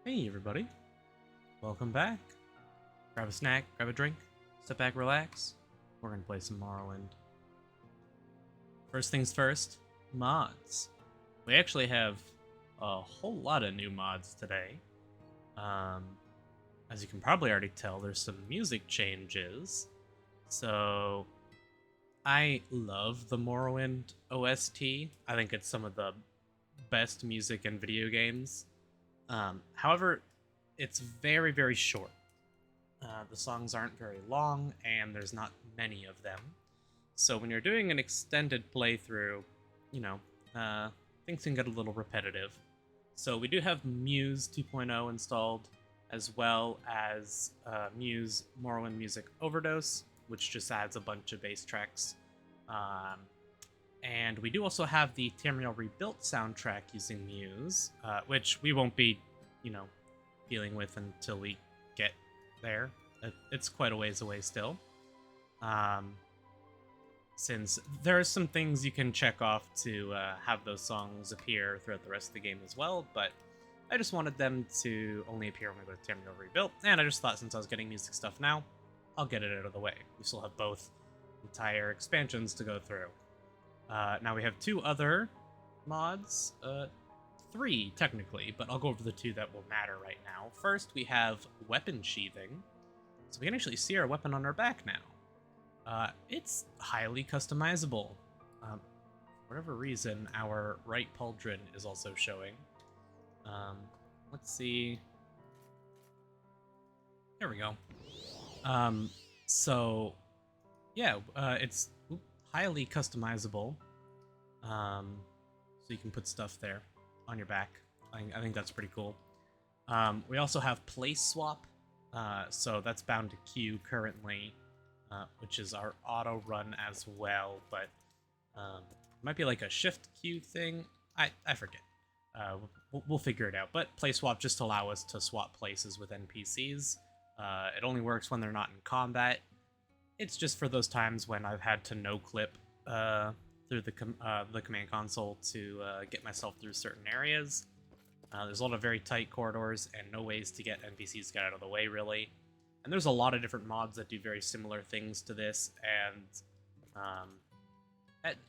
Hey everybody, welcome back. Grab a snack, grab a drink, sit back, relax. We're gonna play some Morrowind. First things first, mods. We actually have a whole lot of new mods today. Um, as you can probably already tell, there's some music changes. So, I love the Morrowind OST. I think it's some of the best music in video games. However, it's very, very short. The songs aren't very long, and there's not many of them. So when you're doing an extended playthrough, you know, things can get a little repetitive. So we do have Muse 2.0 installed, as well as Muse Morrowind Music Overdose, which just adds a bunch of bass tracks. And we do also have the Tamriel Rebuilt soundtrack using Muse, which we won't be, dealing with until we get there. It's quite a ways away still. Since there are some things you can check off to have those songs appear throughout the rest of the game as well, but I just wanted them to only appear when we go to Tamriel Rebuilt, and I just thought since I was getting music stuff now, I'll get it out of the way. We still have both entire expansions to go through. Now we have two other mods, three technically, but I'll go over the two that will matter right now. First, we have weapon sheathing, so we can actually see our weapon on our back now. It's highly customizable. For whatever reason, our right pauldron is also showing. Let's see. There we go. So, yeah, it's highly customizable. So you can put stuff there on your back. I think that's pretty cool. We also have place swap. So that's bound to Q currently, which is our auto run as well, but it might be like a shift Q thing. I forget. We'll figure it out. But place swap just allow us to swap places with NPCs. It only works when they're not in combat. It's just for those times when I've had to no-clip through the command console to get myself through certain areas. There's a lot of very tight corridors and no ways to get NPCs to get out of the way, really. And there's a lot of different mods that do very similar things to this, and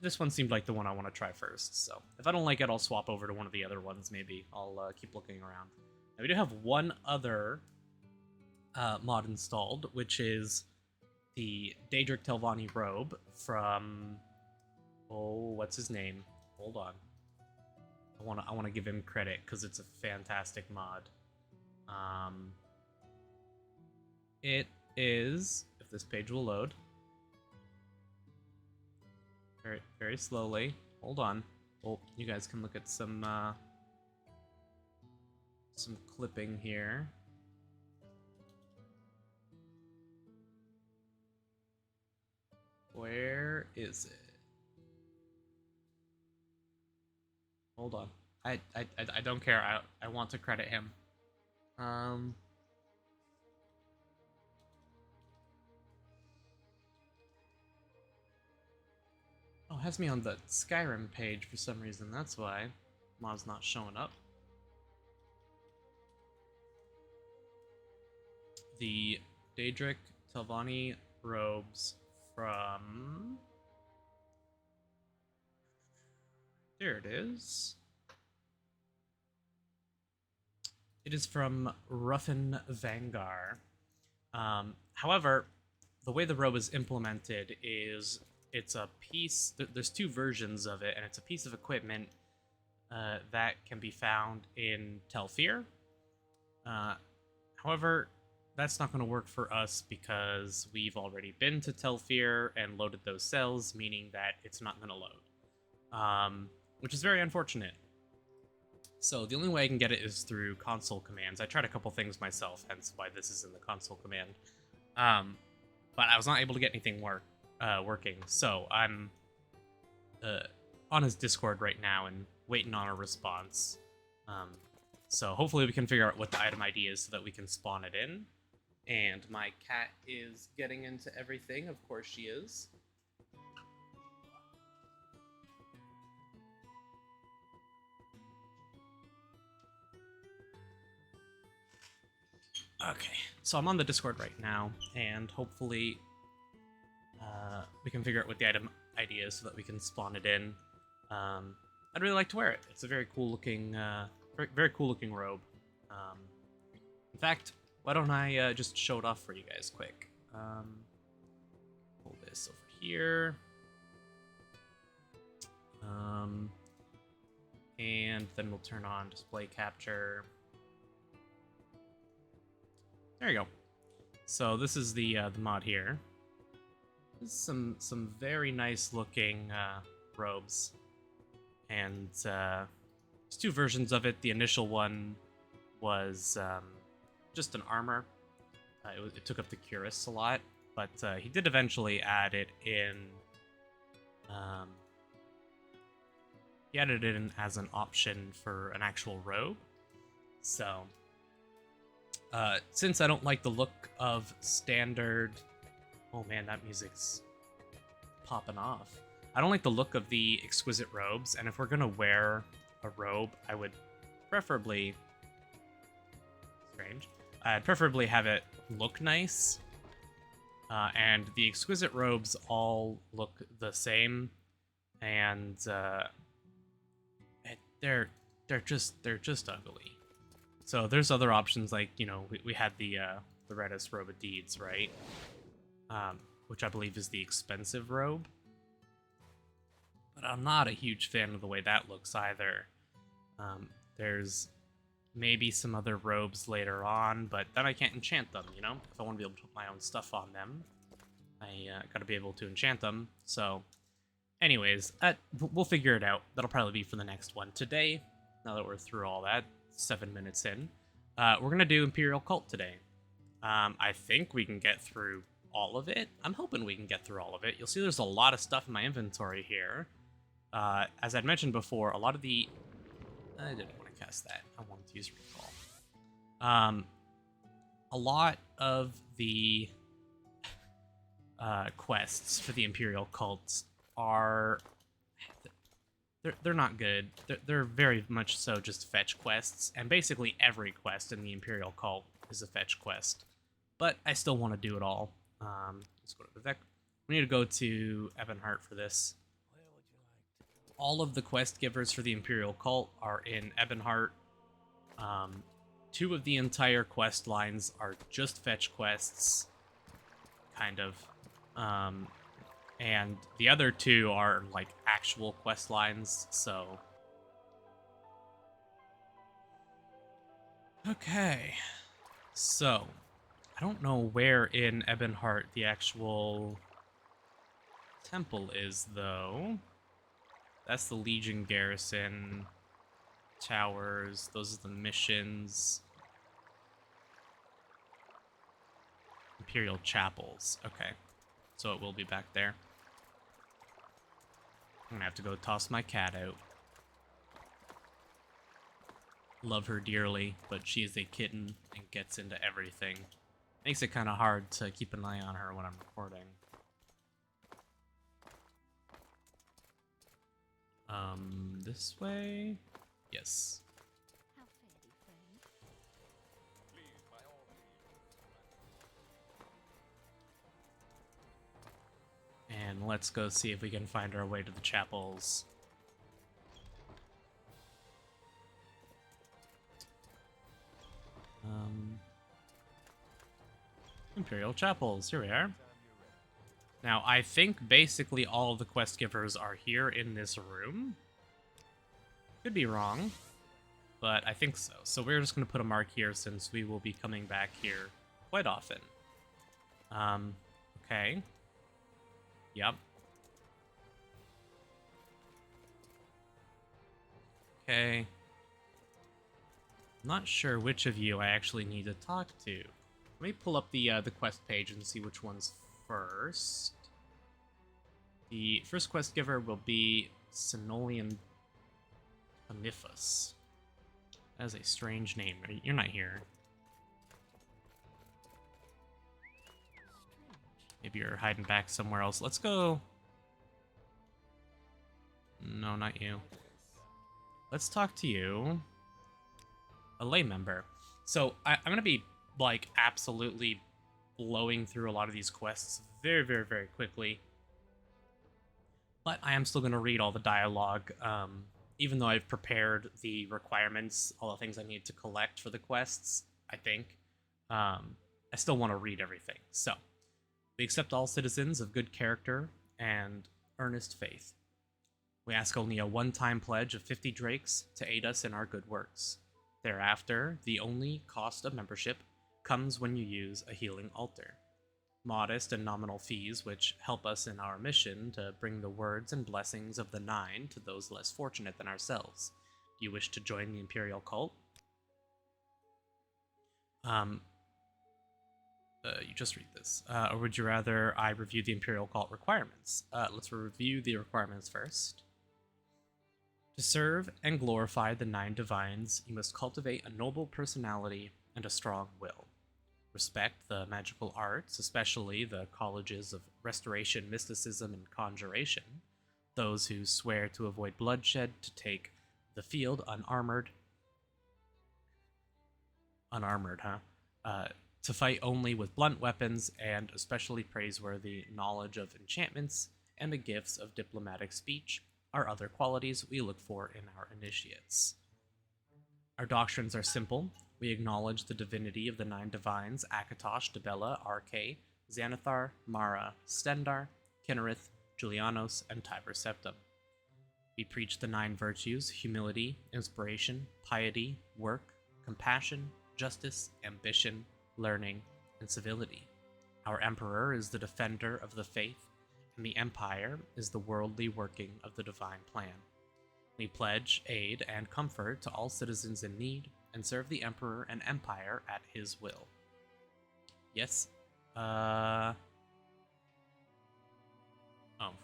this one seemed like the one I want to try first. So if I don't like it, I'll swap over to one of the other ones, maybe. I'll keep looking around. Now, we do have one other mod installed, which is the Daedric Telvanni robe from... Oh, what's his name? Hold on. I want to give him credit because it's a fantastic mod. It is, if this page will load, very very slowly. Hold on. Well, you guys can look at some clipping here. Where is it? Hold on. I don't care. I want to credit him. Oh, it has me on the Skyrim page for some reason. That's why mod's not showing up. The Daedric Telvanni robes from... There it is. It is from Ruffin Vangar. However, the way the robe is implemented is it's a piece... There's two versions of it, and it's a piece of equipment that can be found in Telfir. However, that's not going to work for us because we've already been to Telfir and loaded those cells, meaning that it's not going to load. Which is very unfortunate. So the only way I can get it is through console commands. I tried a couple things myself, hence why this is in the console command. But I was not able to get anything working. So I'm on his Discord right now and waiting on a response. So hopefully we can figure out what the item ID is so that we can spawn it in. And my cat is getting into everything. Of course she is. Okay, so I'm on the Discord right now, and hopefully we can figure out what the item ID is so that we can spawn it in. I'd really like to wear it. It's a very cool looking, very cool looking robe. In fact, why don't I just show it off for you guys quick? Pull this over here. And then we'll turn on display capture. There you go. So this is the mod here. This is some very nice looking robes, and there's two versions of it. The initial one was just an armor. It took up the cuirass a lot, but he did eventually add it in. He added it in as an option for an actual robe. So, since I don't like the look of standard... Oh man, that music's popping off. I don't like the look of the exquisite robes, and if we're gonna wear a robe, I would preferably... Strange. I'd preferably have it look nice. And the exquisite robes all look the same, and they're just ugly. So there's other options, like, you know, we had the Redis Robe of Deeds, right? Which I believe is the expensive robe. But I'm not a huge fan of the way that looks either. There's maybe some other robes later on, but then I can't enchant them, you know? If I want to be able to put my own stuff on them, I gotta be able to enchant them. So, anyways, we'll figure it out. That'll probably be for the next one. Today, now that we're through all that, 7 minutes in, we're gonna do Imperial Cult today. I think we can get through all of it. I'm hoping we can get through all of it. You'll see there's a lot of stuff in my inventory here. As I'd mentioned before, a lot of the... I didn't want to cast that. I wanted to use Recall. A lot of the quests for the Imperial Cults are... They're not good. They're very much so just fetch quests, and basically every quest in the Imperial Cult is a fetch quest. But I still want to do it all. Let's go to Vivek. We need to go to Ebonheart for this. All of the quest givers for the Imperial Cult are in Ebonheart. 2 of the entire quest lines are just fetch quests, kind of. And the other 2 are like actual quest lines, so... Okay. So, I don't know where in Ebonheart the actual temple is, though. That's the Legion Garrison. Towers. Those are the missions. Imperial Chapels. Okay. So it will be back there. I'm gonna have to go toss my cat out. Love her dearly, but she's a kitten and gets into everything. Makes it kind of hard to keep an eye on her when I'm recording. This way? Yes. And let's go see if we can find our way to the chapels. Imperial Chapels, here we are. Now, I think basically all of the quest givers are here in this room. Could be wrong, but I think so. So we're just going to put a mark here since we will be coming back here quite often. Okay. Yep. Okay. I'm not sure which of you I actually need to talk to. Let me pull up the quest page and see which one's first. The first quest giver will be Sinolian Panifus. That is a strange name. You're not here. Maybe you're hiding back somewhere else. Let's go. No, not you. Let's talk to you. A lay member. So I'm gonna be like absolutely blowing through a lot of these quests very, very, very quickly. But I am still going to read all the dialogue, even though I've prepared the requirements, all the things I need to collect for the quests, I think. I still want to read everything. So, we accept all citizens of good character and earnest faith. We ask only a one-time pledge of 50 drakes to aid us in our good works. Thereafter, the only cost of membership comes when you use a healing altar. Modest and nominal fees which help us in our mission to bring the words and blessings of the Nine to those less fortunate than ourselves. Do you wish to join the Imperial Cult? You just read this. Or would you rather I review the Imperial Cult requirements? Let's review the requirements first. To serve and glorify the Nine Divines, you must cultivate a noble personality and a strong will. Respect the magical arts, especially the colleges of restoration, mysticism, and conjuration. Those who swear to avoid bloodshed, to take the field unarmored. Unarmored, huh? To fight only with blunt weapons, and especially praiseworthy knowledge of enchantments and the gifts of diplomatic speech are other qualities we look for in our initiates. Our doctrines are simple. We acknowledge the divinity of the Nine Divines, Akatosh, Dibella, Arke, Xanathar, Mara, Stendar, Kinnereth, Julianos, and Tiber Septim. We preach the 9 virtues: humility, inspiration, piety, work, compassion, justice, ambition, learning, and civility. Our Emperor is the defender of the faith, and the Empire is the worldly working of the divine plan. We pledge aid and comfort to all citizens in need, and serve the Emperor and Empire at his will. Yes?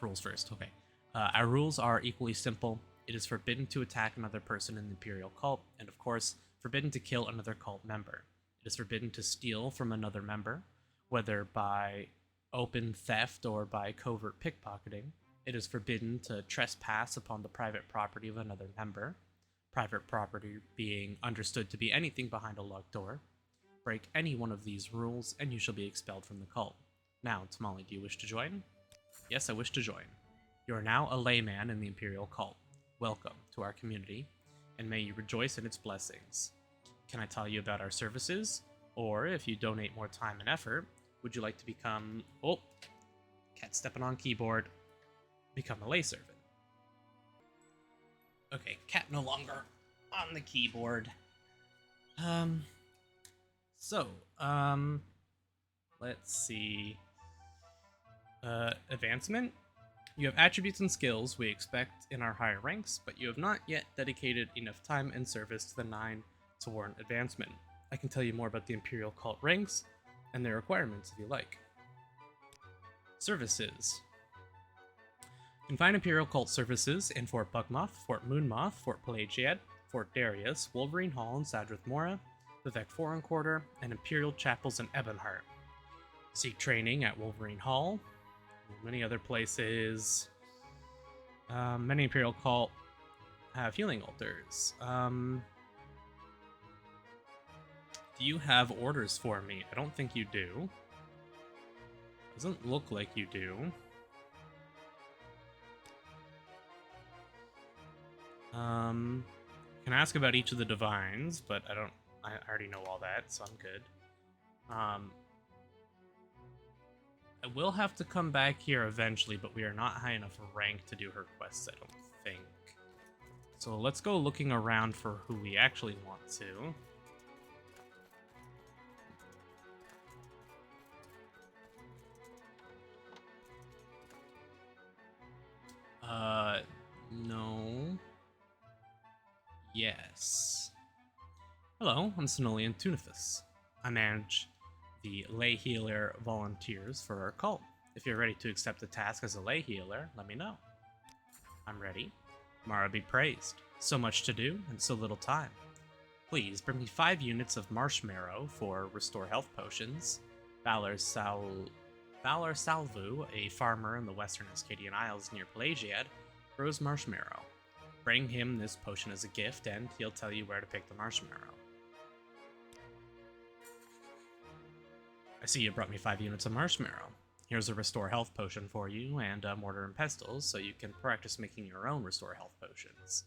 Rules first, okay. Our rules are equally simple. It is forbidden to attack another person in the Imperial Cult, and of course, forbidden to kill another cult member. It is forbidden to steal from another member, whether by open theft or by covert pickpocketing. It is forbidden to trespass upon the private property of another member, private property being understood to be anything behind a locked door. Break any one of these rules, and you shall be expelled from the cult. Now, Tamale, do you wish to join? Yes, I wish to join. You are now a layman in the Imperial Cult. Welcome to our community, and may you rejoice in its blessings. Can I tell you about our services? Or, if you donate more time and effort, would you like to become... Oh, cat stepping on keyboard. Become a lay servant. Okay, cat no longer on the keyboard. Let's see. Advancement. You have attributes and skills we expect in our higher ranks, but you have not yet dedicated enough time and service to the 9 to warrant advancement. I can tell you more about the Imperial Cult ranks and their requirements if you like. Services. You can find Imperial Cult services in Fort Bugmoth, Fort Moonmoth, Fort Pelagiad, Fort Darius, Wolverine Hall in Sadrith Mora, Vivek Foreign Quarter, and Imperial Chapels in Ebonheart. Seek training at Wolverine Hall, and many other places. Many Imperial Cult have healing altars. Do you have orders for me? I don't think you do. Doesn't look like you do. Can ask about each of the divines, but I already know all that, so I'm good. I will have to come back here eventually, but we are not high enough rank to do her quests, I don't think. So let's go looking around for who we actually want to. No. Yes. Hello, I'm Sonolian Tunifus. I manage the lay healer volunteers for our cult. If you're ready to accept the task as a lay healer, let me know. I'm ready. Mara be praised. So much to do and so little time. Please bring me 5 units of marshmallow for restore health potions. Valor Salvu, a farmer in the western Ascadian Isles near Pelagiad, grows marshmallow. Bring him this potion as a gift, and he'll tell you where to pick the marshmallow. I see you brought me 5 units of marshmallow. Here's a restore health potion for you, and a mortar and pestles, so you can practice making your own restore health potions.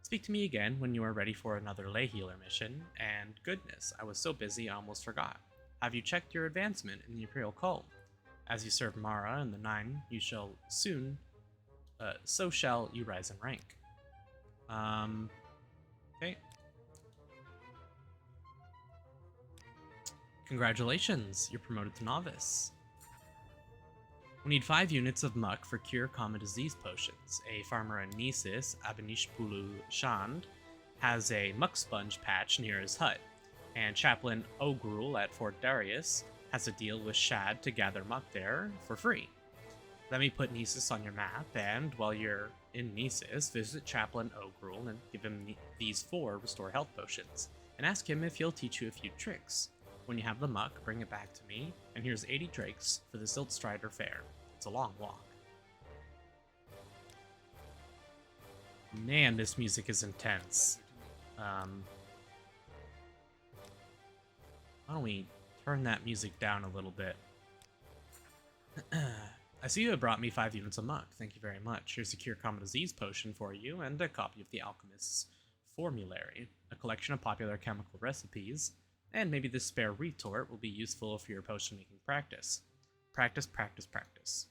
Speak to me again when you are ready for another lay healer mission, and goodness, I was so busy I almost forgot. Have you checked your advancement in the Imperial Cult? As you serve Mara and the Nine, you shall soon, so shall you rise in rank. Okay. Congratulations, you're promoted to novice. We need 5 units of muck for cure common disease potions. A farmer in Nesis, Abanishpulu Shand, has a muck sponge patch near his hut, and Chaplain Ogrul at Fort Darius has a deal with Shad to gather muck there for free. Let me put Nesis on your map, and while you're in Nesis, visit Chaplain Ogrul and give him these 4 restore health potions, and ask him if he'll teach you a few tricks. When you have the muck, bring it back to me, and here's 80 drakes for the Siltstrider Fair. It's a long walk. Man, this music is intense. Why don't we turn that music down a little bit? I see you have brought me 5 units of muck. Thank you very much. Here's a cure common disease potion for you, and a copy of the Alchemist's Formulary, a collection of popular chemical recipes, and maybe this spare retort will be useful for your potion-making practice. Practice, practice, practice.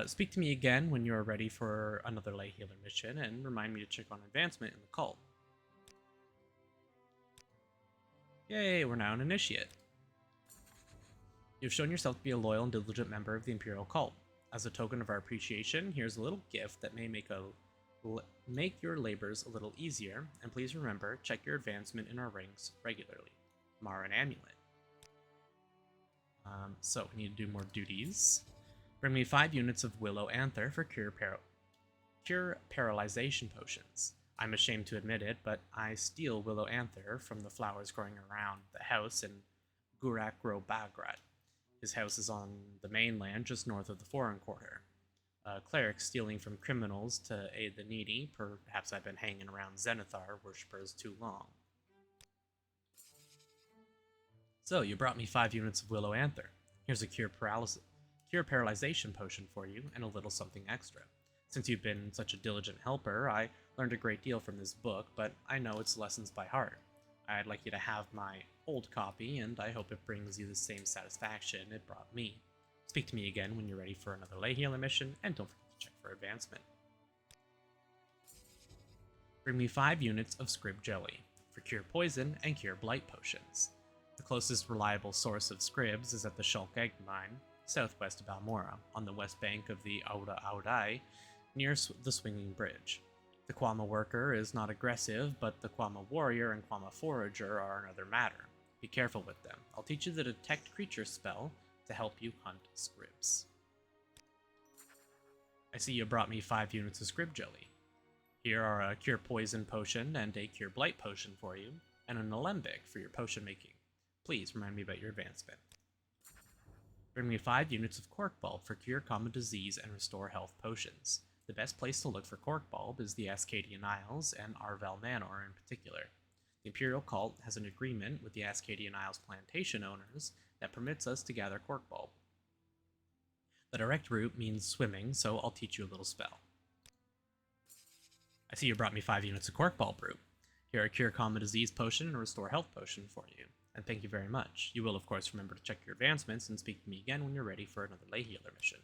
Speak to me again when you are ready for another lay healer mission, and remind me to check on advancement in the cult. Yay, we're now an initiate. You've shown yourself to be a loyal and diligent member of the Imperial Cult. As a token of our appreciation, here's a little gift that may make your labors a little easier, and please remember, check your advancement in our ranks regularly. Mara and Amulet. So we need to do more duties. Bring me 5 units of Willow Anther for cure paralyzation potions. I'm ashamed to admit it, but I steal Willow Anther from the flowers growing around the house in Gurak Bagrat. His house is on the mainland just north of the Foreign Quarter. Cleric stealing from criminals to aid the needy. Perhaps I've been hanging around Zenithar worshippers too long. So, you brought me 5 units of Willow Anther. Here's a cure paralyzation potion for you, and a little something extra. Since you've been such a diligent helper, I learned a great deal from this book, but I know its lessons by heart. I'd like you to have my old copy, and I hope it brings you the same satisfaction it brought me. Speak to me again when you're ready for another lay healer mission, and don't forget to check for advancement. Bring me 5 units of Scrib Jelly for cure poison and cure blight potions. The closest reliable source of Scribs is at the Shulk Egg Mine, southwest of Almora, on the west bank of the Auda Audai, near the Swinging Bridge. The Kwama worker is not aggressive, but the Kwama warrior and Kwama forager are another matter. Be careful with them. I'll teach you the detect creature spell to help you hunt Scribs. I see you brought me 5 units of Scrib Jelly. Here are a cure poison potion and a cure blight potion for you, and an alembic for your potion making. Please remind me about your advancement. Bring me 5 units of Cork Bulb for cure common disease and restore health potions. The best place to look for Cork Bulb is the Ascadian Isles and Arvel Manor in particular. The Imperial Cult has an agreement with the Ascadian Isles plantation owners that permits us to gather Cork Bulb. The direct route means swimming, so I'll teach you a little spell. I see you brought me 5 units of Cork Bulb root. Here are a cure common disease potion and a restore health potion for you. And thank you very much. You will, of course, remember to check your advancements and speak to me again when you're ready for another lay healer mission.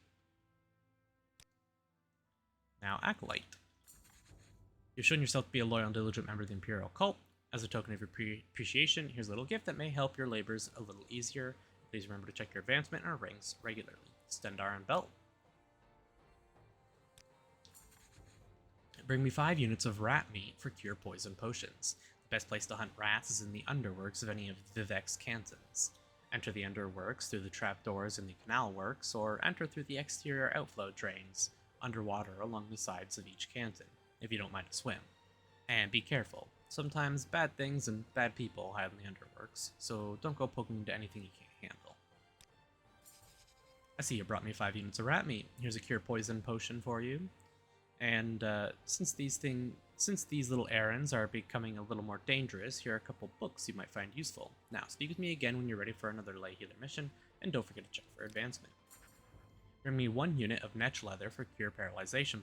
Now, Acolyte. You've shown yourself to be a loyal and diligent member of the Imperial Cult. As a token of your appreciation, here's a little gift that may help your labors a little easier. Please remember to check your advancement in our ranks regularly. Stendar and Belt. Bring me 5 units of rat meat for cure poison potions. The best place to hunt rats is in the underworks of any of Vivek's cantons. Enter the underworks through the trapdoors in the canal works, or enter through the exterior outflow drains underwater along the sides of each canton, if you don't mind to swim. And be careful. Sometimes bad things and bad people hide in the underworks, so don't go poking into anything you can't handle. I see you brought me 5 units of rat meat. Here's a cure poison potion for you, And since these little errands are becoming a little more dangerous, here are a couple books you might find useful. Now, speak with me again when you're ready for another lay healer mission, and don't forget to check for advancement. Bring me 1 unit of netch leather for cure paralyzation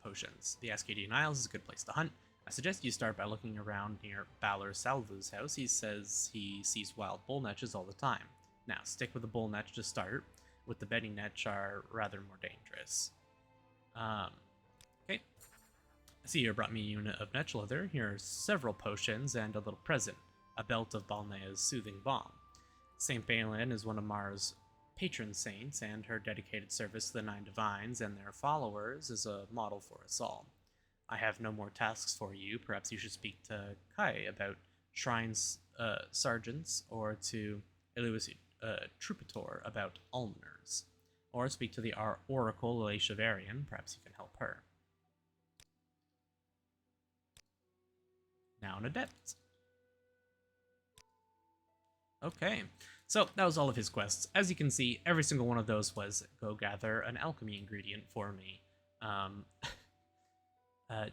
potions. The Ascadian Isles is a good place to hunt. I suggest you start by looking around near Balor Salvu's house. He says he sees wild bull netches all the time. Now, stick with the bull netch to start, with the Betty netch are rather more dangerous. Okay. I see you brought me a unit of netch leather. Here are several potions and a little present, a belt of Balnea's soothing balm. St. Balin is one of Mara's patron saints, and her dedicated service to the 9 divines and their followers is a model for us all. I have no more tasks for you. Perhaps you should speak to Kai about shrines sergeants, or to Eluis Troubadour about almoners, or speak to the Oracle Elisha Varian. Perhaps you can help her. Now an adept. Okay, so that was all of his quests. As you can see, every single one of those was go gather an alchemy ingredient for me. I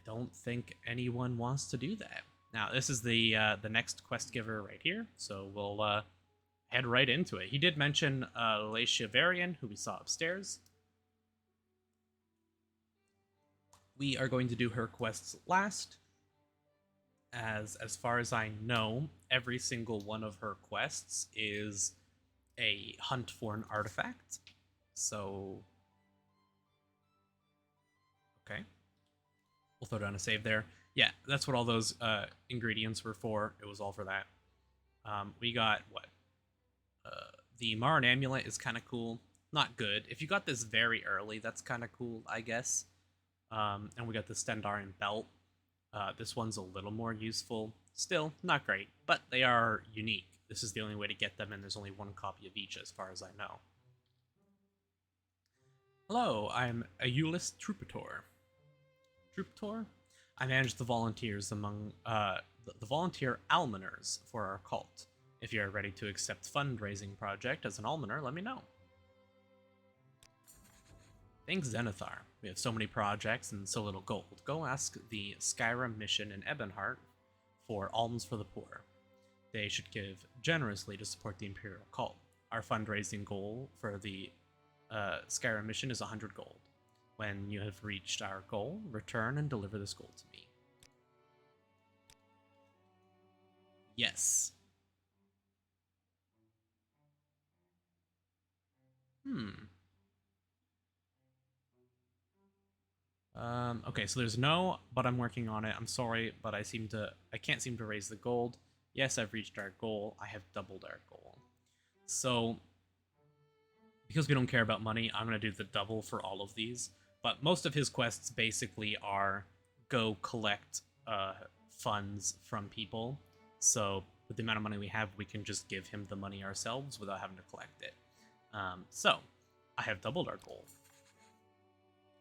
don't think anyone wants to do that. Now, this is the next quest giver right here, so we'll head right into it. He did mention Elisha Varian, who we saw upstairs. We are going to do her quests last, as far as I know, every single one of her quests is a hunt for an artifact. So, okay. We'll throw down a save there. Yeah, that's what all those ingredients were for. It was all for that. We got, what? The Maran Amulet is kind of cool. Not good. If you got this very early, that's kind of cool, I guess. And we got the Stendarian Belt. This one's a little more useful. Still, not great, but they are unique. This is the only way to get them, and there's only 1 copy of each, as far as I know. Hello, I'm Eulist Troubadour. Troubadour? I manage the volunteers among the volunteer almoners for our cult. If you're ready to accept fundraising project as an almoner, let me know. Thanks, Zenithar. We have so many projects and so little gold. Go ask the Skyrim mission in Ebonheart for alms for the poor. They should give generously to support the Imperial Cult. Our fundraising goal for the Skyrim mission is 100 gold. When you have reached our goal, return and deliver this gold to me. Yes. Okay, so there's no, but I'm working on it. I'm sorry, but I can't seem to raise the gold. Yes, I've reached our goal. I have doubled our goal. So, because we don't care about money, I'm going to do the double for all of these. But most of his quests basically are go collect funds from people. So, with the amount of money we have, we can just give him the money ourselves without having to collect it. So, I have doubled our goal.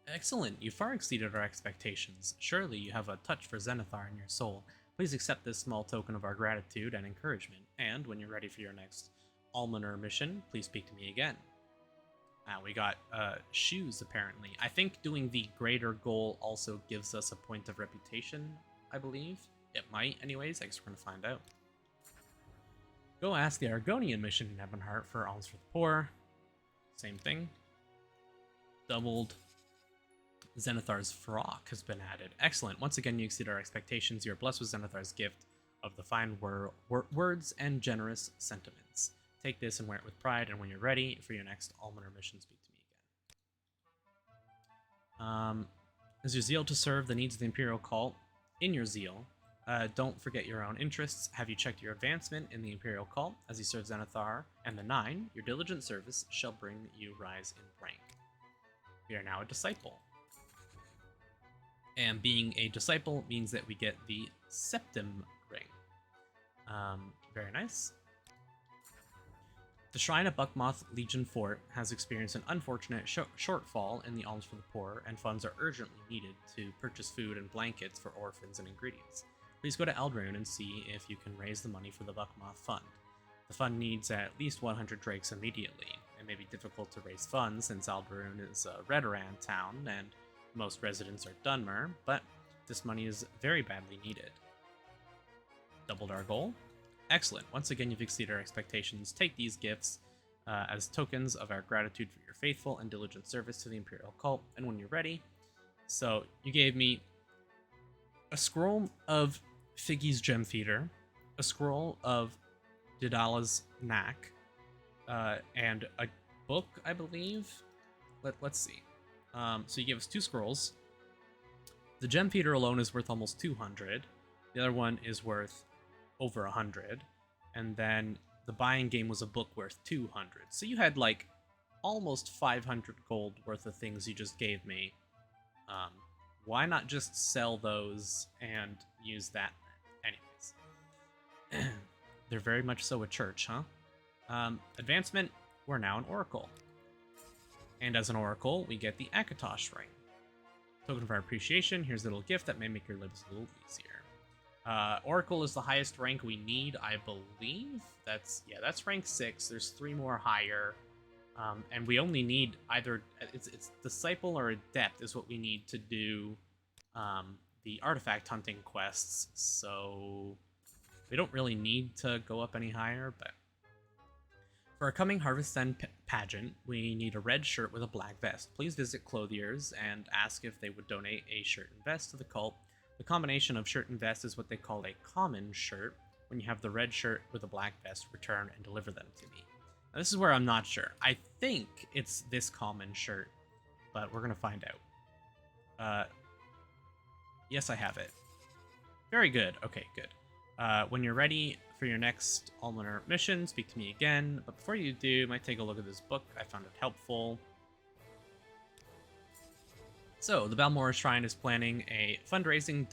Excellent, you far exceeded our expectations. Surely you have a touch for Zenithar in your soul. Please accept this small token of our gratitude and encouragement, and when you're ready for your next almoner mission, please speak to me again. Now we got shoes, apparently. I think doing the greater goal also gives us a point of reputation, I believe. It might, anyways. I guess we're going to find out. Go ask the Argonian mission in Ebonheart for alms for the poor. Same thing. Doubled. Zenithar's frock has been added. Excellent. Once again, you exceed our expectations. You are blessed with Zenithar's gift of the fine words and generous sentiments. Take this and wear it with pride, and when you're ready for your next almoner mission, speak to me again. Is your zeal to serve the needs of the Imperial Cult? In your zeal, don't forget your own interests. Have you checked your advancement in the Imperial Cult? As you serve Zenithar and the 9, your diligent service shall bring you rise in rank. We are now a disciple. And being a disciple means that we get the Septim Ring. Very nice. The Shrine at Buckmoth Legion Fort has experienced an unfortunate shortfall in the alms for the poor, and funds are urgently needed to purchase food and blankets for orphans and ingredients. Please go to Aldrune and see if you can raise the money for the Buckmoth Fund. The fund needs at least 100 drakes immediately. It may be difficult to raise funds since Aldrune is a Redoran town, and most residents are Dunmer, but this money is very badly needed. Doubled our goal. Excellent. Once again, you've exceeded our expectations. Take these gifts as tokens of our gratitude for your faithful and diligent service to the Imperial Cult, and when you're ready. So, you gave me a scroll of Figgy's Gem Feeder, a scroll of Didala's Knack, and a book, I believe. Let's see. So you gave us 2 scrolls. The Gem Feeder alone is worth almost 200. The other one is worth over 100. And then the buying game was a book worth 200. So you had like almost 500 gold worth of things you just gave me. Why not just sell those and use that? Anyways. They're very much so a church, huh? Advancement, we're now an oracle. And as an oracle, we get the Akatosh ring. Token of our appreciation, here's a little gift that may make your lives a little easier. Oracle is the highest rank we need, I believe. That's rank 6. There's 3 more higher. And we only need either, it's Disciple or Adept is what we need to do the artifact hunting quests. So we don't really need to go up any higher, but for our coming Harvest End pageant, we need a red shirt with a black vest. Please visit Clothiers and ask if they would donate a shirt and vest to the cult. The combination of shirt and vest is what they call a common shirt. When you have the red shirt with a black vest, return and deliver them to me. Now, this is where I'm not sure. I think it's this common shirt, but we're going to find out. Yes, I have it. Very good. Okay, good. When you're ready for your next Almonder mission, speak to me again. But before you do, you might take a look at this book. I found it helpful. So, the Balmora Shrine is planning a fundraising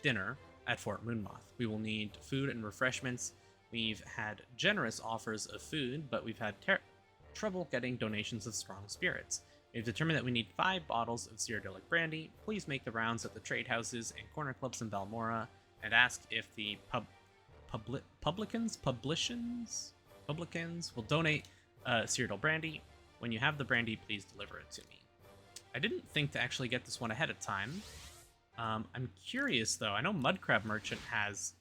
dinner at Fort Moonmoth. We will need food and refreshments. We've had generous offers of food, but we've had trouble getting donations of strong spirits. We've determined that we need 5 bottles of Cyrodiil Brandy. Please make the rounds at the trade houses and corner clubs in Balmora and ask if the publicans will donate Cyrodiil Brandy. When you have the brandy, please deliver it to me. I didn't think to actually get this one ahead of time. I'm curious, though. I know Mudcrab Merchant has...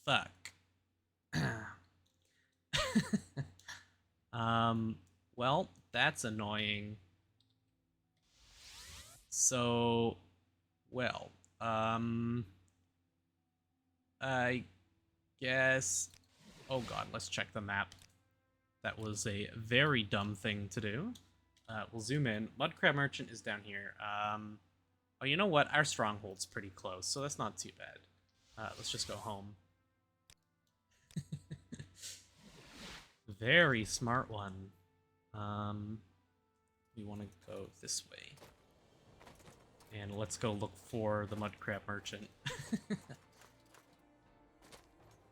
Fuck. Well, that's annoying. So, well, I guess... Oh god, let's check the map. That was a very dumb thing to do. We'll zoom in. Mudcrab Merchant is down here. Oh, you know what? Our stronghold's pretty close, so that's not too bad. Let's just go home. Very smart one. We want to go this way. And let's go look for the Mudcrab Merchant.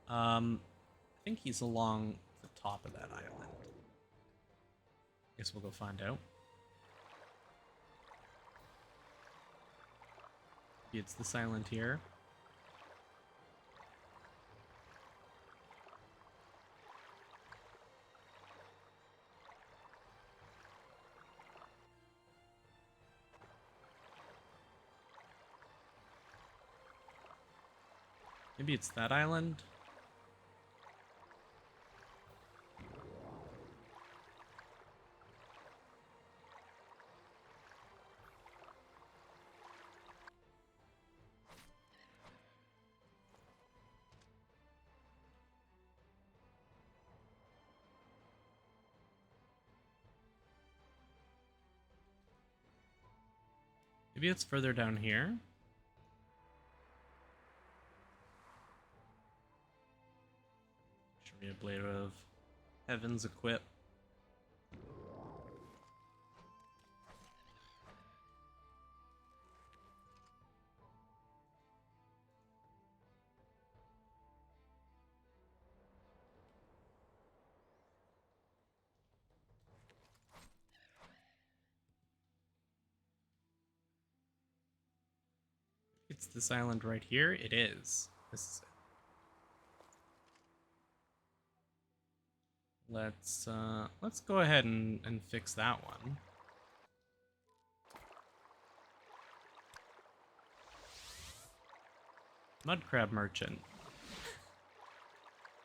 I think he's along the top of that island. Guess we'll go find out. It's this island here. Maybe it's that island? Maybe it's further down here? Should be a Blade of Heavens equip. It's this island right here. It is. This is it. Let's go ahead and fix that one. Mudcrab merchant.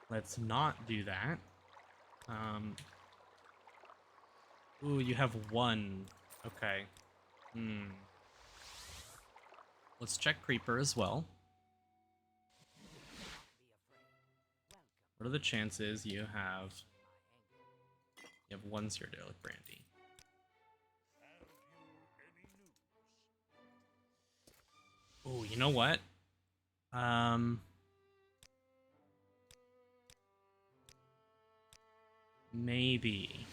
Let's not do that. Ooh, you have one. Okay. Let's check creeper as well. What are the chances you have one Cyrodiil with Brandy? Oh, you know what? Maybe.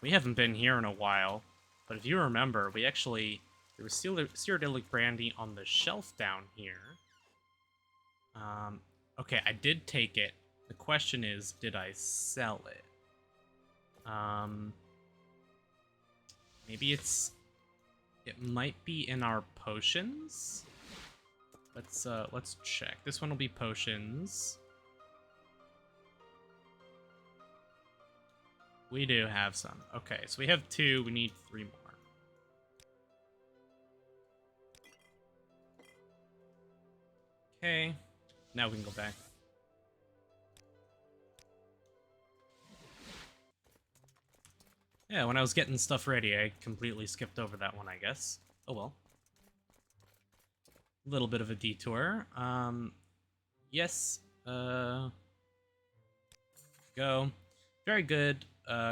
We haven't been here in a while, but if you remember, there was Cyrodiil Brandy on the shelf down here. Okay, I did take it. The question is, did I sell it? Maybe it might be in our potions. Let's check. This one will be potions. We do have some. Okay, so we have 2. We need 3 more. Okay, now we can go back. Yeah, when I was getting stuff ready, I completely skipped over that one, I guess. Oh well. A little bit of a detour. Yes. Go. Very good.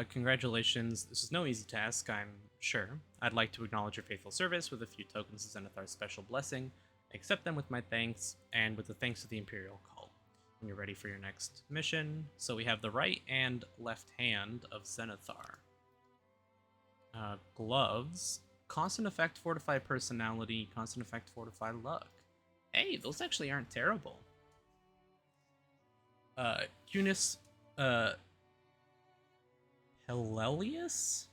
Congratulations. This is no easy task, I'm sure. I'd like to acknowledge your faithful service with a few tokens of Zenithar's special blessing. I accept them with my thanks, and with the thanks of the Imperial Cult. When you're ready for your next mission. So we have the right and left hand of Zenithar. Gloves. Constant effect, fortify personality. Constant effect, fortify luck. Hey, those actually aren't terrible. Cunis, Helelius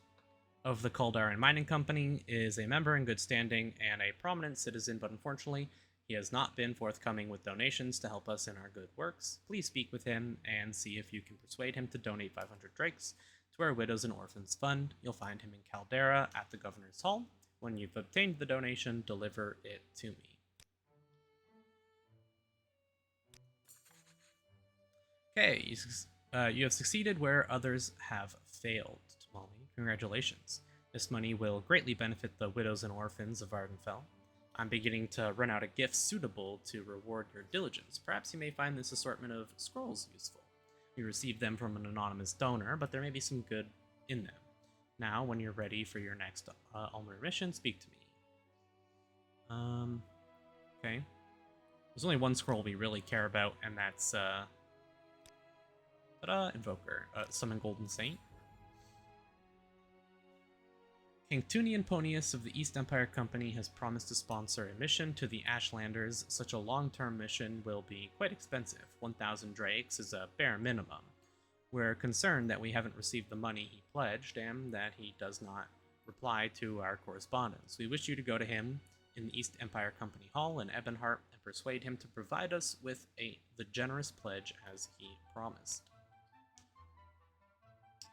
of the Caldaran Mining Company is a member in good standing and a prominent citizen, but unfortunately, he has not been forthcoming with donations to help us in our good works. Please speak with him and see if you can persuade him to donate 500 drakes to our Widows and Orphans Fund. You'll find him in Caldera at the Governor's Hall. When you've obtained the donation, deliver it to me. Okay, you have succeeded where others have failed, Tamali. Congratulations. This money will greatly benefit the widows and orphans of Ardenfell. I'm beginning to run out of gifts suitable to reward your diligence. Perhaps you may find this assortment of scrolls useful. We received them from an anonymous donor, but there may be some good in them. Now, when you're ready for your next Almonder mission, speak to me. Okay. There's only one scroll we really care about, and that's, Invoker. Summon Golden Saint. King Tunian Ponius of the East Empire Company has promised to sponsor a mission to the Ashlanders. Such a long-term mission will be quite expensive. 1,000 drakes is a bare minimum. We're concerned that we haven't received the money he pledged and that he does not reply to our correspondence. We wish you to go to him in the East Empire Company Hall in Ebonheart and persuade him to provide us with the generous pledge as he promised.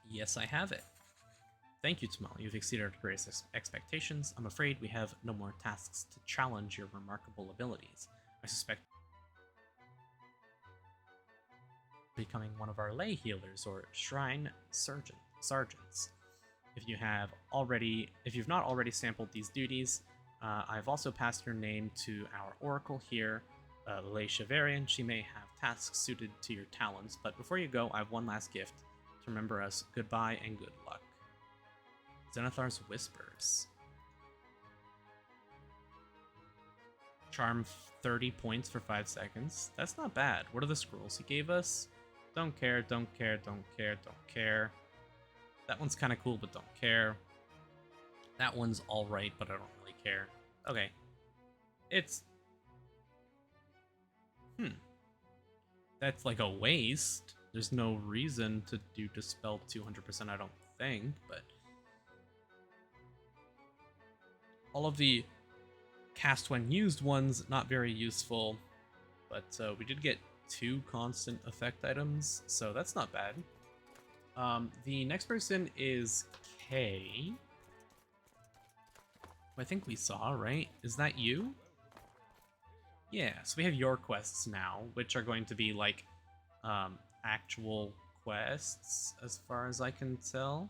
Yes, I have it. Thank you, Tamal. You've exceeded our greatest expectations. I'm afraid we have no more tasks to challenge your remarkable abilities. I suspect becoming one of our lay healers or shrine sergeants. If you've not already sampled these duties, I've also passed your name to our oracle here, Lay Shavarian. She may have tasks suited to your talents, but before you go, I have one last gift to remember us. Goodbye and good luck. Zenithar's Whispers. Charm 30 points for 5 seconds. That's not bad. What are the scrolls he gave us? Don't care, don't care, don't care, don't care. That one's kind of cool, but don't care. That one's alright, but I don't really care. Okay. It's... That's like a waste. There's no reason to do Dispel 200%, I don't think, but... All of the cast when used ones, not very useful, but we did get 2 constant effect items, so that's not bad. The next person is Kay. Who I think we saw, right? Is that you? Yeah, so we have your quests now, which are going to be like actual quests, as far as I can tell.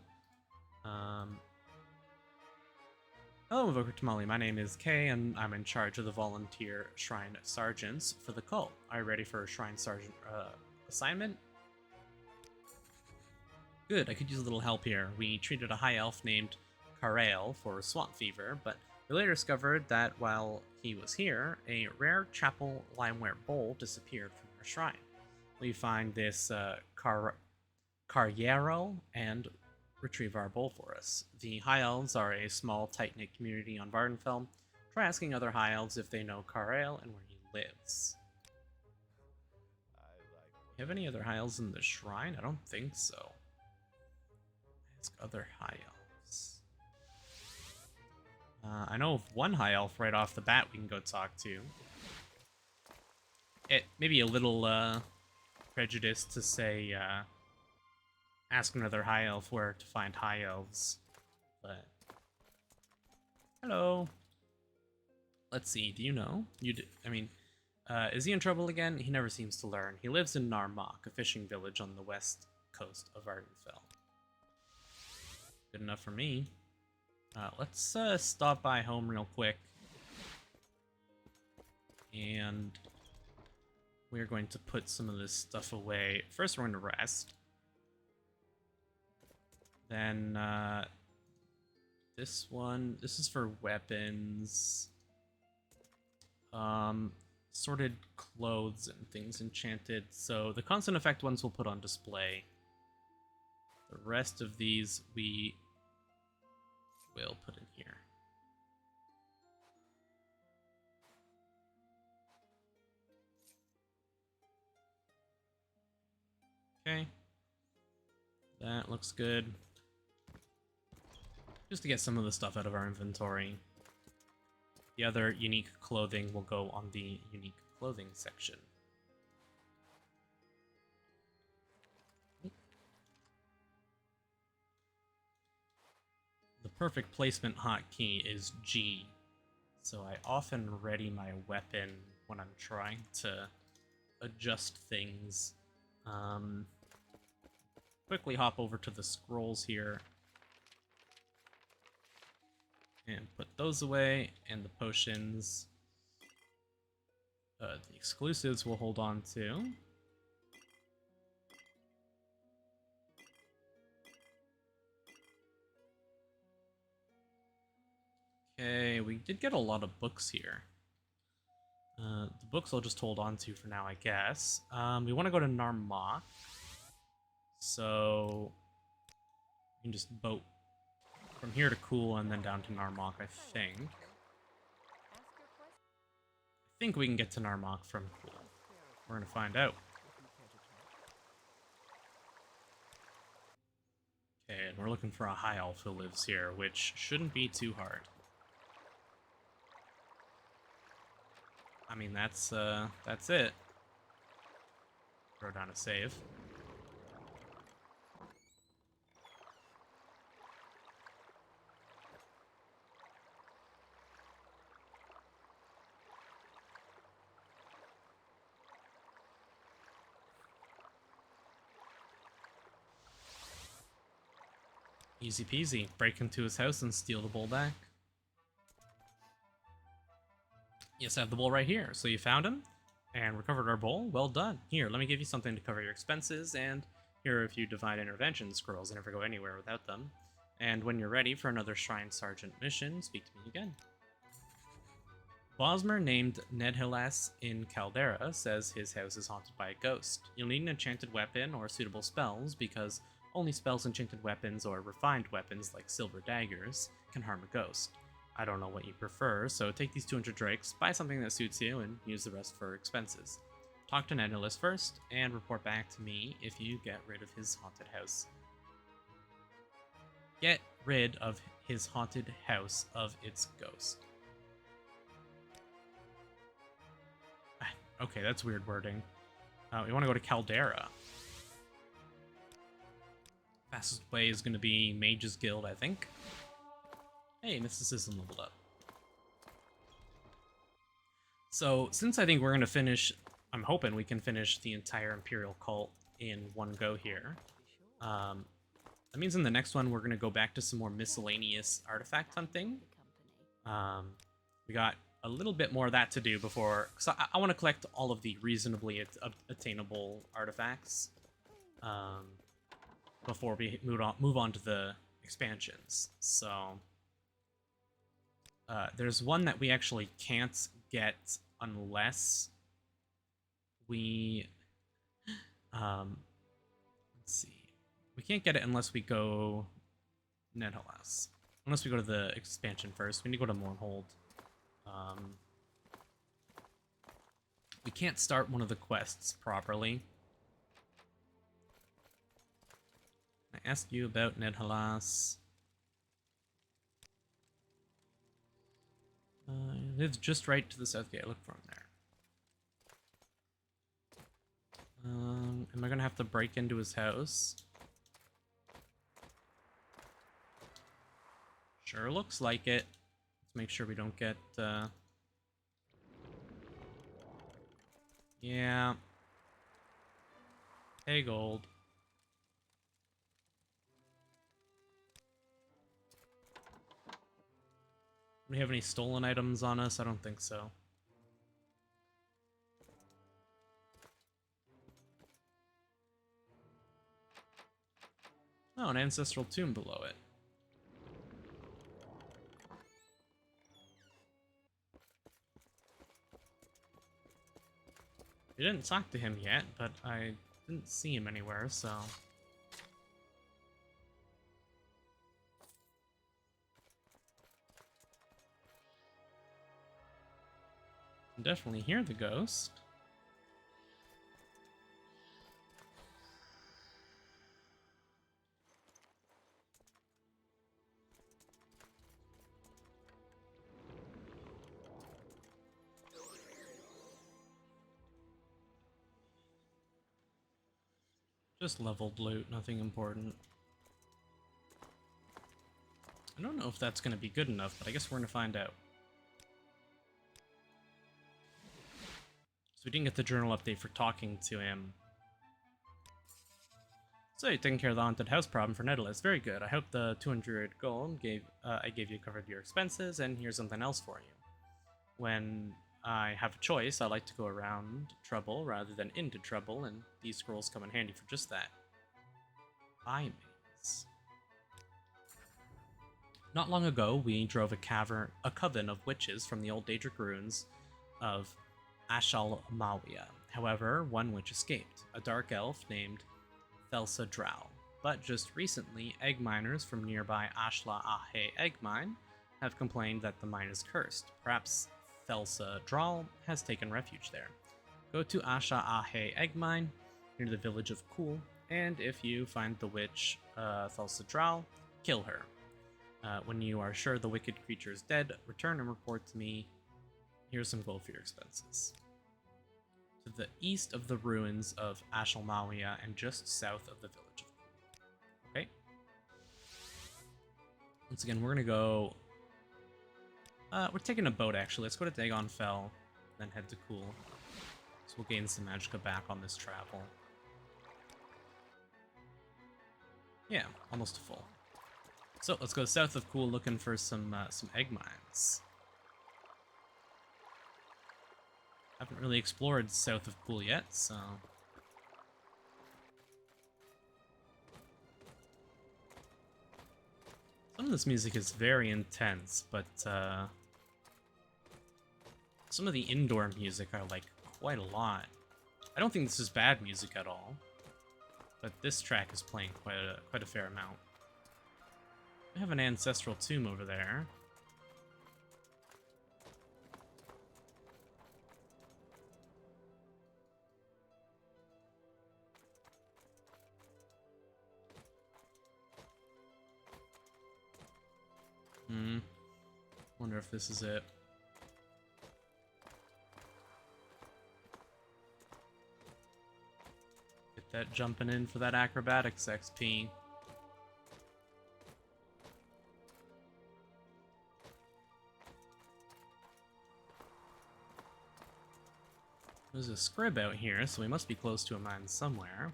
Hello, Invoker Tamale. My name is Kay, and I'm in charge of the volunteer Shrine Sergeants for the cult. Are you ready for a Shrine Sergeant assignment? Good, I could use a little help here. We treated a high elf named Cyrodiil for swamp fever, but we later discovered that while he was here, a rare chapel limeware bowl disappeared from our shrine. We find this Cyrodiil and retrieve our bowl for us. The High Elves are a small, tight-knit community on Vardenfell. Try asking other High Elves if they know Cyrodiil and where he lives. You have any other High Elves in the shrine? I don't think so. Ask other High Elves. I know of one High Elf right off the bat we can go talk to. It may be a little prejudiced to say ask another High Elf where to find High Elves, but hello. Let's see. Do you know? Is he in trouble again? He never seems to learn. He lives in Narmak, a fishing village on the west coast of Vardenfell. Good enough for me. Let's stop by home real quick. And we're going to put some of this stuff away. First, we're going to rest. Then, this is for weapons. Sorted clothes and things enchanted. So the constant effect ones we'll put on display. The rest of these we will put in here. Okay. That looks good. Just to get some of the stuff out of our inventory. The other unique clothing will go on the unique clothing section. The perfect placement hotkey is G, so I often ready my weapon when I'm trying to adjust things. Quickly hop over to the scrolls here and put those away, and the potions, the exclusives we'll hold on to. Okay, we did get a lot of books here. The books I'll just hold on to for now, I guess. We want to go to Narmak, so we can just boat from here to Cool and then down to Narmak, I think. I think we can get to Narmak from Cool. We're gonna find out. Okay, and we're looking for a High Elf who lives here, which shouldn't be too hard. I mean, that's it. Throw down a save. Easy peasy. Break into his house and steal the bowl back. Yes, I have the bowl right here. So you found him and recovered our bowl. Well done. Here, let me give you something to cover your expenses, and here are a few divine intervention scrolls. I never go anywhere without them. And when you're ready for another Shrine Sergeant mission, speak to me again. Bosmer named Nedhilas in Caldera says his house is haunted by a ghost. You'll need an enchanted weapon or suitable spells, because only spells, enchanted weapons, or refined weapons like silver daggers can harm a ghost. I don't know what you prefer, so take these 200 drakes, buy something that suits you, and use the rest for expenses. Talk to Nedhilas first, and report back to me if you get rid of his haunted house. Get rid of his haunted house of its ghost. Okay, that's weird wording. We want to go to Caldera. Fastest way is going to be Mage's Guild, I think. Hey, mysticism leveled up. So, since I think we're going to finish, I'm hoping we can finish the entire Imperial Cult in one go here. That means in the next one, we're going to go back to some more miscellaneous artifact hunting. We got a little bit more of that to do before, because I want to collect all of the reasonably attainable artifacts before we move on to the expansions. So there's one that we actually can't get unless we let's see. We can't get it unless we go Nedhalas. Unless we go to the expansion first. We need to go to Mournhold. We can't start one of the quests properly. I ask you about Nedhalas. It lives just right to the south gate. I look from there. Am I gonna have to break into his house? Sure looks like it. Let's make sure we don't get, yeah. Hey, gold. Do we have any stolen items on us? I don't think so. Oh, an ancestral tomb below it. We didn't talk to him yet, but I didn't see him anywhere, so... I can definitely hear the ghost. Just leveled loot, nothing important. I don't know if that's going to be good enough, but I guess we're going to find out. So we didn't get the journal update for talking to him. So you're taking care of the haunted house problem for Nedhalas. Very good. I hope the 200 gold I gave you covered your expenses, and here's something else for you. When I have a choice, I like to go around trouble rather than into trouble, and these scrolls come in handy for just that. By means. Not long ago, we drove a coven of witches from the old Daedric ruins of Ashal Mawia. However, one witch escaped, a dark elf named Thelsa Drow. But just recently, egg miners from nearby Ashla Ahe egg mine have complained that the mine is cursed. Perhaps Thelsa Drow has taken refuge there. Go to Asha Ahe egg mine near the village of Kul, and if you find the witch Thelsa Drow, kill her. When you are sure the wicked creature is dead, return and report to me. Here's some gold for your expenses. To the east of the ruins of Ashalmawia and just south of the village of Kul. Okay. Once again, we're gonna go... we're taking a boat, actually. Let's go to Dagon Fell, then head to Kul. So we'll gain some Magicka back on this travel. Yeah, almost full. So let's go south of Kul looking for some egg mines. Haven't really explored south of Kul yet, so... Some of this music is very intense, but some of the indoor music I like quite a lot. I don't think this is bad music at all, but this track is playing quite a fair amount. I have an ancestral tomb over there. Wonder if this is it. that jumping in for that acrobatics XP. There's a scrib out here, so we must be close to a mine somewhere.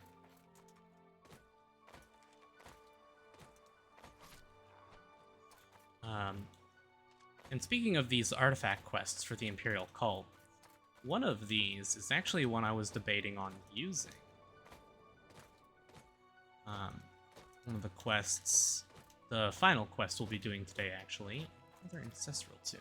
And speaking of these artifact quests for the Imperial Cult, one of these is actually one I was debating on using. One of the quests, the final quest we'll be doing today, actually. Another ancestral tomb.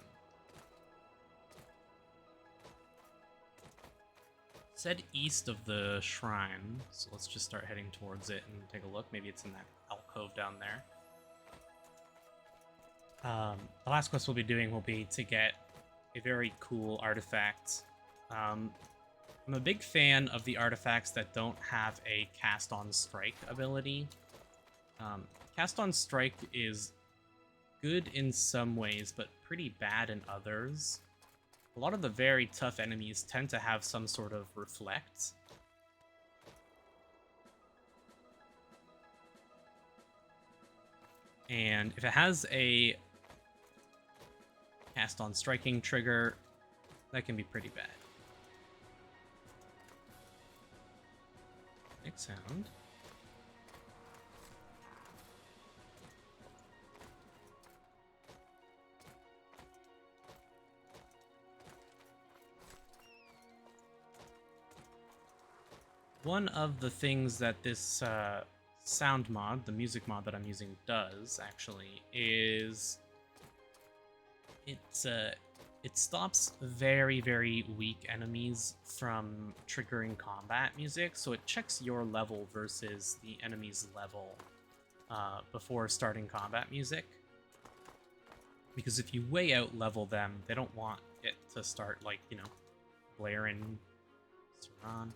Said east of the shrine, so let's just start heading towards it and take a look. Maybe it's in that alcove down there. The last quest we'll be doing will be to get a very cool artifact. I'm a big fan of the artifacts that don't have a cast on strike ability. Cast on strike is good in some ways, but pretty bad in others. A lot of the very tough enemies tend to have some sort of reflect. And if it has a cast on striking trigger, that can be pretty bad. Next sound. One of the things that this sound mod, the music mod that I'm using, does actually is it stops very, very weak enemies from triggering combat music, so it checks your level versus the enemy's level before starting combat music. Because if you way out level them, they don't want it to start, like, you know, blaring. Saran.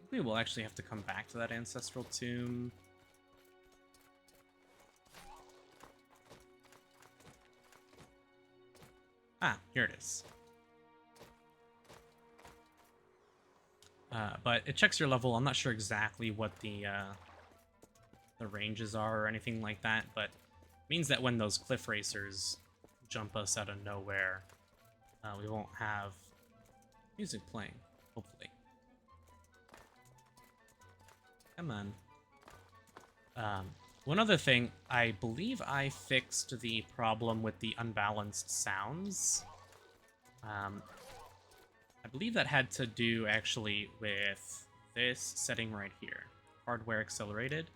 We will actually have to come back to that ancestral tomb. Ah, here it is. But it checks your level. I'm not sure exactly what the ranges are or anything like that, but it means that when those cliff racers jump us out of nowhere, we won't have music playing, hopefully. Come on. One other thing, I believe I fixed the problem with the unbalanced sounds. I believe that had to do, actually, with this setting right here. Hardware accelerated.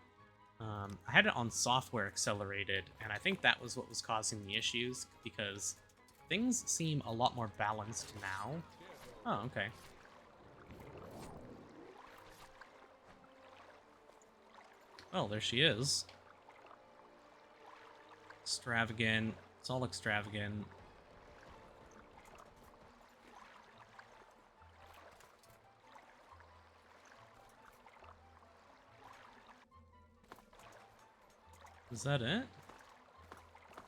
I had it on software accelerated, and I think that was what was causing the issues, because things seem a lot more balanced now. Oh, okay. Well, there she is. Extravagant. It's all extravagant. Is that it?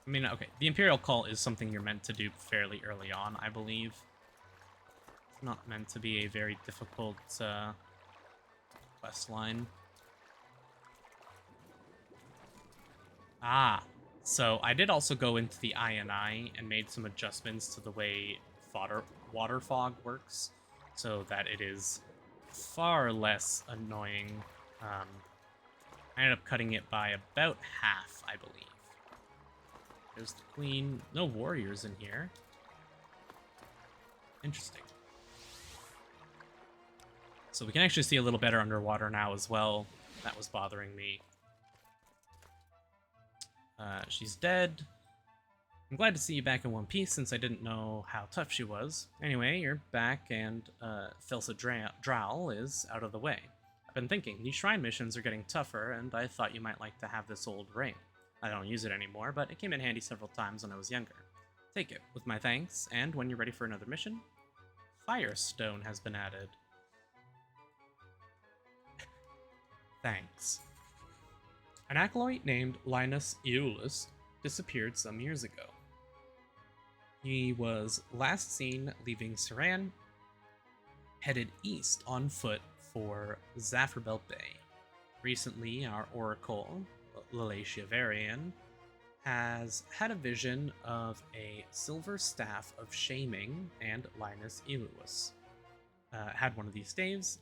I mean, okay, the Imperial Cult is something you're meant to do fairly early on, I believe. It's not meant to be a very difficult quest line. Ah, so I did also go into the INI and made some adjustments to the way water fog works, so that it is far less annoying. I ended up cutting it by about half, I believe. There's the queen. No warriors in here. Interesting. So we can actually see a little better underwater now as well. That was bothering me. She's dead. I'm glad to see you back in one piece, since I didn't know how tough she was. Anyway, you're back, and Felsa Drowl is out of the way. I've been thinking, these shrine missions are getting tougher, and I thought you might like to have this old ring. I don't use it anymore, but it came in handy several times when I was younger. Take it, with my thanks, and when you're ready for another mission, Firestone has been added. Thanks. An acolyte named Linus Eulus disappeared some years ago. He was last seen leaving Saran, headed east on foot for Zafrabel Bay. recently our Oracle, Lalatia Varian, has had a vision of a silver staff of shaming and Linus Eluus. Had one of these staves.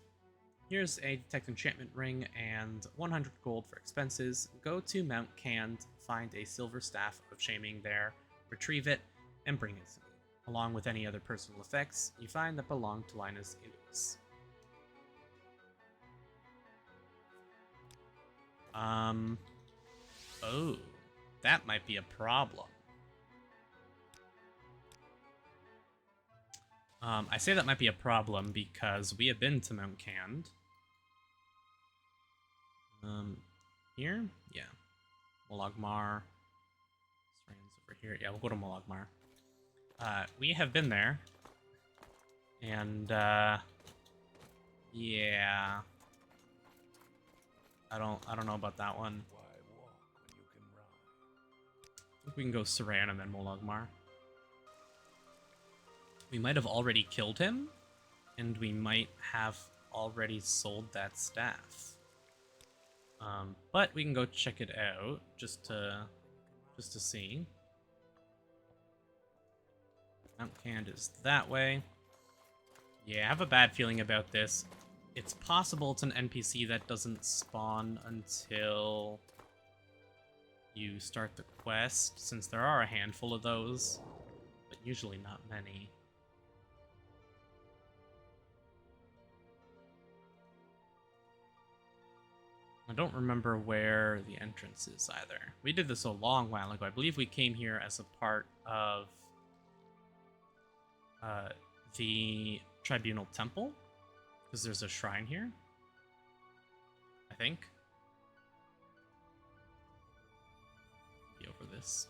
Here's a detect enchantment ring and 100 gold for expenses. Go to Mount Cand, find a silver staff of shaming there, retrieve it, and bring it to me, along with any other personal effects you find that belong to Linus Eluus. Oh, that might be a problem. I say that might be a problem because we have been to Mount Cand. Here? Yeah. Molagmar. Strands over here. Yeah, we'll go to Molagmar. We have been there. And, yeah. I don't know about that one. I think we can go Saran and then Molagmar. We might have already killed him, and we might have already sold that staff. But we can go check it out just to see. Mount Cand is that way. Yeah, I have a bad feeling about this. It's possible it's an NPC that doesn't spawn until you start the quest, since there are a handful of those, but usually not many. I don't remember where the entrance is either. We did this a long while ago. I believe we came here as a part of the Tribunal Temple, because there's a shrine here, I think. Be over this.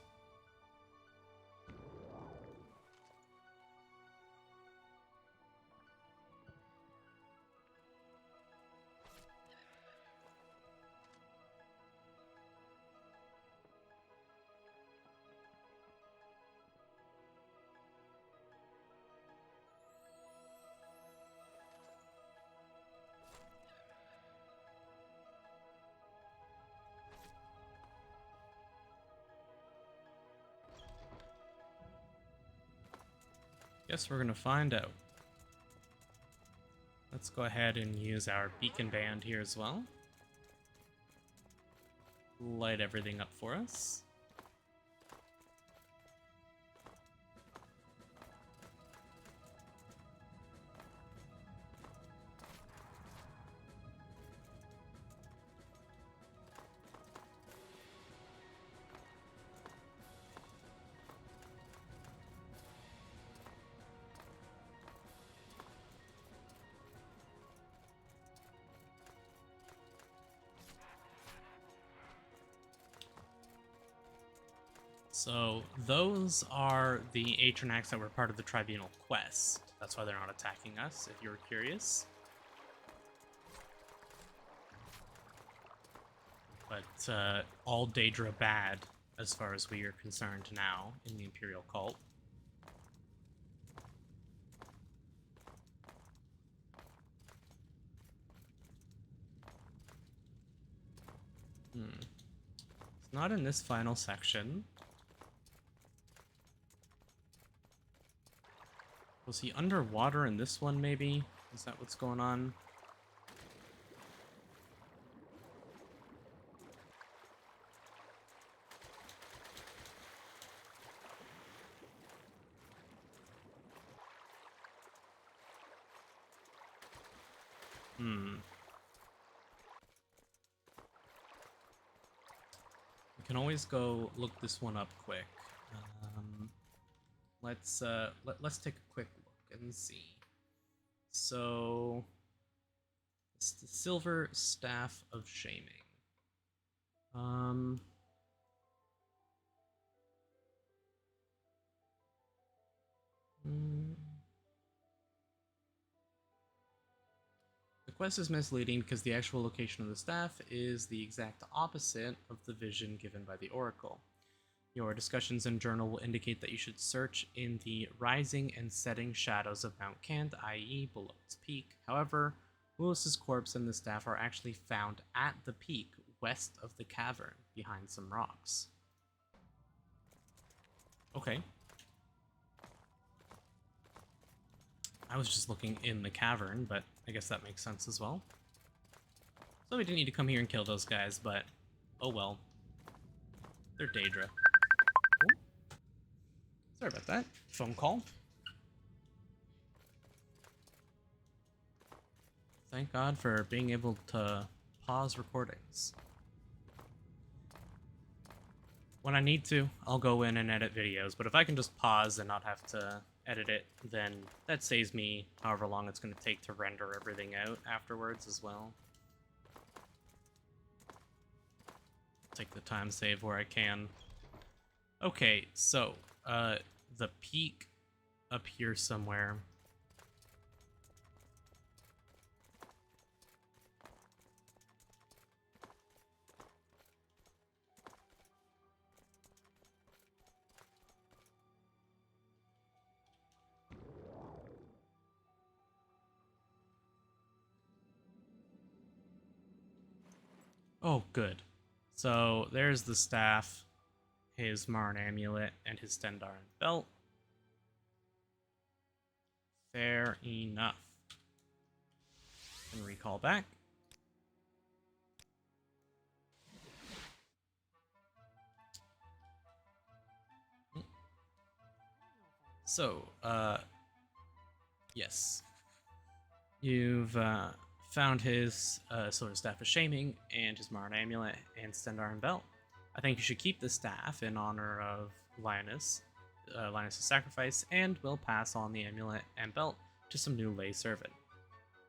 Guess we're gonna find out. Let's go ahead and use our beacon band here as well. Light everything up for us. So those are the Atronax that were part of the Tribunal quest. That's why they're not attacking us, if you're curious. But all Daedra bad, as far as we are concerned now, in the Imperial Cult. It's not in this final section. Was he underwater in this one, maybe? Is that what's going on? We can always go look this one up quick. Let's take a quick look and see. So, it's the Silver Staff of Shaming. The quest is misleading because the actual location of the staff is the exact opposite of the vision given by the Oracle. Your discussions in journal will indicate that you should search in the rising and setting shadows of Mount Cand, i.e. below its peak. However, Lewis's corpse and the staff are actually found at the peak west of the cavern behind some rocks. Okay. I was just looking in the cavern, but I guess that makes sense as well. So we didn't need to come here and kill those guys, but oh well. They're Daedra. Cool. Sorry about that. Phone call. Thank God for being able to pause recordings. When I need to, I'll go in and edit videos, but if I can just pause and not have to edit it, then that saves me however long it's going to take to render everything out afterwards as well. Take the time save where I can. Okay, so, the peak up here somewhere. Oh, good. So there's the staff, his Marn amulet, and his Stendarn belt. Fair enough. And recall back. So, yes. You've found his Silver Staff of Shaming and his Marn amulet and Stendarn belt. I think you should keep the staff in honor of Linus' sacrifice, and will pass on the amulet and belt to some new lay servant.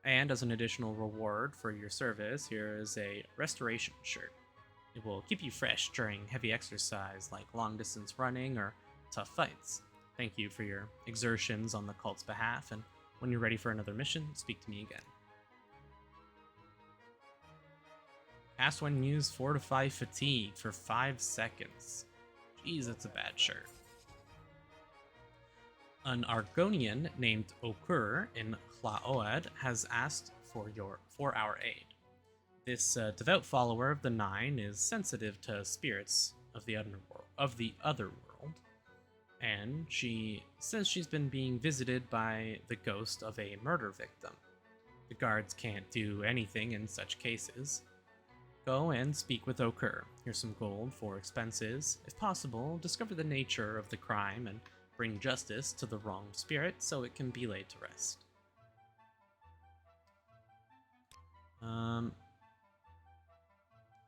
And as an additional reward for your service, here is a restoration shirt. It will keep you fresh during heavy exercise like long distance running or tough fights. Thank you for your exertions on the cult's behalf, and when you're ready for another mission, speak to me again. Cast when used, Fortify Fatigue for 5 seconds. Jeez, that's a bad shirt. An Argonian named Okur in Hlaoad has asked for our aid. This devout follower of the Nine is sensitive to spirits of the other world, and she says she's been being visited by the ghost of a murder victim. The guards can't do anything in such cases. Go and speak with Okur. Here's some gold for expenses. If possible, discover the nature of the crime and bring justice to the wronged spirit so it can be laid to rest.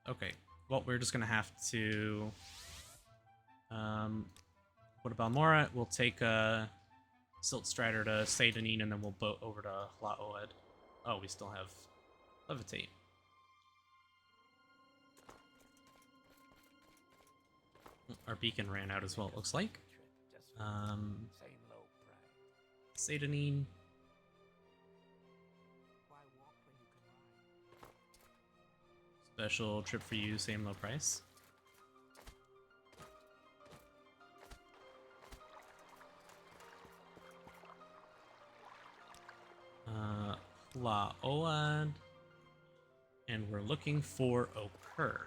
Okay. Well, we're just gonna have to... what about Mora? We'll take a Silt Strider to Seydanine, and then we'll boat over to Hlaoed. Oh, we still have Levitate. Our beacon ran out as well, it looks like. Seydanine. Special trip for you, same low price. Hlaoad. And we're looking for Okur.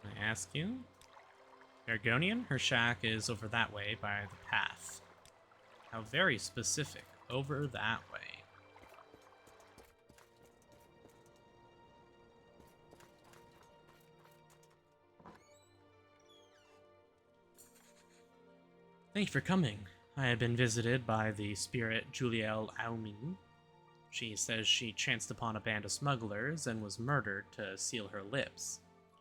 Can I ask you? Argonian? Her shack is over that way by the path. How very specific. Over that way. Thank you for coming. I have been visited by the spirit Juliel Aumin. She says she chanced upon a band of smugglers and was murdered to seal her lips.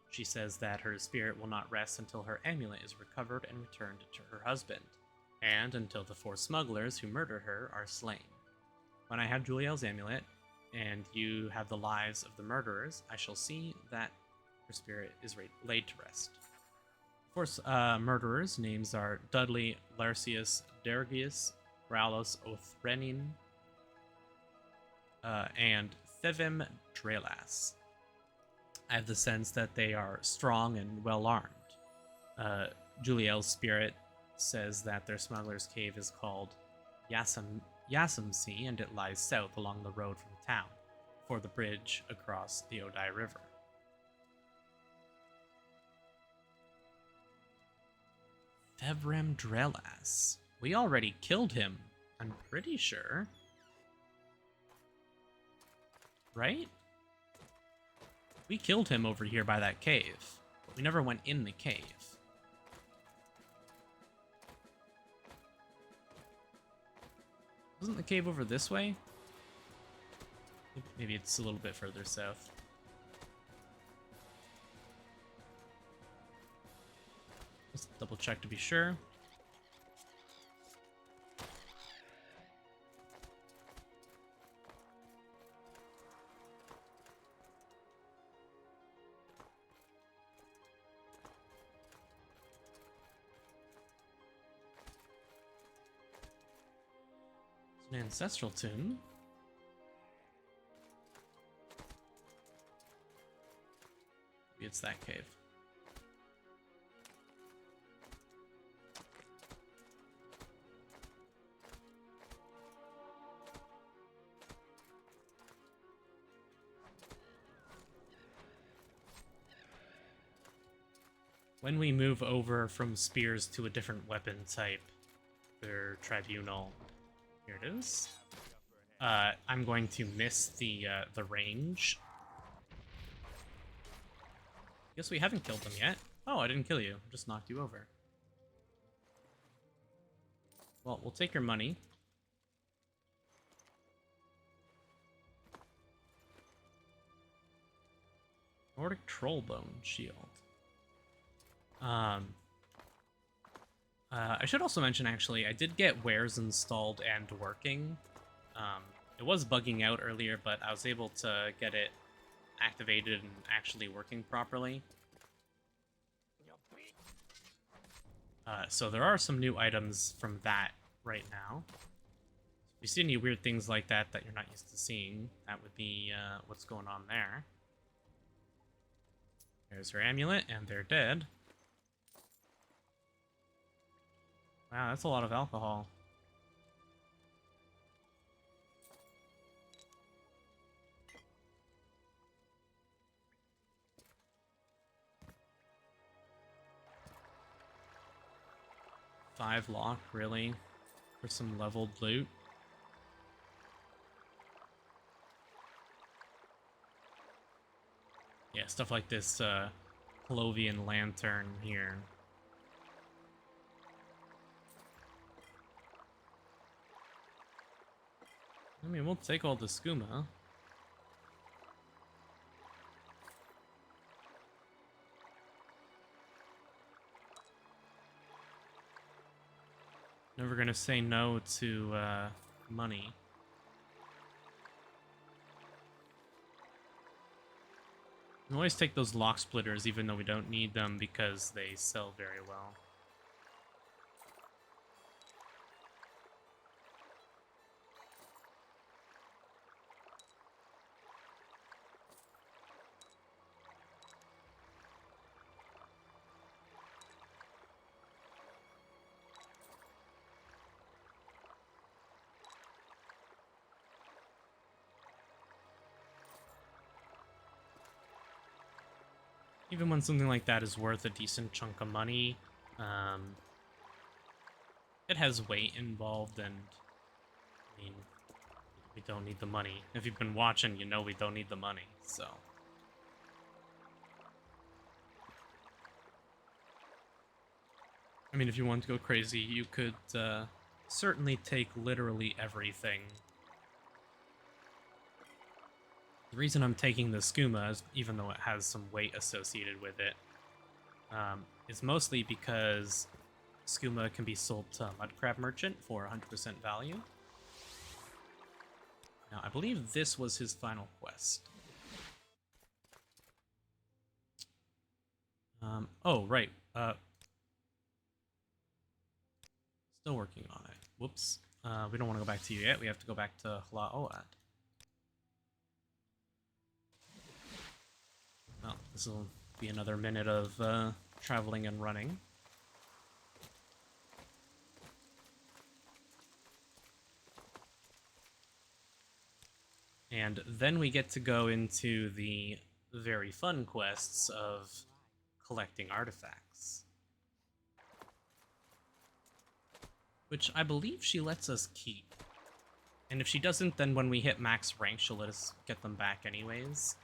She says that her spirit will not rest until her amulet is recovered and returned to her husband, and until the 4 smugglers who murdered her are slain. When I have Juliel's amulet, and you have the lives of the murderers, I shall see that her spirit is laid to rest. 4 murderers' names are Dudley Larcius Dergius, Ralos Othrenin, and Thevim Drelas. I have the sense that they are strong and well armed. Juliel's spirit says that their smuggler's cave is called Yasamsi, and it lies south along the road from town, before the bridge across the Odai River. Fevrem Drelas. We already killed him, I'm pretty sure. Right? We killed him over here by that cave, but we never went in the cave. Wasn't the cave over this way? Maybe it's a little bit further south. Let's double check to be sure. It's an ancestral tomb. Maybe it's that cave. When we move over from spears to a different weapon type, their Tribunal, here it is. I'm going to miss the range. Guess we haven't killed them yet. Oh, I didn't kill you. I just knocked you over. Well, we'll take your money. Nordic Trollbone Shield. I should also mention, actually, I did get wares installed and working. It was bugging out earlier, but I was able to get it activated and actually working properly. So there are some new items from that right now. If you see any weird things like that that you're not used to seeing, that would be what's going on there. There's her amulet, and they're dead. Wow, that's a lot of alcohol. Five lock, really? For some leveled loot? Yeah, stuff like this Clovian lantern here. I mean, we'll take all the skooma. Never gonna say no to money. You can always take those lock splitters even though we don't need them because they sell very well. Even when something like that is worth a decent chunk of money, it has weight involved, and I mean, we don't need the money. If you've been watching, you know we don't need the money, so. I mean, if you want to go crazy, you could certainly take literally everything. The reason I'm taking the skooma, even though it has some weight associated with it, is mostly because skooma can be sold to a mudcrab merchant for 100% value. Now, I believe this was his final quest. Oh, right. Still working on it. Whoops. We don't want to go back to you yet. We have to go back to Hlaoad. Well, this will be another minute of traveling and running. And then we get to go into the very fun quests of collecting artifacts. Which I believe she lets us keep. And if she doesn't, then when we hit max rank, she'll let us get them back anyways.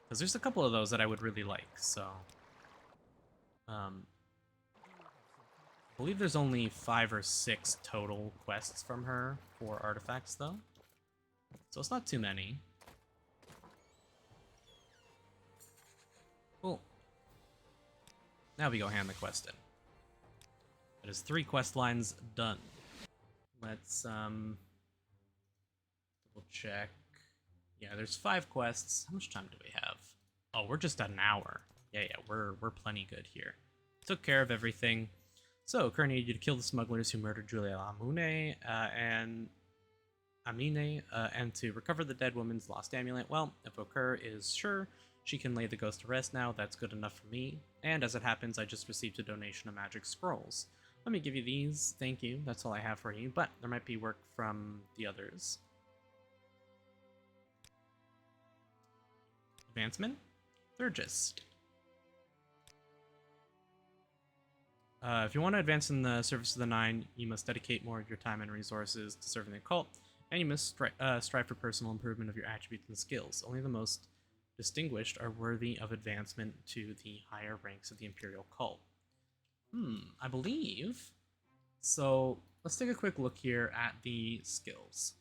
Because there's a couple of those that I would really like, so... I believe there's only 5 or 6 total quests from her for artifacts, though. So it's not too many. Cool. Now we go hand the quest in. That is 3 quest lines done. Let's, double check. Yeah, there's 5 quests. How much time do we have? Oh, we're just at an hour. Yeah, we're plenty good here. Took care of everything. So, Kerr needed you to kill the smugglers who murdered Julia Amune and Amine, and to recover the dead woman's lost amulet. Well, if Kerr is sure she can lay the ghost to rest now, that's good enough for me. And as it happens, I just received a donation of magic scrolls. Let me give you these. Thank you. That's all I have for you. But there might be work from the others. Advancement? Thurgist. If you want to advance in the service of the Nine, you must dedicate more of your time and resources to serving the cult, and you must strive for personal improvement of your attributes and skills. Only the most distinguished are worthy of advancement to the higher ranks of the Imperial Cult. I believe. So let's take a quick look here at the skills.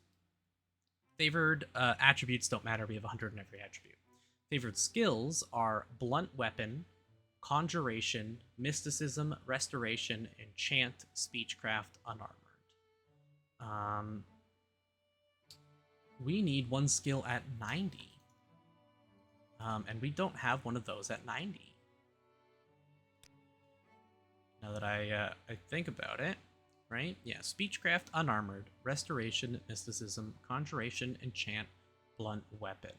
Favored attributes don't matter. We have 100 in every attribute. Favored skills are Blunt Weapon, Conjuration, Mysticism, Restoration, Enchant, Speechcraft, Unarmored. We need one skill at 90. And we don't have one of those at 90. Now that I think about it, right? Yeah, Speechcraft, Unarmored, Restoration, Mysticism, Conjuration, Enchant, Blunt Weapon.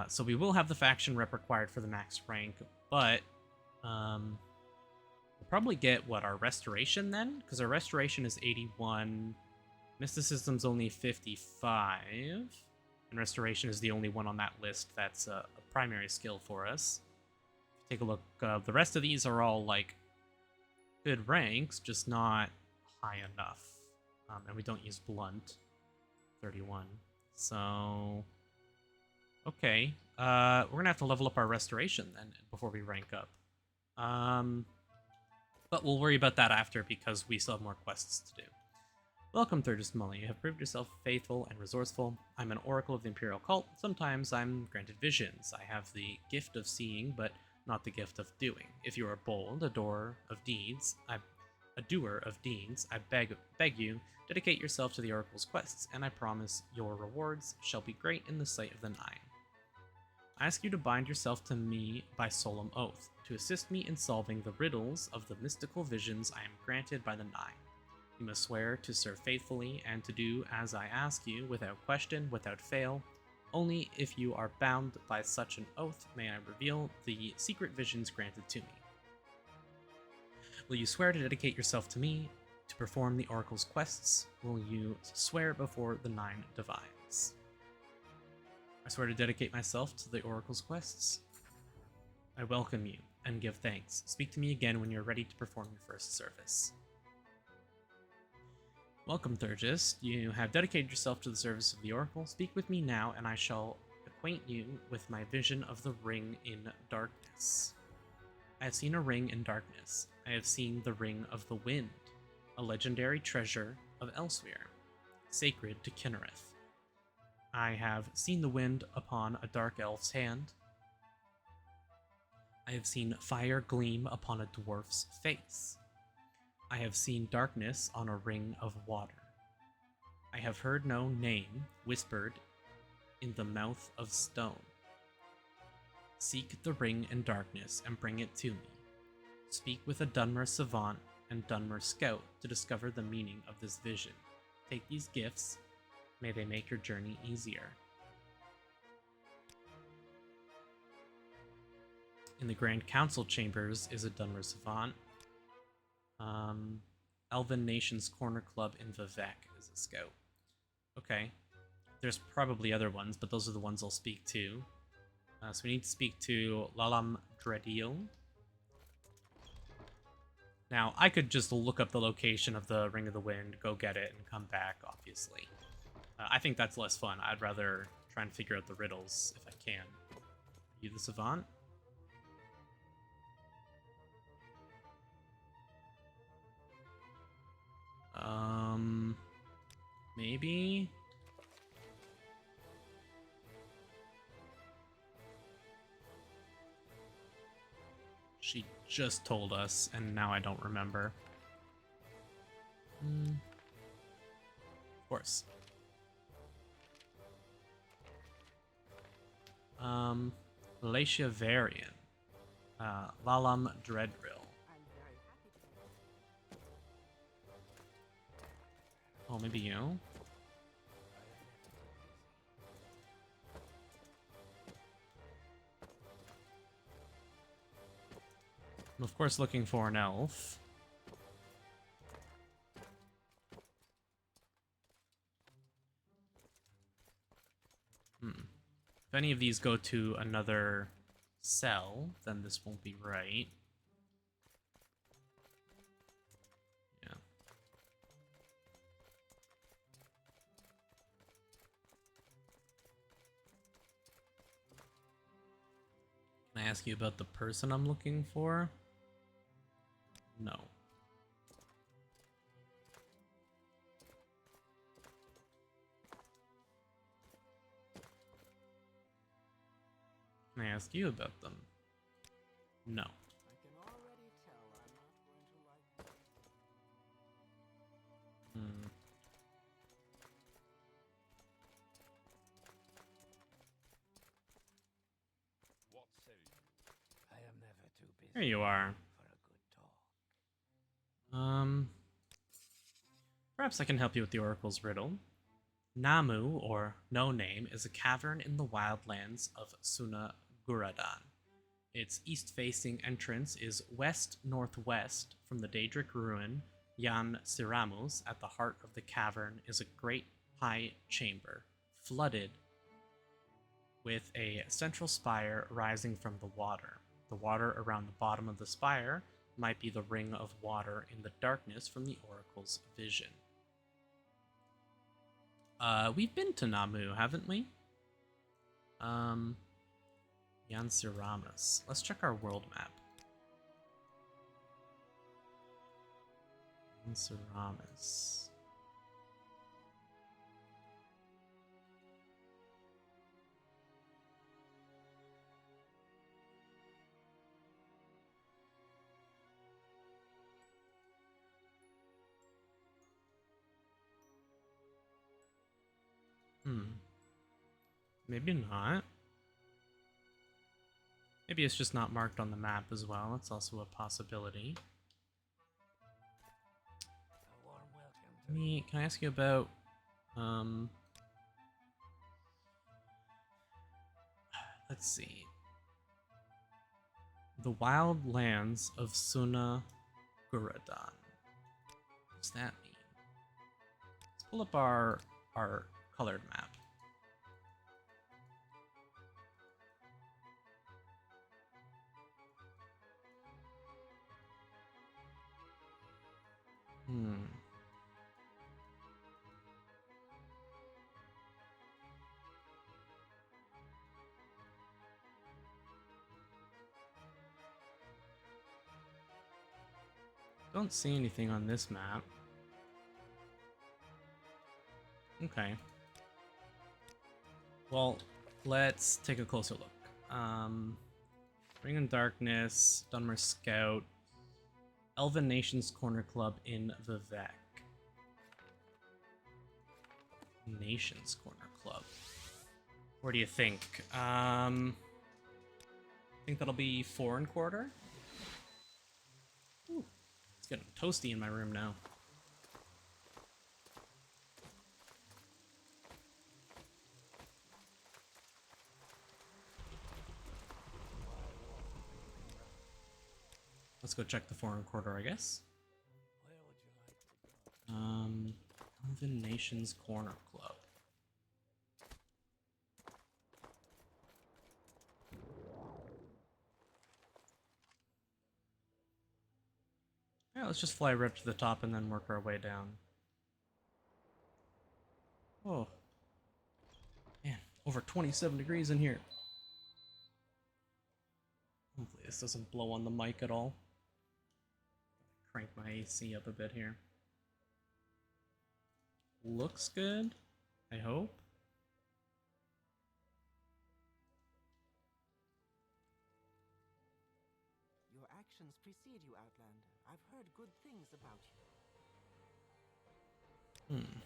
So we will have the faction rep required for the max rank, but we'll probably get, what, our Restoration then? Because our Restoration is 81, Mysticism's only 55, and Restoration is the only one on that list that's a primary skill for us. Take a look, the rest of these are all, like, good ranks, just not high enough. And we don't use Blunt, 31, so... Okay, we're gonna have to level up our Restoration then before we rank up. But we'll worry about that after because we still have more quests to do. Welcome, Thurgist Mully. You have proved yourself faithful and resourceful. I'm an oracle of the Imperial Cult. Sometimes I'm granted visions. I have the gift of seeing, but not the gift of doing. If you are bold, a doer of deeds, I beg you, dedicate yourself to the Oracle's quests, and I promise your rewards shall be great in the sight of the Nine. I ask you to bind yourself to me by solemn oath, to assist me in solving the riddles of the mystical visions I am granted by the Nine. You must swear to serve faithfully and to do as I ask you, without question, without fail. Only if you are bound by such an oath may I reveal the secret visions granted to me. Will you swear to dedicate yourself to me, to perform the Oracle's quests? Will you swear before the Nine Divines? I swear to dedicate myself to the Oracle's quests. I welcome you and give thanks. Speak to me again when you're ready to perform your first service. Welcome, Thurgist. You have dedicated yourself to the service of the Oracle. Speak with me now, and I shall acquaint you with my vision of the Ring in Darkness. I have seen a ring in darkness. I have seen the Ring of the Wind, a legendary treasure of Elsewhere, sacred to Kinnereth. I have seen the wind upon a dark elf's hand. I have seen fire gleam upon a dwarf's face. I have seen darkness on a ring of water. I have heard no name whispered in the mouth of stone. Seek the ring in darkness and bring it to me. Speak with a Dunmer savant and Dunmer scout to discover the meaning of this vision. Take these gifts. May they make your journey easier. In the Grand Council chambers is a Dunmer savant. Elven Nation's Corner Club in Vivek is a scout. Okay. There's probably other ones, but those are the ones I'll speak to. So we need to speak to Lalam Dredil. Now, I could just look up the location of the Ring of the Wind, go get it, and come back, obviously. I think that's less fun. I'd rather try and figure out the riddles if I can. Are you the Savant? Maybe? She just told us, and now I don't remember. Of course. Latia Varian. Lalam Dreadrill. Oh, maybe you? I'm of course looking for an elf. If any of these go to another cell, then this won't be right. Yeah. Can I ask you about the person I'm looking for? No. Can I ask you about them? No. I can already tell I'm not going to like this. What say you? I am never too busy. There you are. For a good talk. Perhaps I can help you with the Oracle's riddle. Namu, or No Name, is a cavern in the wildlands of Suna Guradan. Its east-facing entrance is west-northwest from the Daedric ruin Yan Siramus. At the heart of the cavern is a great high chamber, flooded with a central spire rising from the water. The water around the bottom of the spire might be the ring of water in the darkness from the Oracle's vision. We've been to Namu, haven't we? Yansiramas. Let's check our world map. Yansiramas. Maybe not. Maybe it's just not marked on the map as well. That's also a possibility. A warm welcome to Can I ask you about let's see. The wild lands of Suna Guradan. What does that mean? Let's pull up our colored map. Don't see anything on this map. Okay. Well, let's take a closer look. Ring in Darkness, Dunmer Scout, Elven Nations Corner Club in Vivek. Nations Corner Club. Where do you think? Think that'll be 4 1/4? Ooh, it's getting toasty in my room now. Let's go check the 4 1/4, I guess. where would you like to go? Elven Nations Corner Club. Yeah, let's just fly right up to the top and then work our way down. Oh. Man, over 27 degrees in here. Hopefully this doesn't blow on the mic at all. Crank my AC up a bit here. Looks good, I hope. Your actions precede you, Outlander. I've heard good things about you. Hmm.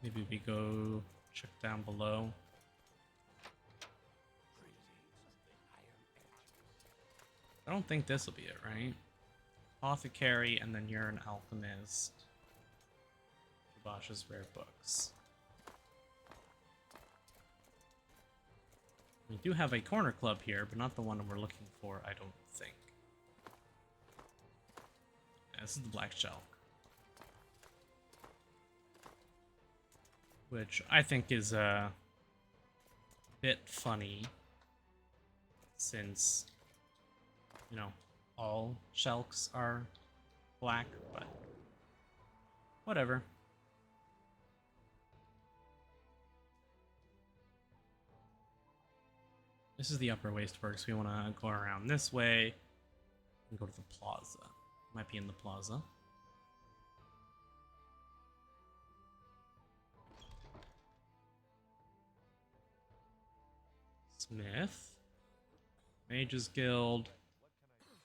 Maybe we go check down below. I don't think this will be it, right? Apothecary, and then you're an alchemist. Bosch's rare books. We do have a corner club here, but not the one we're looking for, I don't think. Yeah, this is the Black Shelk. Which I think is a bit funny, since, you know, all Shelks are black, but whatever. This is the Upper Wasteworks. We want to go around this way and go to the plaza. Might be in the plaza. Smith. Mages Guild.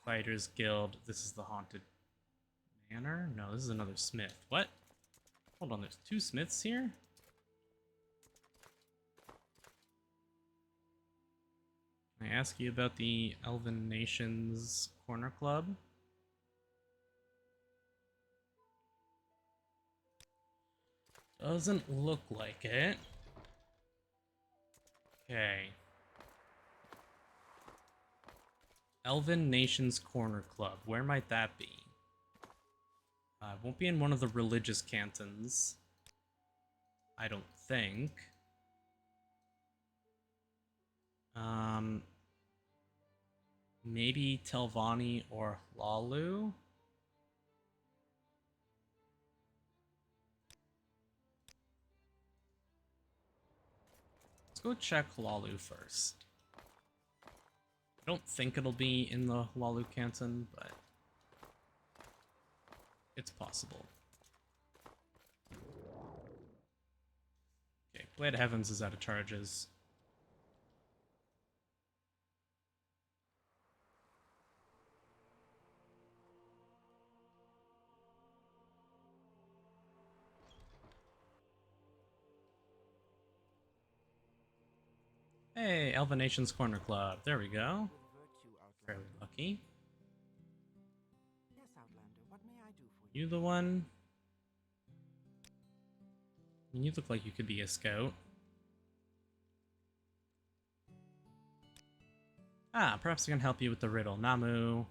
Fighters Guild. This is the Haunted Manor? No, this is another Smith. What? Hold on, there's two Smiths here? Can I ask you about the Elven Nations Corner Club? Doesn't look like it. Okay. Elven Nations Corner Club. Where might that be? It won't be in one of the religious cantons. I don't think. Maybe Telvanni or Hlaalu? Let's go check Hlaalu first. I don't think it'll be in the Hlaalu canton, but it's possible. Okay, Blade of Heavens is out of charges. Hey, Elven Nations Corner Club. There we go. With virtue, Outlander. Fairly lucky. Yes, Outlander. What may I do for you? You the one? I mean, you look like you could be a scout. Ah, perhaps I can help you with the riddle. Namu.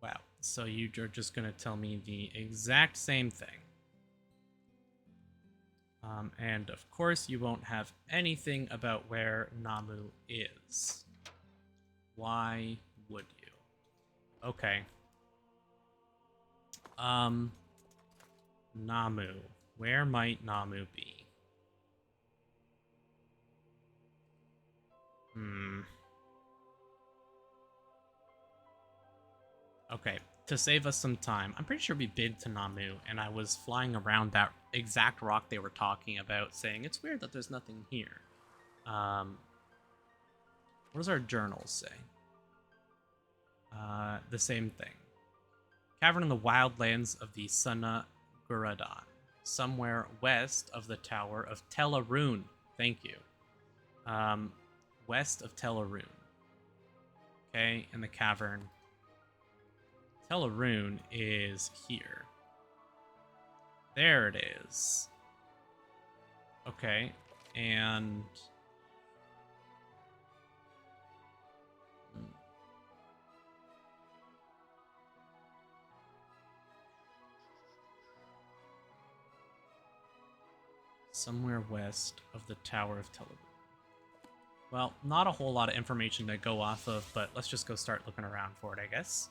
Wow. So you're just gonna tell me the exact same thing. And of course you won't have anything about where Namu is. Why would you? Okay. Namu. Where might Namu be? Okay, to save us some time, I'm pretty sure we bid to Namu, and I was flying around that exact rock they were talking about, saying, it's weird that there's nothing here. What does our journals say? The same thing. Cavern in the wildlands of the Sunna Guradan, somewhere west of the Tower of Telarune. Thank you. West of Telarune. Okay, and the cavern. Telarune is here. There it is. Okay, and... Somewhere west of the Tower of Television. Well, not a whole lot of information to go off of, but let's just go start looking around for it, I guess.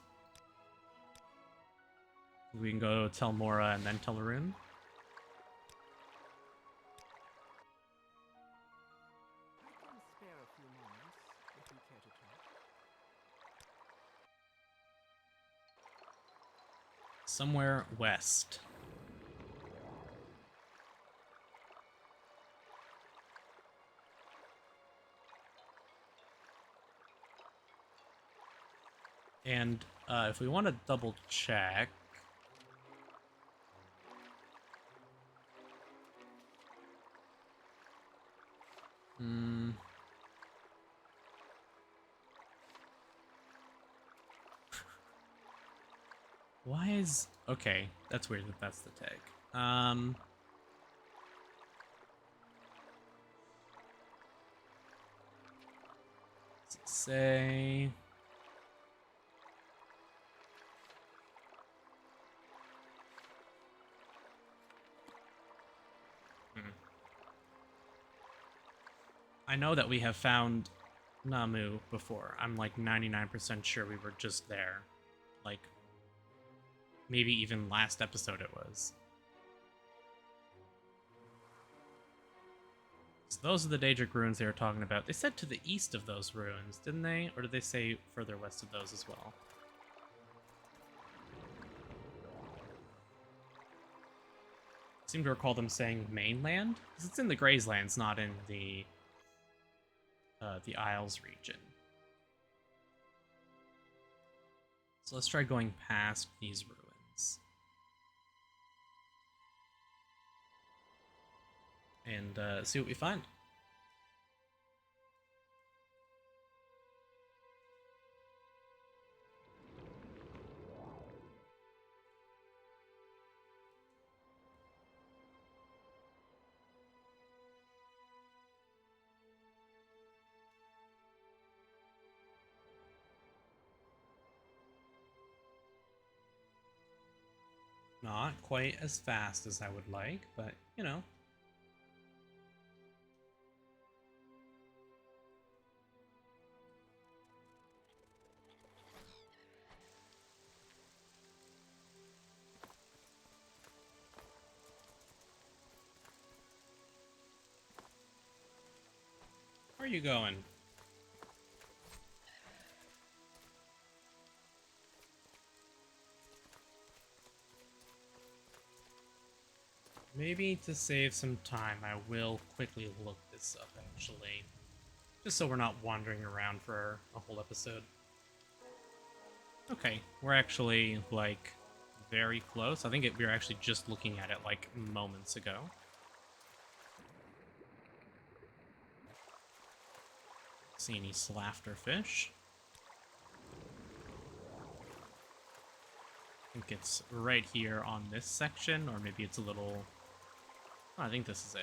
We can go tell Mora and then tell Arun. I can spare a few moments if you care to talk. Somewhere west. And if we want to double check... Why is... Okay, that's weird that that's the tag. Does it say... I know that we have found Namu before. I'm like 99% sure we were just there. Like, maybe even last episode it was. So those are the Daedric ruins they were talking about. They said to the east of those ruins, didn't they? Or did they say further west of those as well? I seem to recall them saying mainland? Because it's in the Grayslands, not in the Isles region. So let's try going past these ruins. And see what we find. Not quite as fast as I would like, but, you know. Where are you going? Maybe to save some time, I will quickly look this up, actually. Just so we're not wandering around for a whole episode. Okay, we're actually, like, very close. I think we were actually just looking at it, like, moments ago. See any slafter fish? I think it's right here on this section, or maybe it's a little... Oh, I think this is it.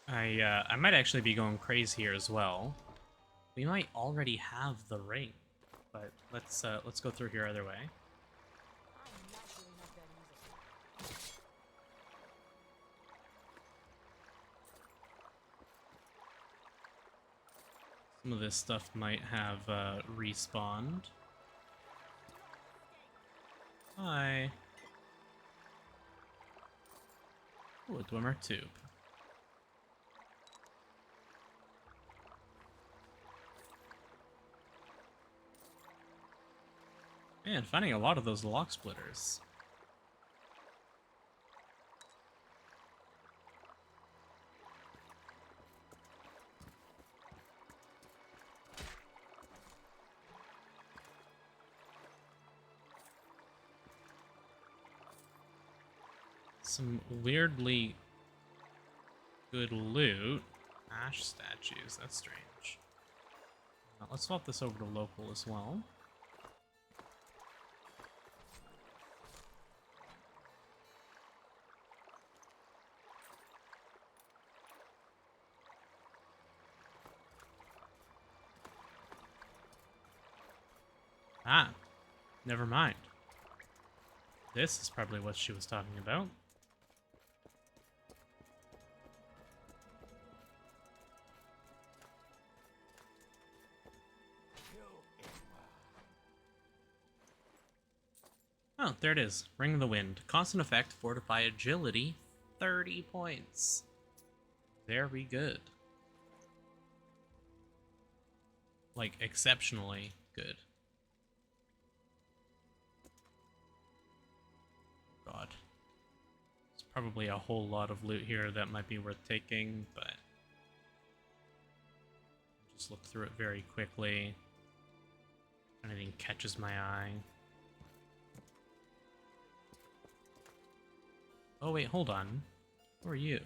I might actually be going crazy here as well. We might already have the ring, but let's go through here either way. Some of this stuff might have respawned. Hi. Ooh, a Dwemer tube. Man, finding a lot of those lock splitters. Some weirdly good loot. Ash statues, that's strange. Let's swap this over to local as well. Ah, never mind. This is probably what she was talking about. Oh, there it is. Ring of the Wind. Constant effect, fortify agility, 30 points. Very good. Like, exceptionally good. God. There's probably a whole lot of loot here that might be worth taking, but just look through it very quickly. If anything catches my eye. Oh wait, hold on. Who are you?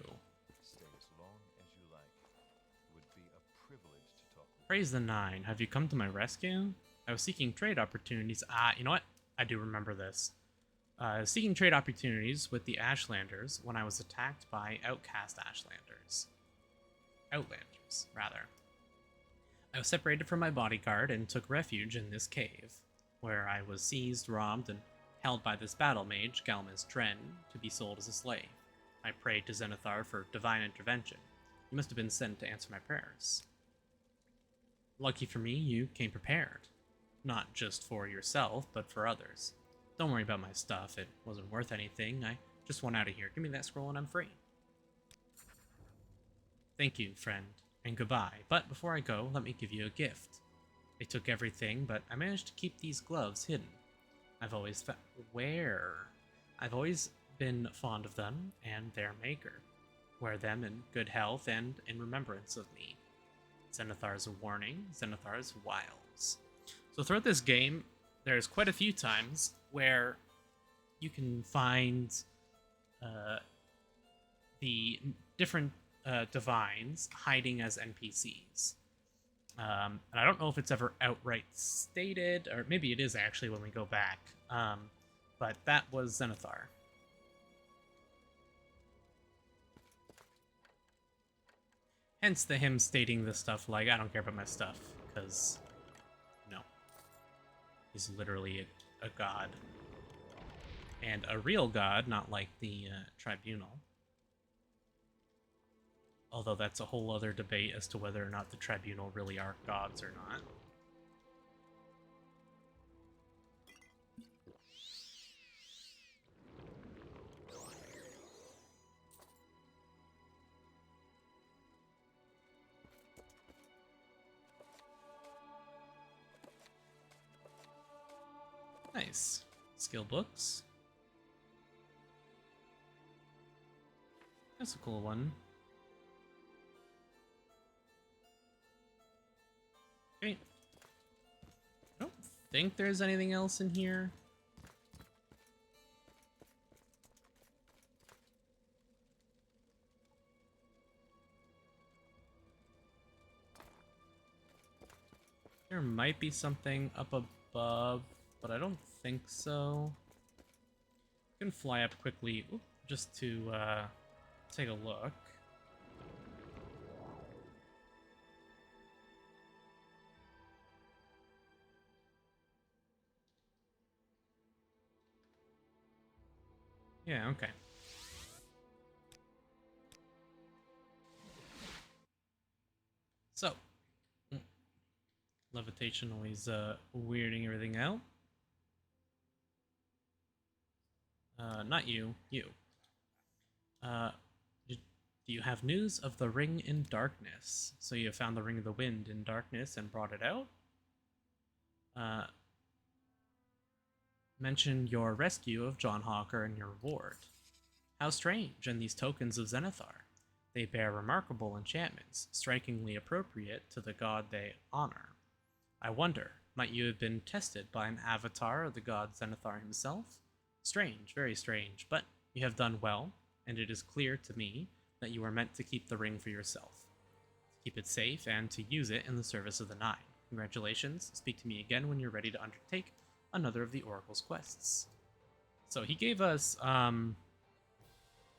Stay as long as you like. Would be a privilege to talk with Praise the Nine. Have you come to my rescue? I was seeking trade opportunities. Ah, you know what? I do remember this. I was seeking trade opportunities with the Ashlanders when I was attacked by outcast Ashlanders. Outlanders, rather. I was separated from my bodyguard and took refuge in this cave, where I was seized, robbed, and held by this battle mage, Galma's Dren, to be sold as a slave. I prayed to Zenithar for divine intervention. You must have been sent to answer my prayers. Lucky for me, you came prepared. Not just for yourself, but for others. Don't worry about my stuff, it wasn't worth anything. I just want out of here. Give me that scroll and I'm free. Thank you, friend, and goodbye. But before I go, let me give you a gift. They took everything, but I managed to keep these gloves hidden. I've always been fond of them and their maker. Wear them in good health and in remembrance of me. Zenithar's warning, Zenithar's wiles. So throughout this game, there's quite a few times where you can find the different divines hiding as NPCs. And I don't know if it's ever outright stated, or maybe it is actually when we go back. But that was Zenithar. Hence the hymn stating this stuff like, I don't care about my stuff, because, no. He's literally a god. And a real god, not like the Tribunal. Although that's a whole other debate as to whether or not the Tribunal really are gods or not. Nice. Skill books. That's a cool one. Okay. I don't think there's anything else in here. There might be something up above, but I don't think so. You can fly up quickly just to take a look. Yeah, okay. So, levitation always weirding everything out. Not you, you. Do you have news of the Ring in Darkness? So you found the Ring of the Wind in darkness and brought it out? Mention your rescue of John Hawker and your reward. How strange, and these tokens of Zenithar. They bear remarkable enchantments, strikingly appropriate to the god they honor. I wonder, might you have been tested by an avatar of the god Zenithar himself? Strange, very strange, but you have done well, and it is clear to me that you are meant to keep the ring for yourself. To keep it safe and to use it in the service of the Nine. Congratulations, speak to me again when you're ready to undertake another of the Oracle's quests. So he gave us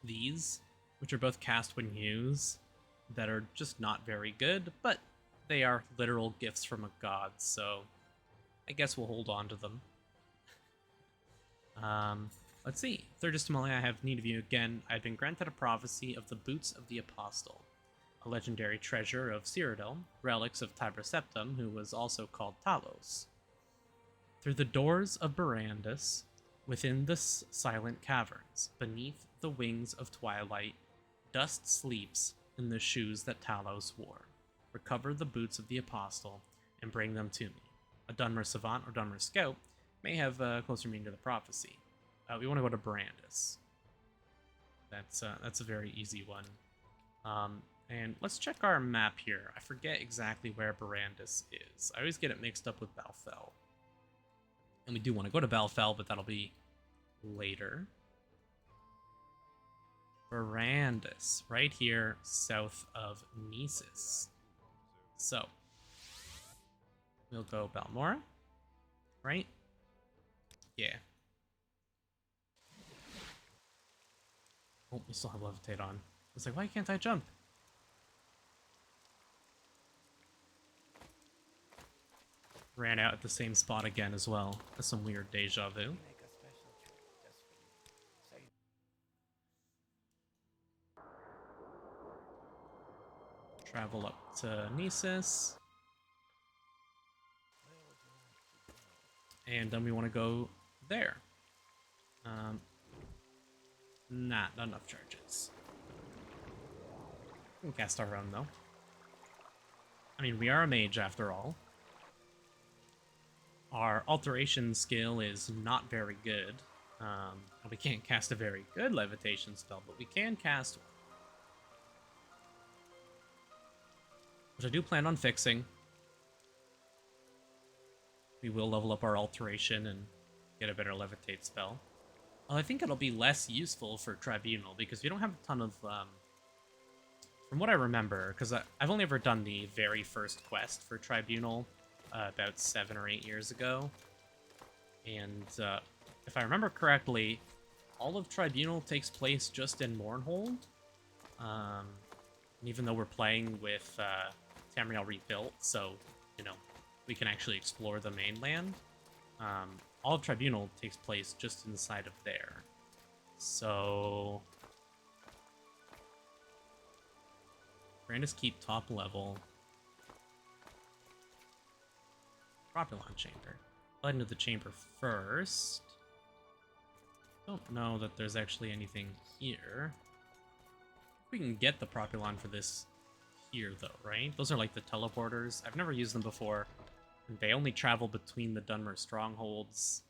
these, which are both cast when used, that are just not very good, but they are literal gifts from a god, so I guess we'll hold on to them. Let's see. Third testimony, I have need of you again. I've been granted a prophecy of the Boots of the Apostle, a legendary treasure of Cyrodiil, relics of Tiber Septim, who was also called Talos. Through the doors of Barandus, within the silent caverns, beneath the wings of twilight, dust sleeps in the shoes that Talos wore. Recover the Boots of the Apostle and bring them to me. A Dunmer Savant or Dunmer Scout may have a closer meaning to the prophecy. We want to go to Barandus. That's a very easy one. And let's check our map here. I forget exactly where Barandus is. I always get it mixed up with Balfell. And we do want to go to Balfell, but that'll be later. Barandus, right here, south of Nesis. So, we'll go Balmora, right? Yeah. Oh, we still have Levitate on. It's like, why can't I jump? Ran out at the same spot again as well. That's some weird deja vu. Travel up to Nesis. And then we want to go there. Not enough charges. We can cast our own, though. I mean, we are a mage after all. Our alteration skill is not very good. We can't cast a very good levitation spell, but we can cast one. Which I do plan on fixing. We will level up our alteration and get a better levitate spell. Well, I think it'll be less useful for Tribunal because we don't have a ton of... from what I remember, because I've only ever done the very first quest for Tribunal about 7 or 8 years ago. And if I remember correctly, all of Tribunal takes place just in Mournhold. And even though we're playing with Tamriel Rebuilt, so, you know, we can actually explore the mainland. All of Tribunal takes place just inside of there. So... Brandis keep top level. Propulon chamber. I'll head into the chamber first. Don't know that there's actually anything here. We can get the Propulon for this here, though, right? Those are like the teleporters. I've never used them before. And they only travel between the Nerevar Strongholds.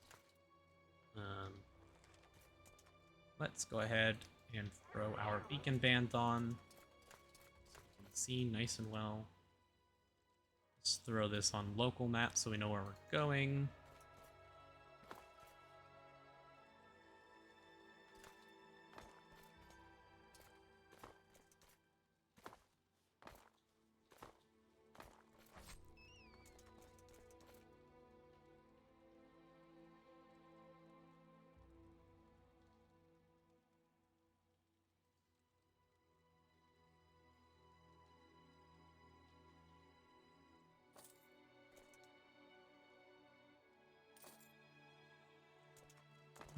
Let's go ahead and throw our beacon band on. So we can see nice and well. Let's throw this on local map so we know where we're going.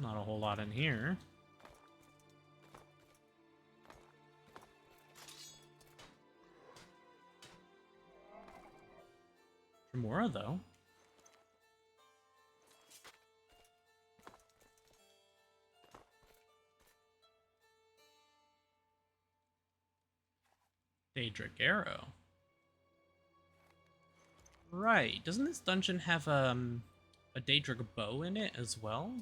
Not a whole lot in here. Tremora, though. Daedric Arrow. Right. Doesn't this dungeon have a Daedric bow in it as well?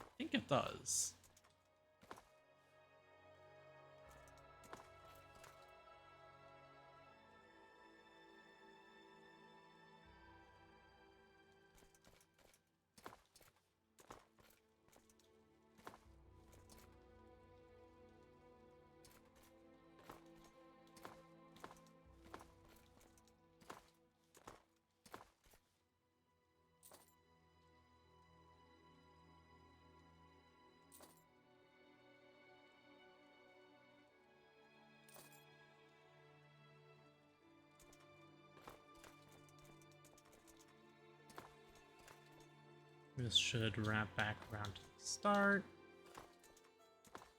I think it does. This should wrap back around to the start.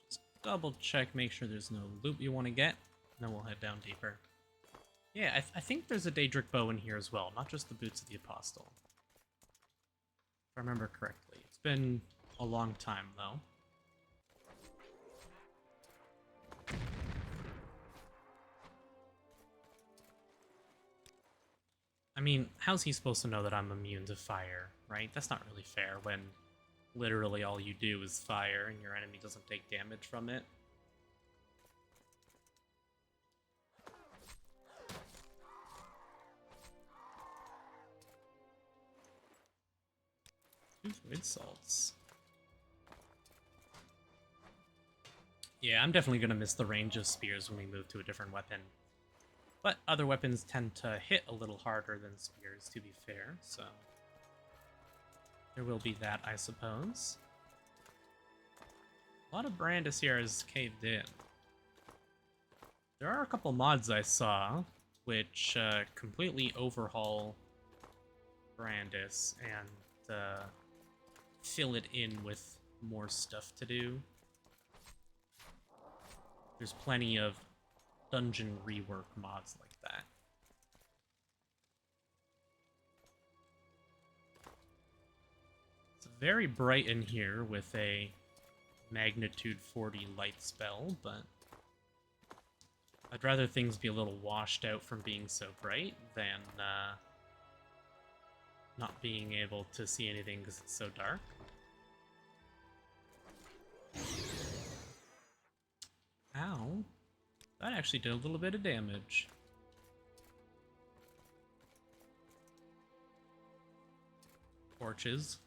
Just double check, make sure there's no loot you want to get, and then we'll head down deeper. Yeah, I think there's a Daedric bow in here as well, not just the Boots of the Apostle. If I remember correctly. It's been a long time, though. I mean, how's he supposed to know that I'm immune to fire, right? That's not really fair when literally all you do is fire and your enemy doesn't take damage from it. Two void salts. Yeah, I'm definitely going to miss the range of spears when we move to a different weapon. But other weapons tend to hit a little harder than spears, to be fair, so there will be that, I suppose. A lot of Brandis here is caved in. There are a couple mods I saw which completely overhaul Brandis and fill it in with more stuff to do. There's plenty of dungeon rework mods like that. It's very bright in here with a magnitude 40 light spell, but I'd rather things be a little washed out from being so bright than not being able to see anything because it's so dark. Ow. That actually did a little bit of damage. Torches.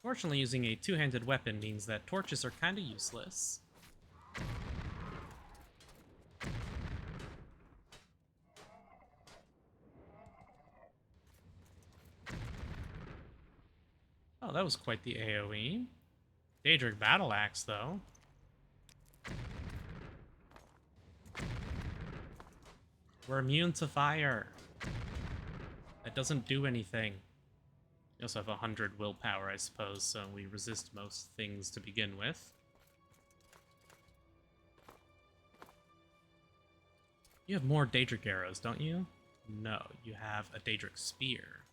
Fortunately, using a two-handed weapon means that torches are kind of useless. Oh, that was quite the AoE. Daedric Battle Axe, though. We're immune to fire. That doesn't do anything. We also have 100 willpower, I suppose, so we resist most things to begin with. You have more Daedric arrows, don't you? No, you have a Daedric spear.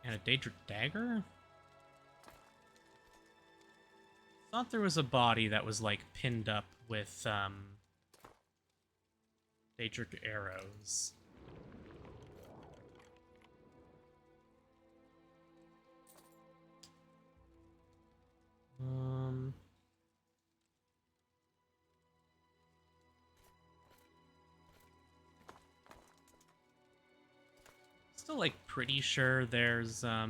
And a Daedric dagger? Thought there was a body that was like pinned up with Daedric arrows. Still like pretty sure there's I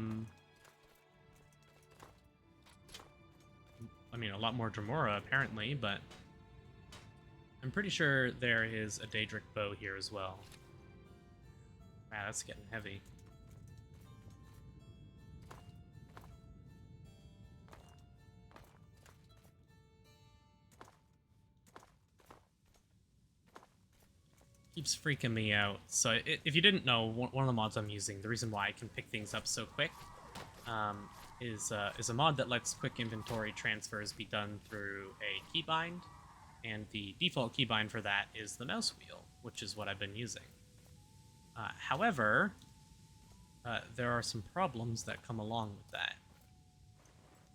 mean, a lot more Dremora, apparently, but I'm pretty sure there is a Daedric bow here as well. Wow, that's getting heavy. Keeps freaking me out. So if you didn't know, one of the mods I'm using, the reason why I can pick things up so quick, is a mod that lets quick inventory transfers be done through a keybind, and the default keybind for that is the mouse wheel, which is what I've been using. However, there are some problems that come along with that.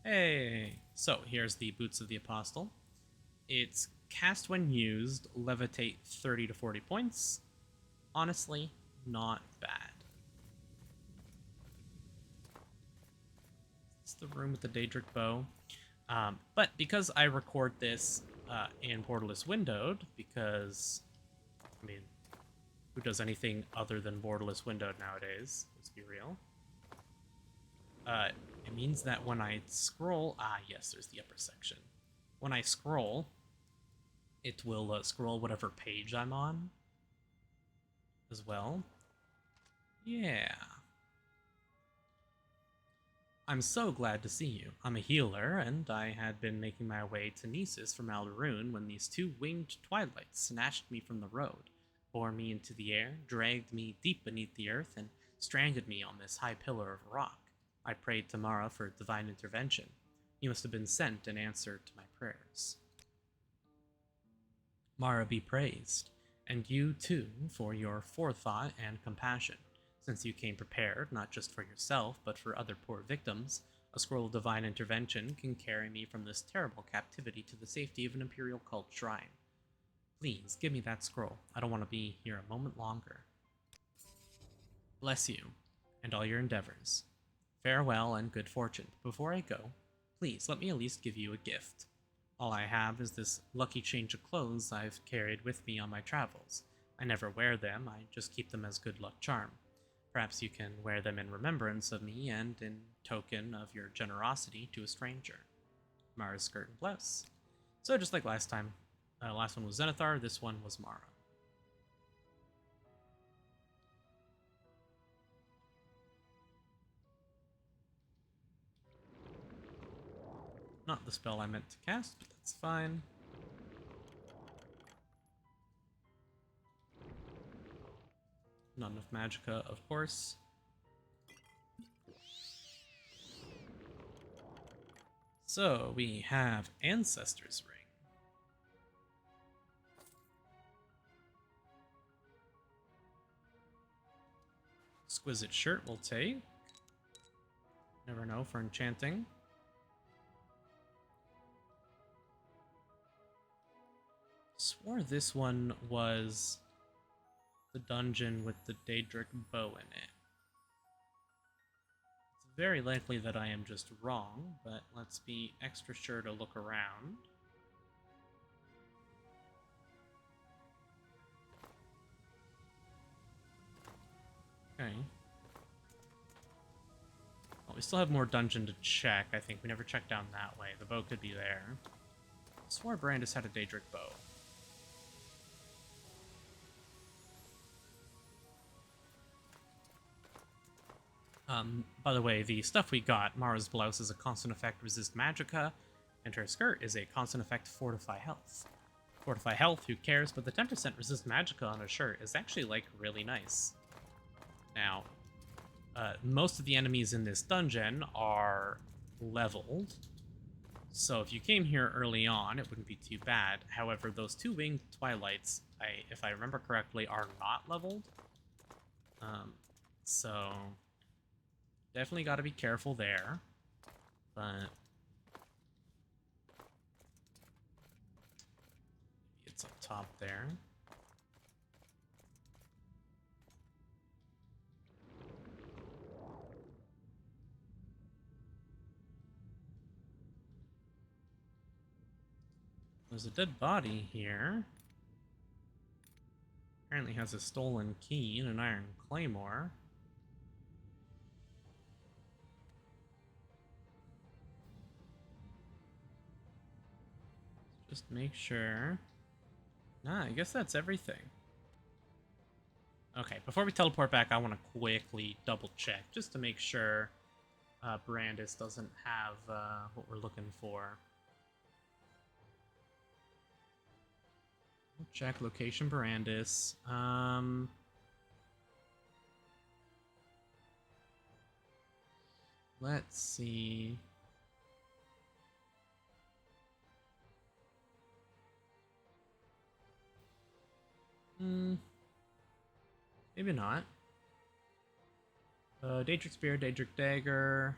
Hey! So, here's the Boots of the Apostle. It's cast when used, levitate 30 to 40 points. Honestly, not bad. It's the room with the Daedric bow. But because I record this in borderless windowed, because, I mean, who does anything other than borderless windowed nowadays? Let's be real. It means that when I scroll... Ah, yes, there's the upper section. When I scroll, it will scroll whatever page I'm on as well. Yeah. I'm so glad to see you. I'm a healer, and I had been making my way to Nesis from Alderune when these two winged twilights snatched me from the road. bore me into the air, dragged me deep beneath the earth, and stranded me on this high pillar of rock. I prayed to Mara for divine intervention. You must have been sent in answer to my prayers. Mara be praised, and you too for your forethought and compassion. Since you came prepared, not just for yourself, but for other poor victims, a scroll of divine intervention can carry me from this terrible captivity to the safety of an Imperial Cult shrine. Please, give me that scroll. I don't want to be here a moment longer. Bless you, and all your endeavors. Farewell and good fortune. Before I go, please let me at least give you a gift. All I have is this lucky change of clothes I've carried with me on my travels. I never wear them, I just keep them as good luck charm. Perhaps you can wear them in remembrance of me and in token of your generosity to a stranger. Mara's skirt and blouse. So just like last time, last one was Zenithar, this one was Mara. Not the spell I meant to cast, but that's fine. Not enough Magicka, of course. So, we have Ancestor's Ring. Exquisite Shirt we'll take. Never know for enchanting. Swore this one was the dungeon with the Daedric bow in it. It's very likely that I am just wrong, but let's be extra sure to look around. Okay. Well, we still have more dungeon to check. I think we never checked down that way. The bow could be there. I swore Brandis had a Daedric bow. By the way, the stuff we got, Mara's blouse is a constant effect resist Magicka, and her skirt is a constant effect fortify health. Fortify health, who cares, but the 10% resist Magicka on a shirt is actually, like, really nice. Now, most of the enemies in this dungeon are leveled, so if you came here early on, it wouldn't be too bad. However, those two winged Twilights, if I remember correctly, are not leveled. So definitely got to be careful there, but it's up top there. There's a dead body here. Apparently has a stolen key and an iron claymore. Just make sure. Nah, I guess that's everything. Okay, before we teleport back, I want to quickly double check just to make sure Brandis doesn't have what we're looking for. Check location Brandis. Let's see. Maybe not. Daedric Spear, Daedric Dagger.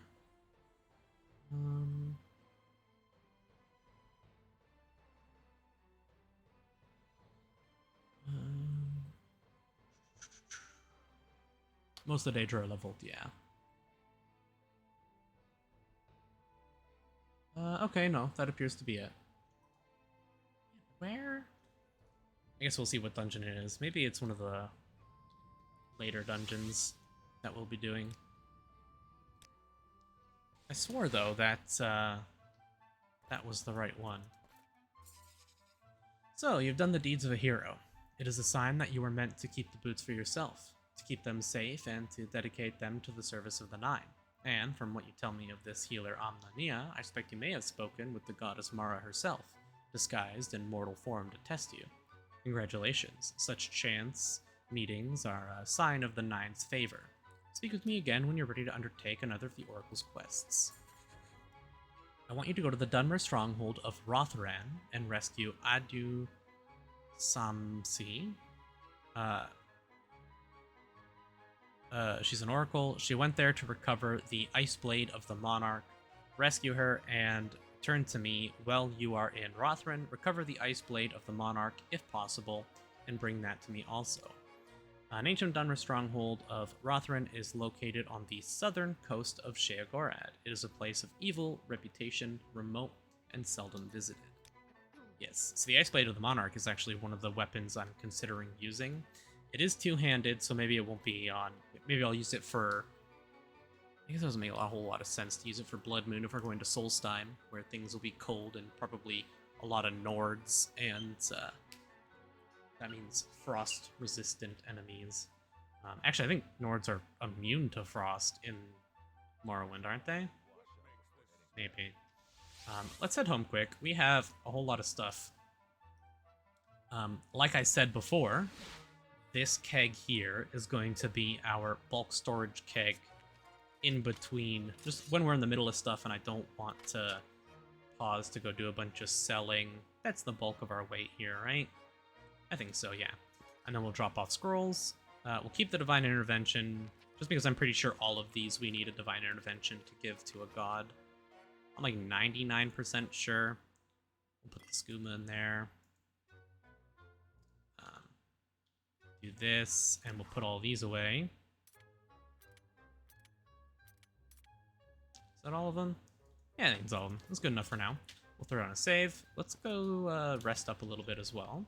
Most of the Daedra are leveled, yeah. Okay, no, that appears to be it. Where? I guess we'll see what dungeon it is. Maybe it's one of the later dungeons that we'll be doing. I swore, though, that that was the right one. So, you've done the deeds of a hero. It is a sign that you were meant to keep the boots for yourself, to keep them safe, and to dedicate them to the service of the Nine. And, from what you tell me of this healer Amnania, I expect you may have spoken with the goddess Mara herself, disguised in mortal form to test you. Congratulations. Such chance meetings are a sign of the Nine's favor. Speak with me again when you're ready to undertake another of the Oracle's quests. I want you to go to the Nerevar Stronghold of Rothran and rescue Adu Samsi. She's an oracle. She went there to recover the Ice Blade of the Monarch. Rescue her and turn to me while you are in Rothran. Recover the Ice Blade of the Monarch, if possible, and bring that to me also. An ancient Nerevar stronghold of Rothran is located on the southern coast of Sheogorath. It is a place of evil reputation, remote, and seldom visited. Yes, so the Ice Blade of the Monarch is actually one of the weapons I'm considering using. It is two-handed, so maybe it won't be on... Maybe I'll use it for... I guess it doesn't make a whole lot of sense to use it for Blood Moon if we're going to Solstheim, where things will be cold and probably a lot of Nords, and that means frost-resistant enemies. Actually, I think Nords are immune to frost in Morrowind, aren't they? Maybe. Let's head home quick. We have a whole lot of stuff. Like I said before, this keg here is going to be our bulk storage keg in between, just when we're in the middle of stuff and I don't want to pause to go do a bunch of selling. That's the bulk of our weight here, right? I think so, yeah. And then we'll drop off scrolls. We'll keep the Divine Intervention, just because I'm pretty sure all of these we need a Divine Intervention to give to a god. I'm like 99% sure. We'll put the skooma in there. Do this, and we'll put all these away. Is that all of them? Yeah, I think it's all of them. That's good enough for now. We'll throw on a save. Let's go rest up a little bit as well.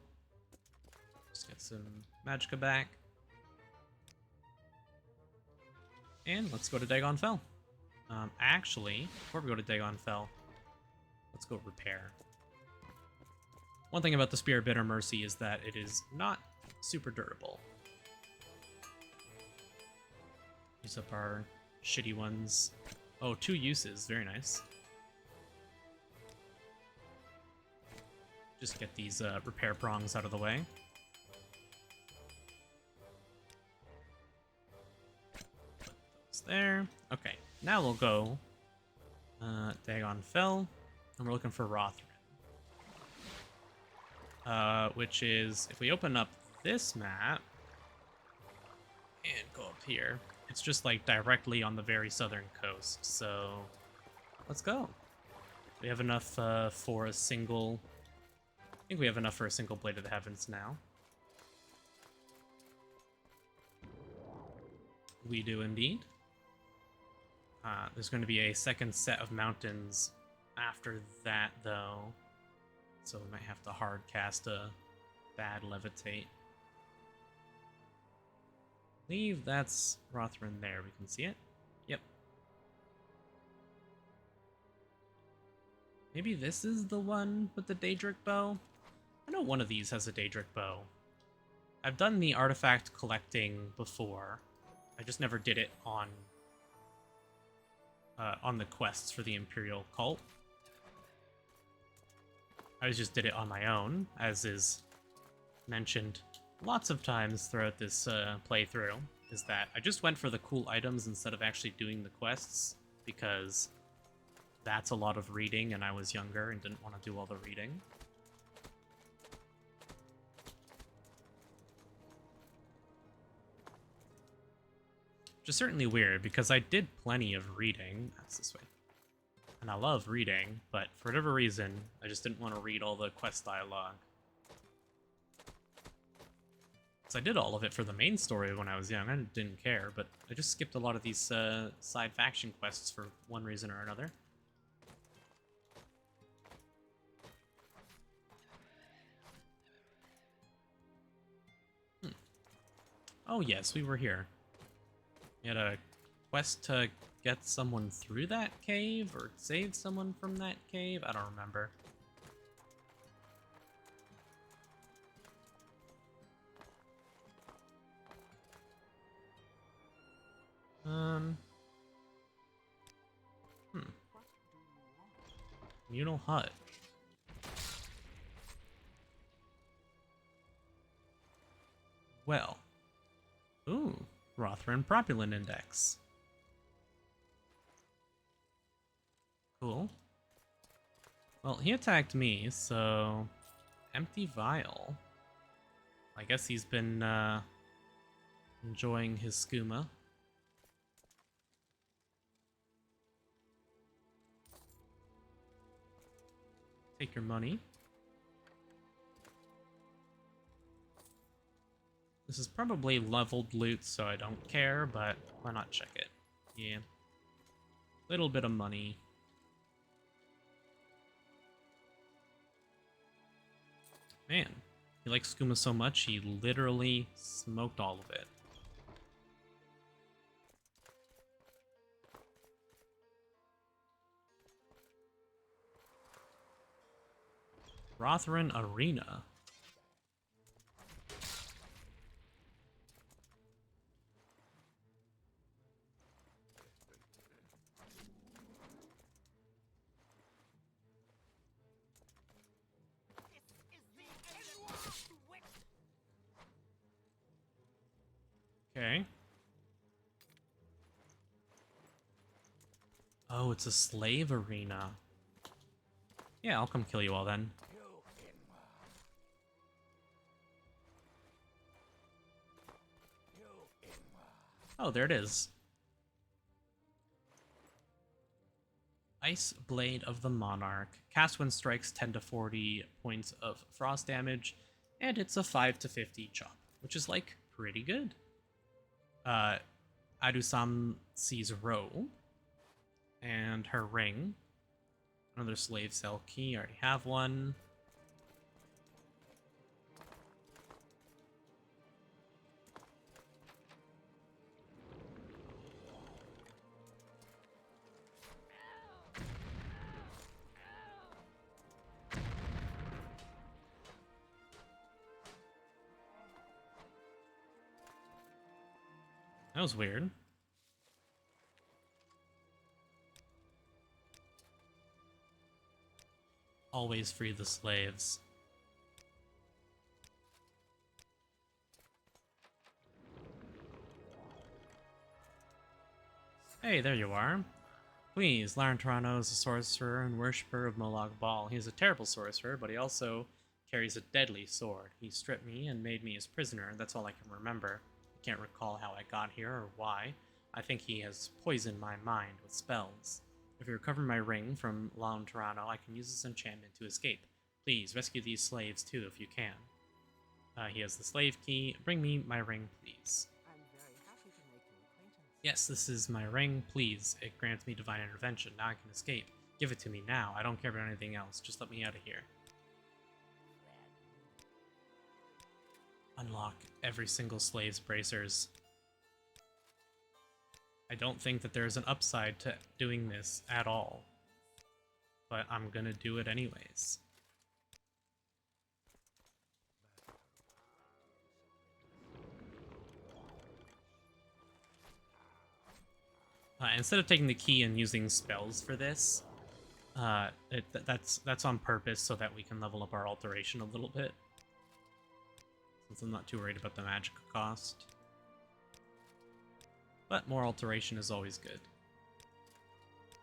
Just get some Magicka back. And let's go to Dagon Fell. Actually, before we go to Dagon Fell, let's go repair. One thing about the Spear of Bitter Mercy is that it is not super durable. Use up our shitty ones. Oh, 2 uses. Very nice. Just get these repair prongs out of the way. Put those there. Okay, now we'll go Dagon Fell, and we're looking for Rothran. Which is, if we open up this map and go up here, it's just like directly on the very southern coast. So let's go. We have enough for a single... I think we have enough for a single Blade of the Heavens now. We do indeed. There's going to be a second set of mountains after that, though. So we might have to hard cast a bad levitate. I believe that's Rothran there. We can see it. Yep. Maybe this is the one with the Daedric bow? I know one of these has a Daedric bow. I've done the artifact collecting before. I just never did it on the quests for the Imperial Cult. I just did it on my own, as is mentioned lots of times throughout this playthrough, is that I just went for the cool items instead of actually doing the quests, because that's a lot of reading, and I was younger and didn't want to do all the reading. Which is certainly weird, because I did plenty of reading. That's this way. And I love reading, but for whatever reason, I just didn't want to read all the quest dialogue. So I did all of it for the main story when I was young. I didn't care, but I just skipped a lot of these side faction quests for one reason or another. Oh yes, we were here. We had a quest to get someone through that cave, or save someone from that cave? I don't remember. Communal hut. Rothran Propulent Index. Cool. Well, he attacked me, so... Empty vial. I guess he's been, enjoying his skooma. Take your money. This is probably leveled loot, so I don't care, but why not check it? Yeah. Little bit of money. Man, he likes skooma so much, he literally smoked all of it. Rothran Arena. Okay. Oh, it's a slave arena. Yeah, I'll come kill you all then. Oh, there it is. Ice Blade of the Monarch. Cast when strikes 10 to 40 points of frost damage, and it's a 5 to 50 chop, which is like pretty good. Adusam sees robe and her ring. Another slave cell key, I already have one. That was weird. Always free the slaves. Hey, there you are. Please, Larentrano is a sorcerer and worshipper of Molag Bal. He is a terrible sorcerer, but he also carries a deadly sword. He stripped me and made me his prisoner. That's all I can remember. I can't recall how I got here or why. I think he has poisoned my mind with spells. If you recover my ring from Larentrano, I can use this enchantment to escape. Please, rescue these slaves too if you can. He has the slave key. Bring me my ring, please. I'm very happy to make your acquaintance. Yes, this is my ring, please. It grants me divine intervention. Now I can escape. Give it to me now. I don't care about anything else. Just let me out of here. Unlock every single slave's bracers. I don't think that there's an upside to doing this at all. But I'm gonna do it anyways. Instead of taking the key and using spells for this, that's on purpose so that we can level up our alteration a little bit. Since I'm not too worried about the Magicka cost. But more alteration is always good.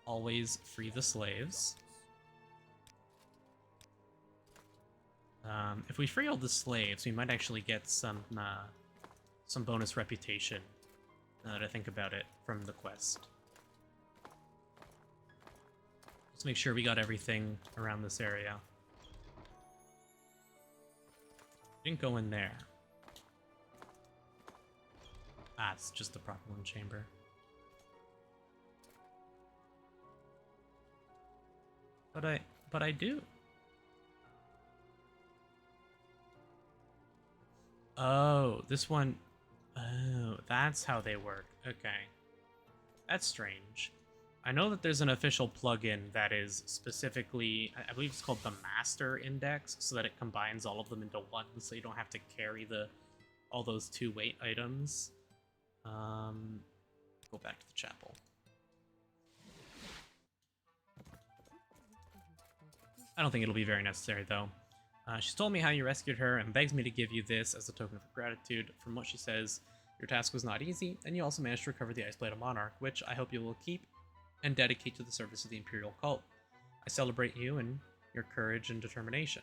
Always free the slaves. If we free all the slaves, we might actually get some bonus reputation. Now that I think about it, from the quest. Let's make sure we got everything around this area. Didn't go in there. Ah, it's just the propellant chamber. But I do. Oh, this one. Oh, that's how they work. Okay. That's strange. I know that there's an official plugin that is specifically, I believe it's called the Master Index, so that it combines all of them into one, so you don't have to carry all those 2 weight items. Go back to the chapel. I don't think it'll be very necessary, though. She's told me how you rescued her and begs me to give you this as a token of gratitude. From what she says, Your task was not easy, and you also managed to recover the Ice Blade of Monarch, which I hope you will keep and dedicate to the service of the Imperial Cult. I celebrate you and your courage and determination.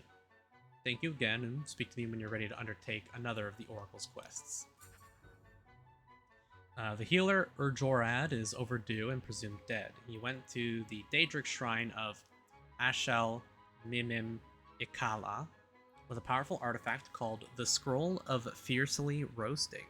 Thank you again, and speak to me when you're ready to undertake another of the Oracle's quests. The healer, Urjorad, is overdue and presumed dead. He went to the Daedric Shrine of Ashel Mimim Ikala with a powerful artifact called the Scroll of Fiercely Roasting.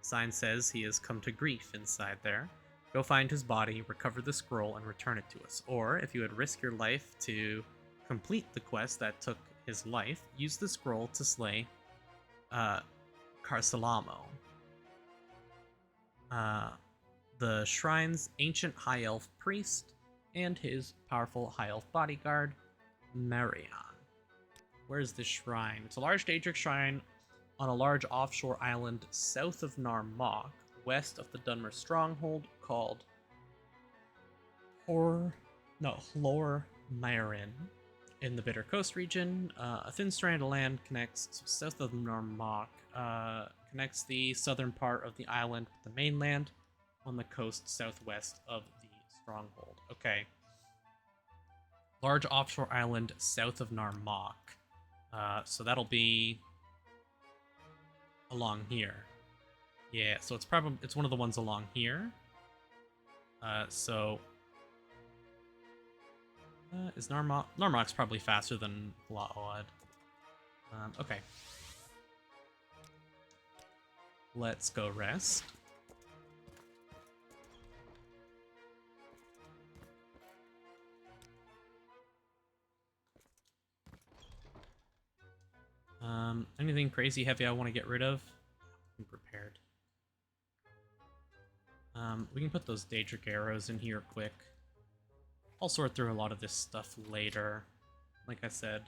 Sign says he has come to grief inside there. Go find his body, recover the scroll, and return it to us. Or, if you would risk your life to complete the quest that took his life, use the scroll to slay Carcelamo, the shrine's ancient High Elf priest, and his powerful High Elf bodyguard, Marion. Where's this shrine? It's a large Daedric shrine on a large offshore island south of Narmak, west of the Dunmer Stronghold, called Hlor Myrin. In the Bitter Coast region, a thin strand of land connects south of Narmak, connects the southern part of the island with the mainland on the coast southwest of the stronghold. Okay. Large offshore island south of Narmak. So that'll be along here. Yeah, so it's one of the ones along here. Is Narmak's probably faster than Laod. Okay. Let's go rest. Anything crazy heavy I want to get rid of? I'm prepared. We can put those Daedric arrows in here quick. I'll sort through a lot of this stuff later, like I said.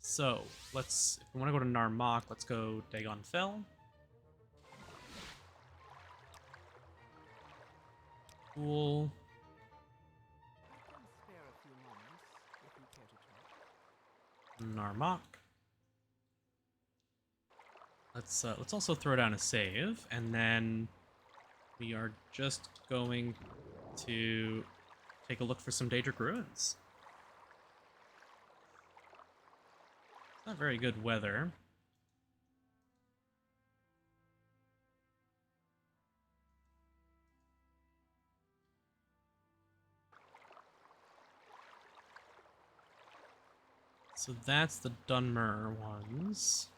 So, if we want to go to Narmak, let's go Dagon Fell. Cool. I can spare a few moments if you care to talk. Narmak. Let's also throw down a save, and then we are just going to take a look for some Daedric ruins. It's not very good weather. So that's the Dunmer ones.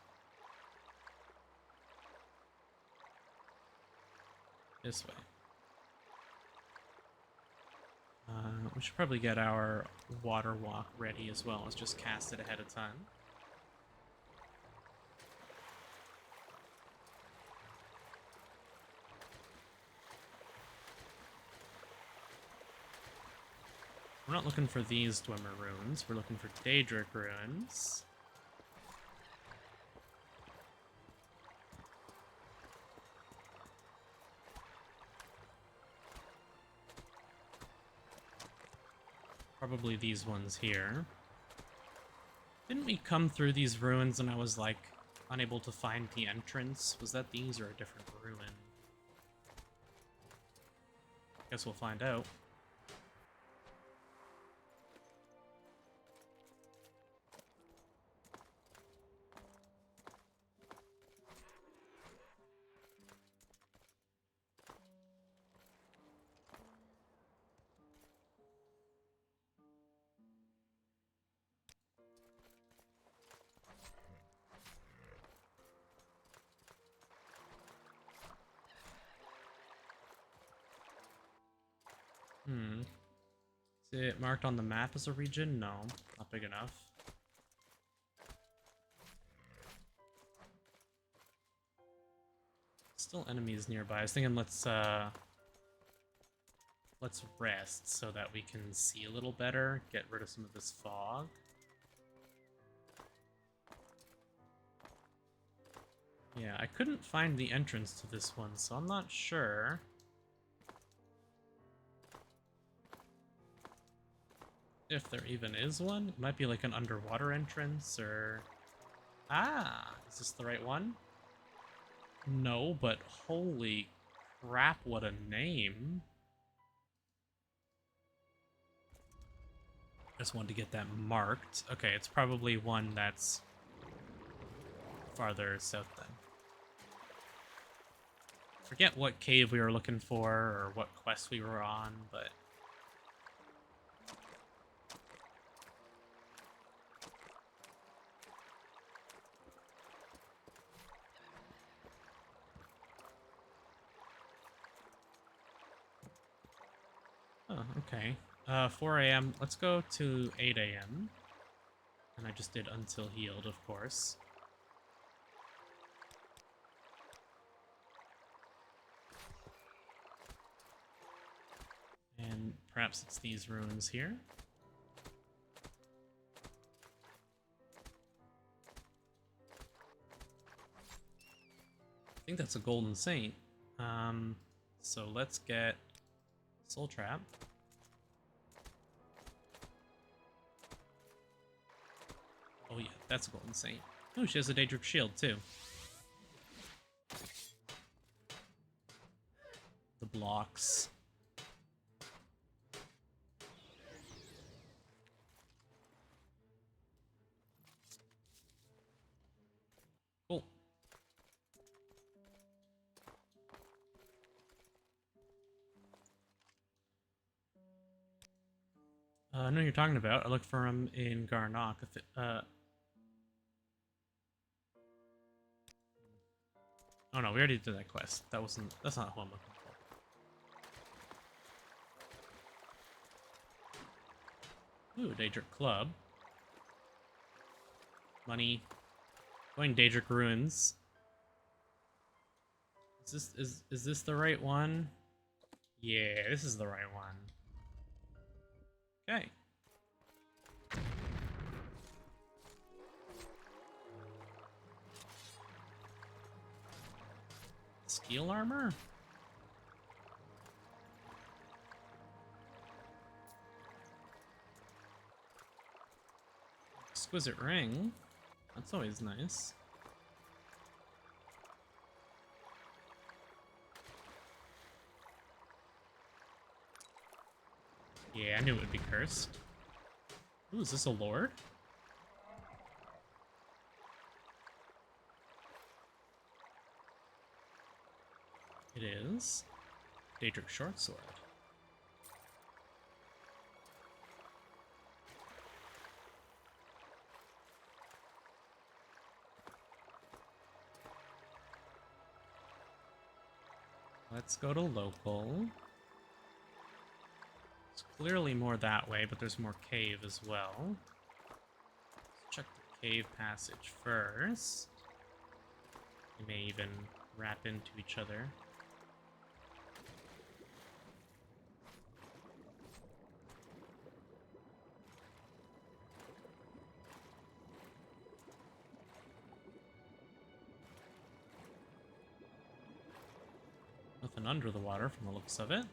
This way. We should probably get our water walk ready as well. Let's just cast it ahead of time. We're not looking for these Dwemer runes. We're looking for Daedric runes. Probably these ones here. Didn't we come through these ruins and I was like unable to find the entrance? Was that these or a different ruin? Guess we'll find out. Is it marked on the map as a region? No, not big enough. Still enemies nearby. I was thinking let's rest so that we can see a little better, get rid of some of this fog. Yeah, I couldn't find the entrance to this one, so I'm not sure. If there even is one. It might be like an underwater entrance, or... Ah! Is this the right one? No, but holy crap, what a name. Just wanted to get that marked. Okay, it's probably one that's farther south then. Forget what cave we were looking for or what quest we were on, but... Oh, okay. 4 a.m. Let's go to 8 a.m. And I just did until healed, of course. And perhaps it's these ruins here. I think that's a golden saint. So let's get Soul Trap. Oh yeah, that's a golden saint. Oh, she has a Daedric shield too. The blocks. Cool. I know who you're talking about. I look for him in Garnock. Oh no, we already did that quest. That's not who I'm looking for. Ooh, Daedric Club. Money. Going Daedric Ruins. Is this the right one? Yeah, this is the right one. Okay. Steel armor? Exquisite ring. That's always nice. Yeah, I knew it would be cursed. Ooh, is this a lord? It is. Daedric Shortsword. Let's go to local. It's clearly more that way, but there's more cave as well. Let's check the cave passage first. We may even wrap into each other. Nothing under the water from the looks of it.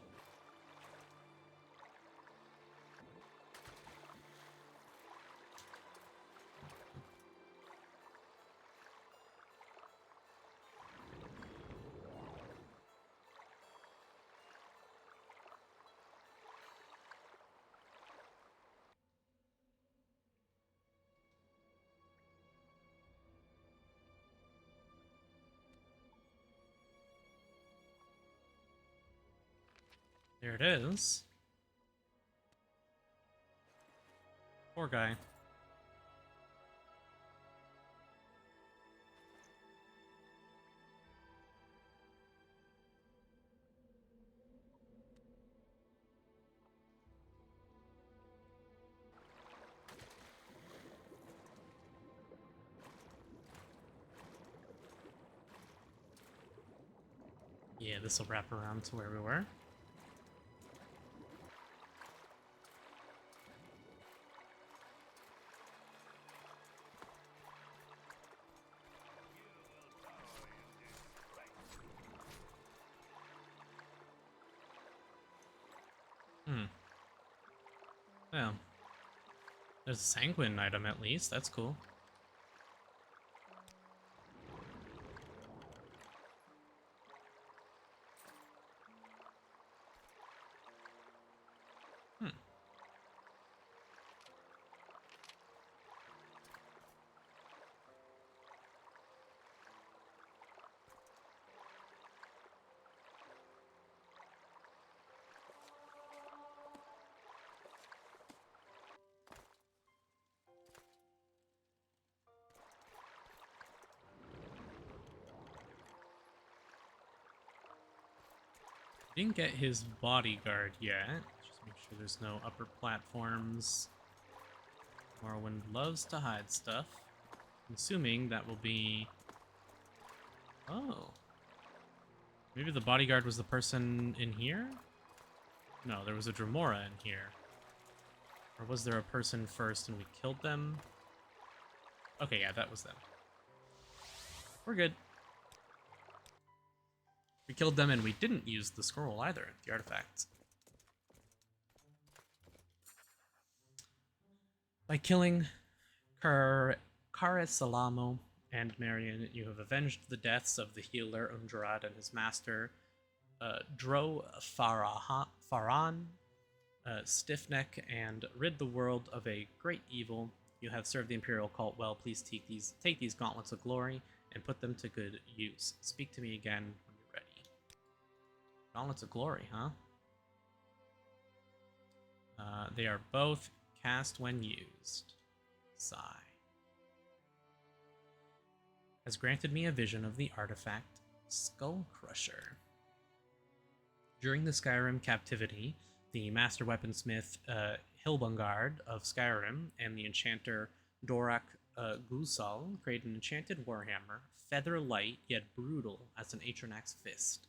There it is. Poor guy. Yeah, this will wrap around to where we were. Well, there's a sanguine item at least. That's cool. Didn't get his bodyguard yet. Just make sure there's no upper platforms. Morrowind loves to hide stuff. I'm assuming that will be... Oh. Maybe the bodyguard was the person in here? No, there was a Dremora in here. Or was there a person first and we killed them? Okay, yeah, that was them. We're good. We killed them and we didn't use the scroll either, the artifact. By killing Salamo and Marion, you have avenged the deaths of the healer Undrad and his master, Dro Faran, Stiffneck, and rid the world of a great evil. You have served the Imperial Cult well. Please take these gauntlets of glory and put them to good use. Speak to me again when you're ready. Gauntlets of glory, huh? They are both cast when used. Sigh. Has granted me a vision of the artifact Skull Crusher. During the Skyrim captivity, the master weaponsmith Hilbungard of Skyrim and the enchanter Dorak Gusal created an enchanted warhammer, feather light yet brutal as an Atronax fist.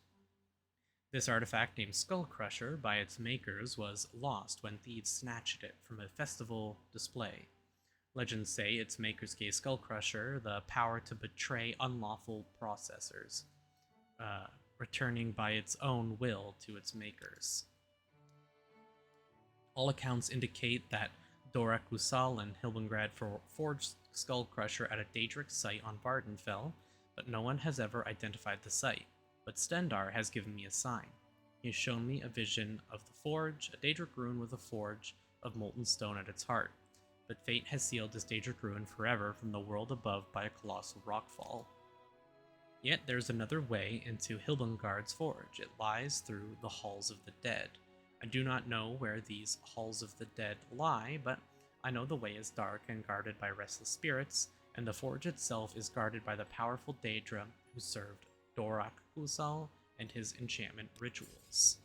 This artifact, named Skull Crusher by its makers, was lost when thieves snatched it from a festival display. Legends say its makers gave Skull Crusher the power to betray unlawful processors, returning by its own will to its makers. All accounts indicate that Dorak Gusal and Hilbengrad forged Skull Crusher at a Daedric site on Vardenfell, but no one has ever identified the site. But Stendar has given me a sign. He has shown me a vision of the forge, a Daedric rune with a forge of molten stone at its heart. But fate has sealed this Daedric rune forever from the world above by a colossal rockfall. Yet there's another way into Hilbungard's forge. It lies through the halls of the dead. I do not know where these halls of the dead lie, but I know the way is dark and guarded by restless spirits, and the forge itself is guarded by the powerful Daedra who served Dorak Gusal and his enchantment rituals.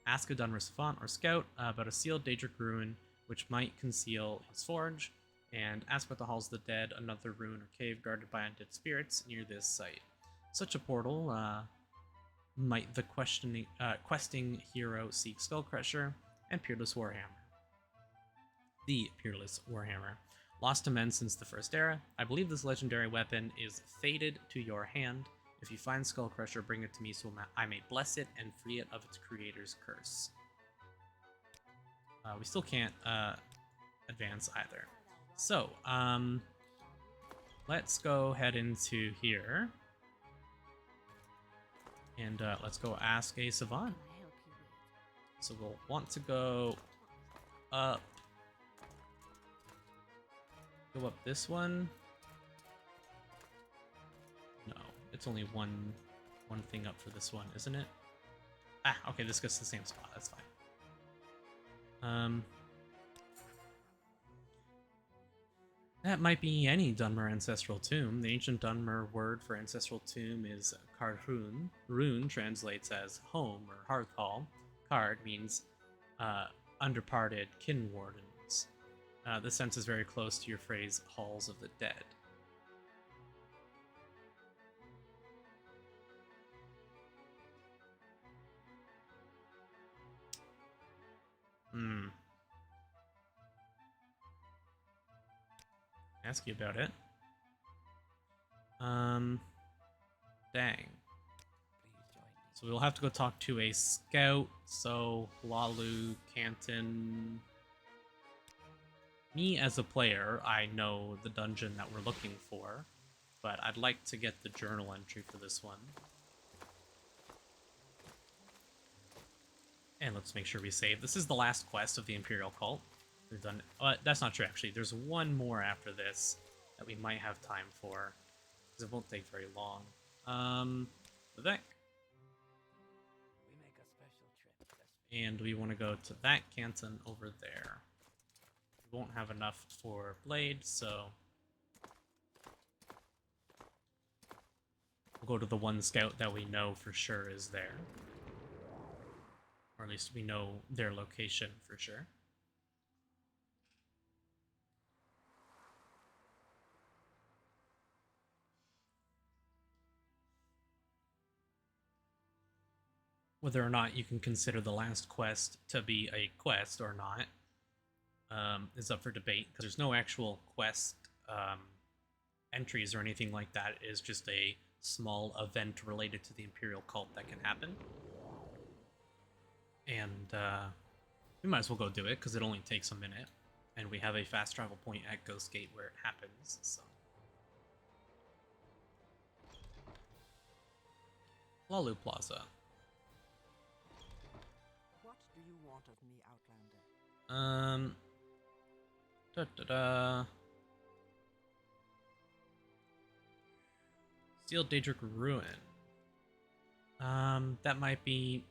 Ask a Dunmer Savant or Scout about a sealed Daedric rune which might conceal his forge, and ask about the Halls of the Dead, another ruin or cave guarded by undead spirits near this site. Such a portal might the questing hero seek Skullcrusher and Peerless Warhammer. The Peerless Warhammer. Lost to men since the First Era, I believe this legendary weapon is fated to your hand. If you find Skullcrusher, bring it to me so I may bless it and free it of its creator's curse. We still can't advance either. So, let's go head into here. And let's go ask a Savant. So we'll want to go up. Go up this one. No, it's only one thing up for this one, isn't it? Ah, okay, this goes to the same spot. That's fine. That might be any Dunmer ancestral tomb. The ancient Dunmer word for ancestral tomb is Karhun. Rune translates as home or hearth hall. Card means underparted kin wardens. This sense is very close to your phrase halls of the dead. Ask you about it. Dang. So we'll have to go talk to a scout. So Lalu, Canton. Me as a player, I know the dungeon that we're looking for, but I'd like to get the journal entry for this one. And let's make sure we save. This is the last quest of the Imperial Cult. We've done. That's not true, actually. There's one more after this that we might have time for, because it won't take very long. Vivek. We make a special trip. And we want to go to that canton over there. We won't have enough for Blade, so we'll go to the one scout that we know for sure is there. Or at least we know their location for sure. Whether or not you can consider the last quest to be a quest or not is up for debate, because there's no actual quest entries or anything like that. It is just a small event related to the Imperial Cult that can happen. And we might as well go do it, because it only takes a minute. And we have a fast travel point at Ghost Gate where it happens, so. Lalu Plaza. What do you want of me, Outlander? Sealed Daedric Ruin. That might be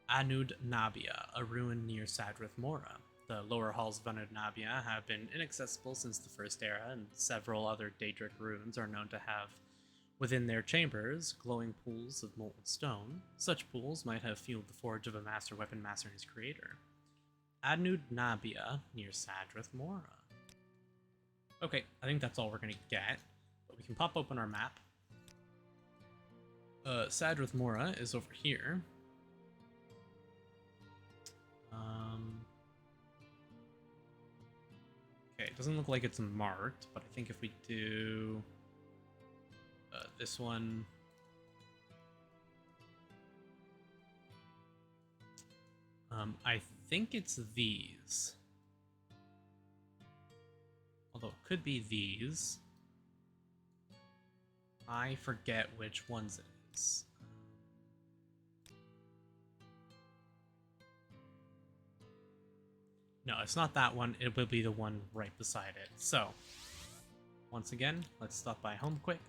Anud Nabia, a ruin near Sadrith Mora. The lower halls of Anud Nabia have been inaccessible since the First Era, and several other Daedric ruins are known to have within their chambers glowing pools of molten stone. Such pools might have fueled the forge of a master weapon master and his creator. Anud Nabia near Sadrith Mora. Okay, I think that's all we're gonna get. But we can pop open our map. Sadrith Mora is over here. Okay, it doesn't look like it's marked, but I think if we do this one, I think it's these. Although it could be these. I forget which ones it is. No, it's not that one. It will be the one right beside it. So, once again, let's stop by home quick.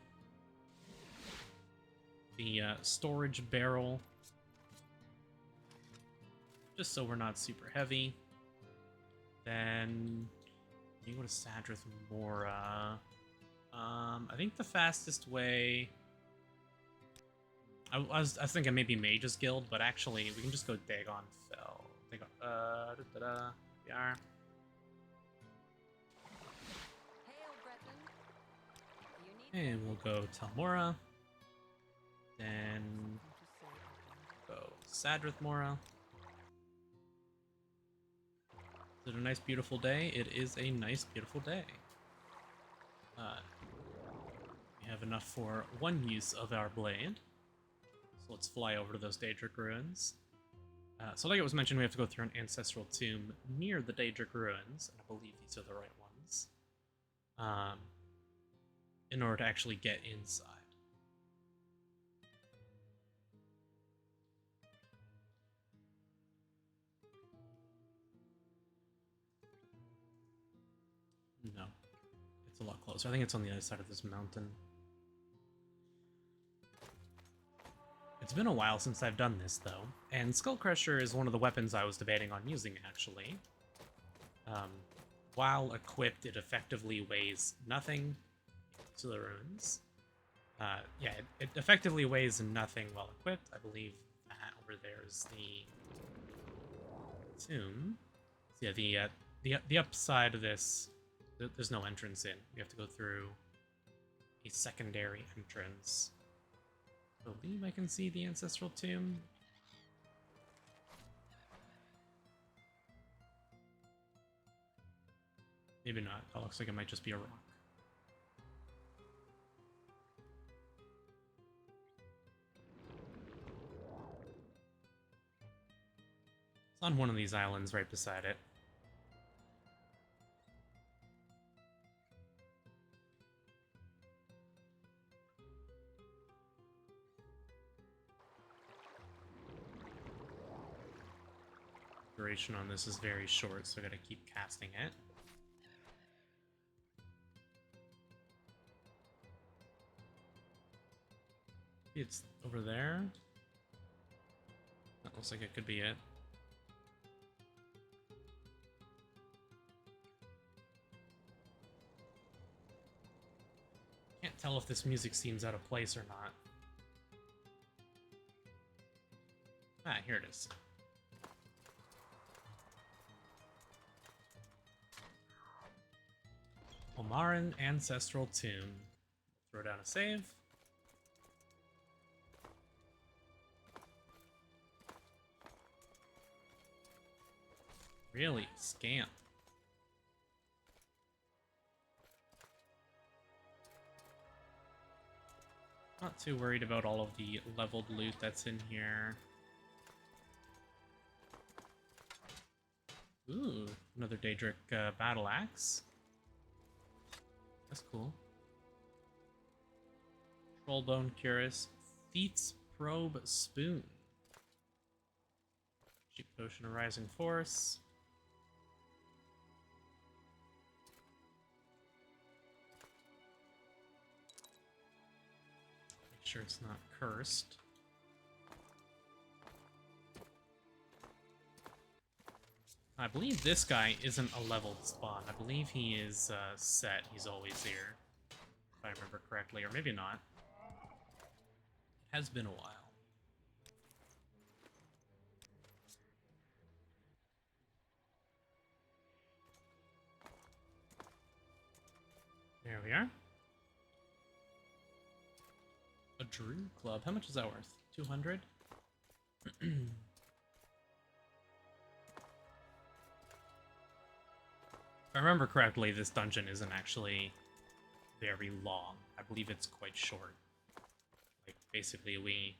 The storage barrel. Just so we're not super heavy. Then, you go to Sadrith Mora. I think the fastest way... I was thinking maybe Mage's Guild, but actually, we can just go Dagon Fell. We are. And we'll go Telmora. Then go Sadrith Mora. Is it a nice, beautiful day? It is a nice, beautiful day. We have enough for one use of our blade. So let's fly over to those Daedric ruins. So like it was mentioned, we have to go through an ancestral tomb near the Daedric ruins, and I believe these are the right ones, in order to actually get inside. No, it's a lot closer. I think it's on the other side of this mountain. It's been a while since I've done this, though, and Skull Crusher is one of the weapons I was debating on using, actually. While equipped, it effectively weighs nothing to the runes. Yeah, it effectively weighs nothing while equipped. I believe that over there is the tomb. So yeah, the upside of this, there's no entrance in. We have to go through a secondary entrance. I believe I can see the ancestral tomb. Maybe not. That looks like it might just be a rock. It's on one of these islands right beside it. Duration on this is very short, so I gotta keep casting it. Maybe it's over there. That looks like it could be it. Can't tell if this music seems out of place or not. Ah, here it is. Almarin Ancestral Tomb. Throw down a save. Really? Scamp. Not too worried about all of the leveled loot that's in here. Ooh, another Daedric battle axe. That's cool. Trollbone Cuirass, Feats Probe Spoon. Cheap Potion of Rising Force. Make sure it's not cursed. I believe this guy isn't a leveled spawn. I believe he is set. He's always here, if I remember correctly, or maybe not. It has been a while. There we are. A Druid Club. How much is that worth? 200? If I remember correctly, this dungeon isn't actually very long. I believe it's quite short. Like, basically, we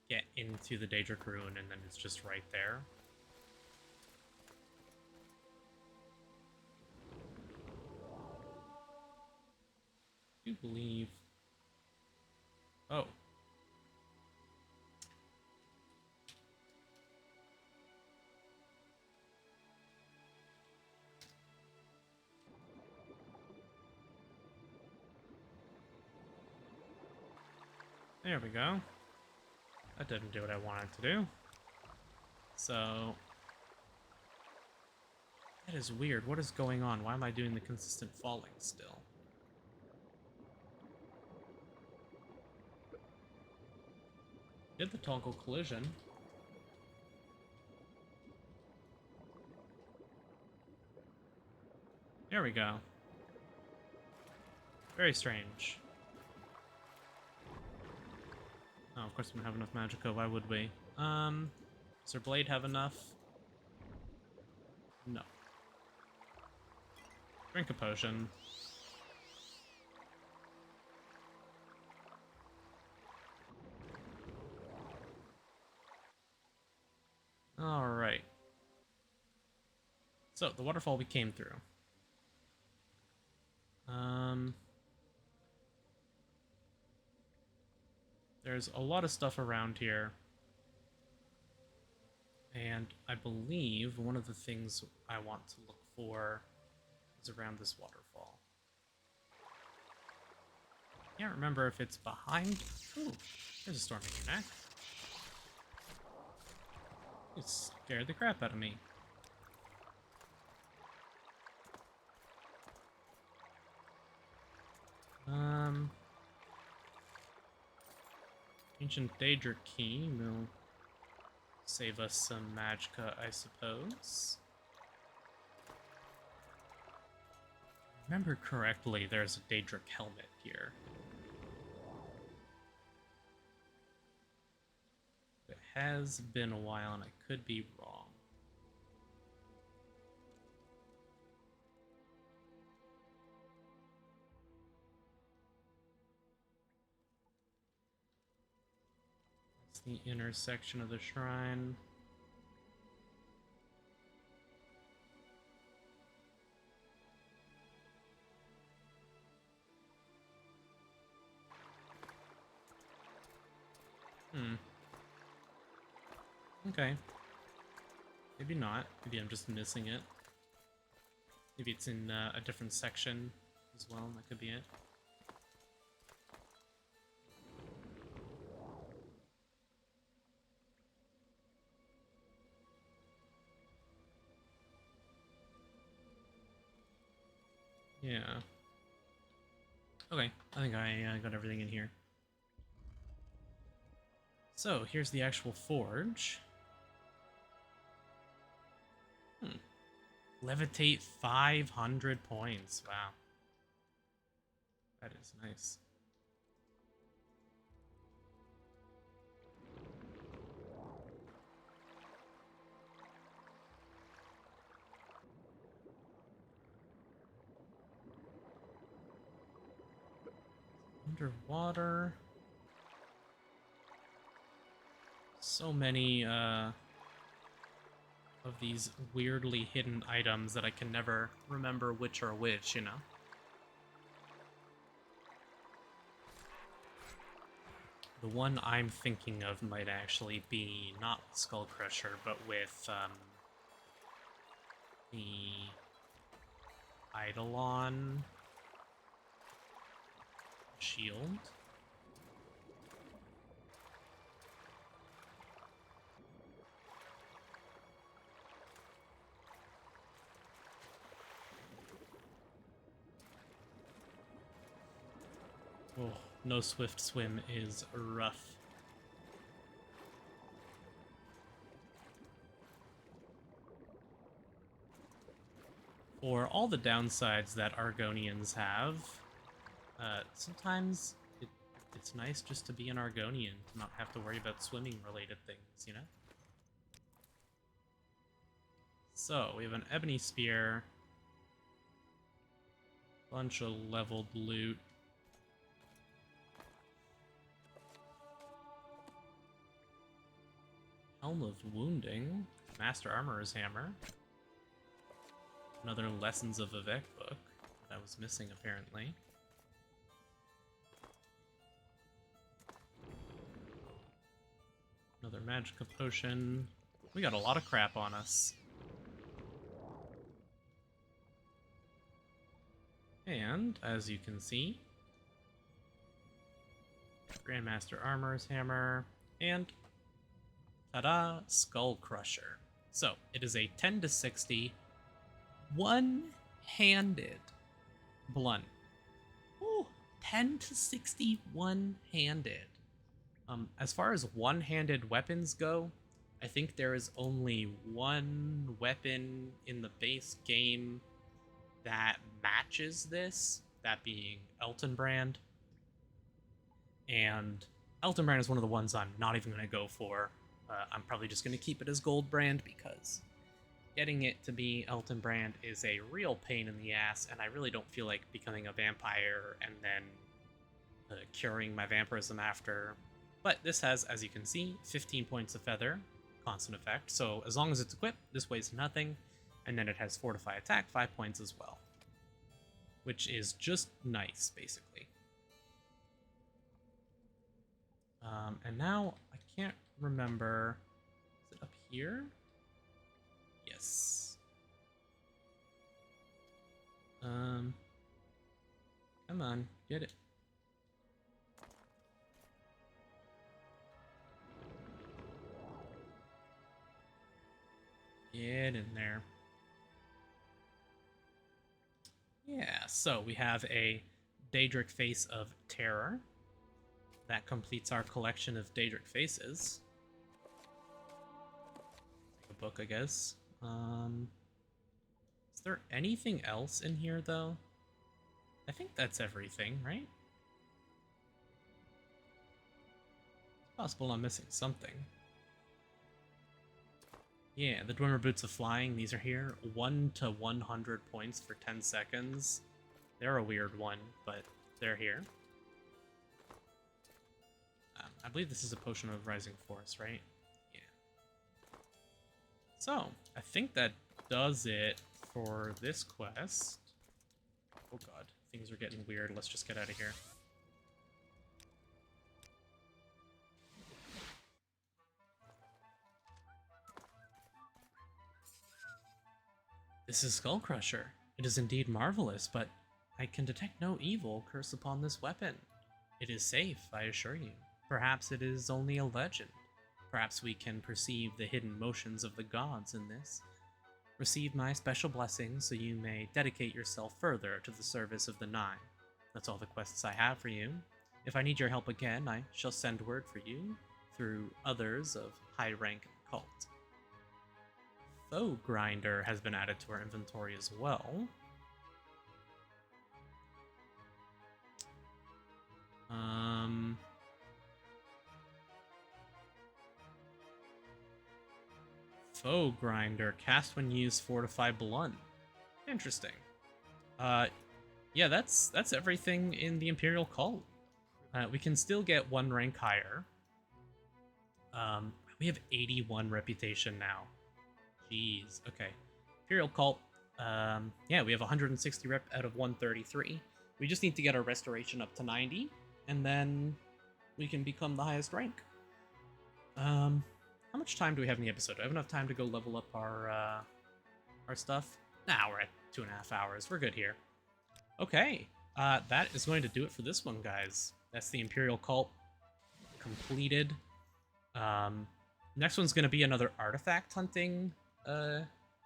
get into the Daedric Ruin and then it's just right there. I do believe... Oh. There we go. That didn't do what I wanted to do. So... That is weird. What is going on? Why am I doing the consistent falling still? Did the toggle collision. There we go. Very strange. Oh, of course we don't have enough Magicka. Why would we? Does her blade have enough? No. Drink a potion. Alright. So, the waterfall we came through. There's a lot of stuff around here. And I believe one of the things I want to look for is around this waterfall. Can't remember if it's behind. Ooh, there's a storm in your neck. It scared the crap out of me. Ancient Daedric Key will save us some Magicka, I suppose. If I remember correctly, there's a Daedric helmet here. It has been a while and I could be wrong. That's the inner section of the shrine. Okay. Maybe not. Maybe I'm just missing it. Maybe it's in a different section as well. That could be it. Yeah. Okay. I think I got everything in here. So, here's the actual forge. Levitate 500 points. Wow. That is nice. Underwater. So many of these weirdly hidden items that I can never remember which are which, you know? The one I'm thinking of might actually be not Skull Crusher, but with the Eidolon shield. Oh, no swift swim is rough. For all the downsides that Argonians have, sometimes it's nice just to be an Argonian, to not have to worry about swimming-related things, you know? So, we have an Ebony Spear, bunch of leveled loot. Helm of Wounding, Master Armorer's Hammer, another Lessons of Vivek book that was missing apparently. Another Magicka potion. We got a lot of crap on us. And, as you can see, Grandmaster Armorer's Hammer, and ta-da! Skull Crusher. So, it is a 10 to 60 one-handed blunt. Ooh, 10 to 60 one-handed. As far as one-handed weapons go, I think there is only one weapon in the base game that matches this, that being Eltonbrand. And Eltonbrand is one of the ones I'm not even going to go for. I'm probably just going to keep it as Goldbrand because getting it to be Eltonbrand is a real pain in the ass, and I really don't feel like becoming a vampire and then curing my vampirism after. But this has, as you can see, 15 points of feather, constant effect, so as long as it's equipped, this weighs nothing, and then it has Fortify Attack, 5 points as well. Which is just nice, basically. And now, I can't remember, is it up here? Yes. Come on, get it. Get in there. Yeah, so we have a Daedric Face of Terror. That completes our collection of Daedric Faces. A book, I guess. Is there anything else in here, though? I think that's everything, right? It's possible I'm missing something. Yeah, the Dwemer Boots of Flying, these are here. 1 to 100 points for 10 seconds. They're a weird one, but they're here. I believe this is a Potion of Rising Force, right? Yeah. So, I think that does it for this quest. Oh god, things are getting weird. Let's just get out of here. This is Skull Crusher. It is indeed marvelous, but I can detect no evil curse upon this weapon. It is safe, I assure you. Perhaps it is only a legend. Perhaps we can perceive the hidden motions of the gods in this. Receive my special blessings so you may dedicate yourself further to the service of the Nine. That's all the quests I have for you. If I need your help again, I shall send word for you through others of high rank in the cult. Foe Grinder has been added to our inventory as well. Foe Grinder. Cast when used, fortify blunt. Interesting. Yeah, that's everything in the Imperial Cult. We can still get one rank higher. We have 81 reputation now. Jeez. Okay. Imperial Cult. Yeah, we have 160 rep out of 133. We just need to get our restoration up to 90, and then we can become the highest rank. How much time do we have in the episode? Do I have enough time to go level up our stuff? Nah, we're at 2.5 hours. We're good here. Okay, that is going to do it for this one, guys. That's the Imperial Cult completed. Next one's going to be another artifact hunting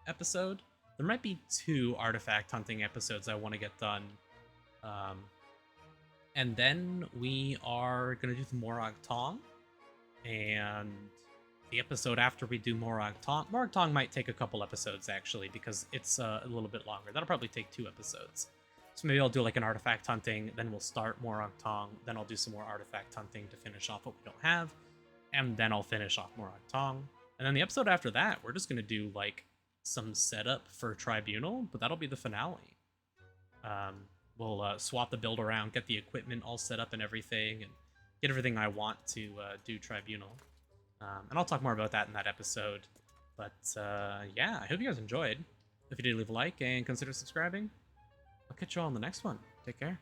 episode. There might be 2 artifact hunting episodes I want to get done. And then we are going to do the Morag Tong. And the episode after we do Morag Tong might take a couple episodes, actually, because it's a little bit longer. That'll probably take 2 episodes. So maybe I'll do like an artifact hunting, then we'll start Morag Tong, then I'll do some more artifact hunting to finish off what we don't have, and then I'll finish off Morag Tong. And then the episode after that, we're just going to do like some setup for Tribunal, but that'll be the finale. We'll swap the build around, get the equipment all set up and everything, and get everything I want to do Tribunal. And I'll talk more about that in that episode. But yeah, I hope you guys enjoyed. If you did, leave a like and consider subscribing. I'll catch you all in the next one. Take care.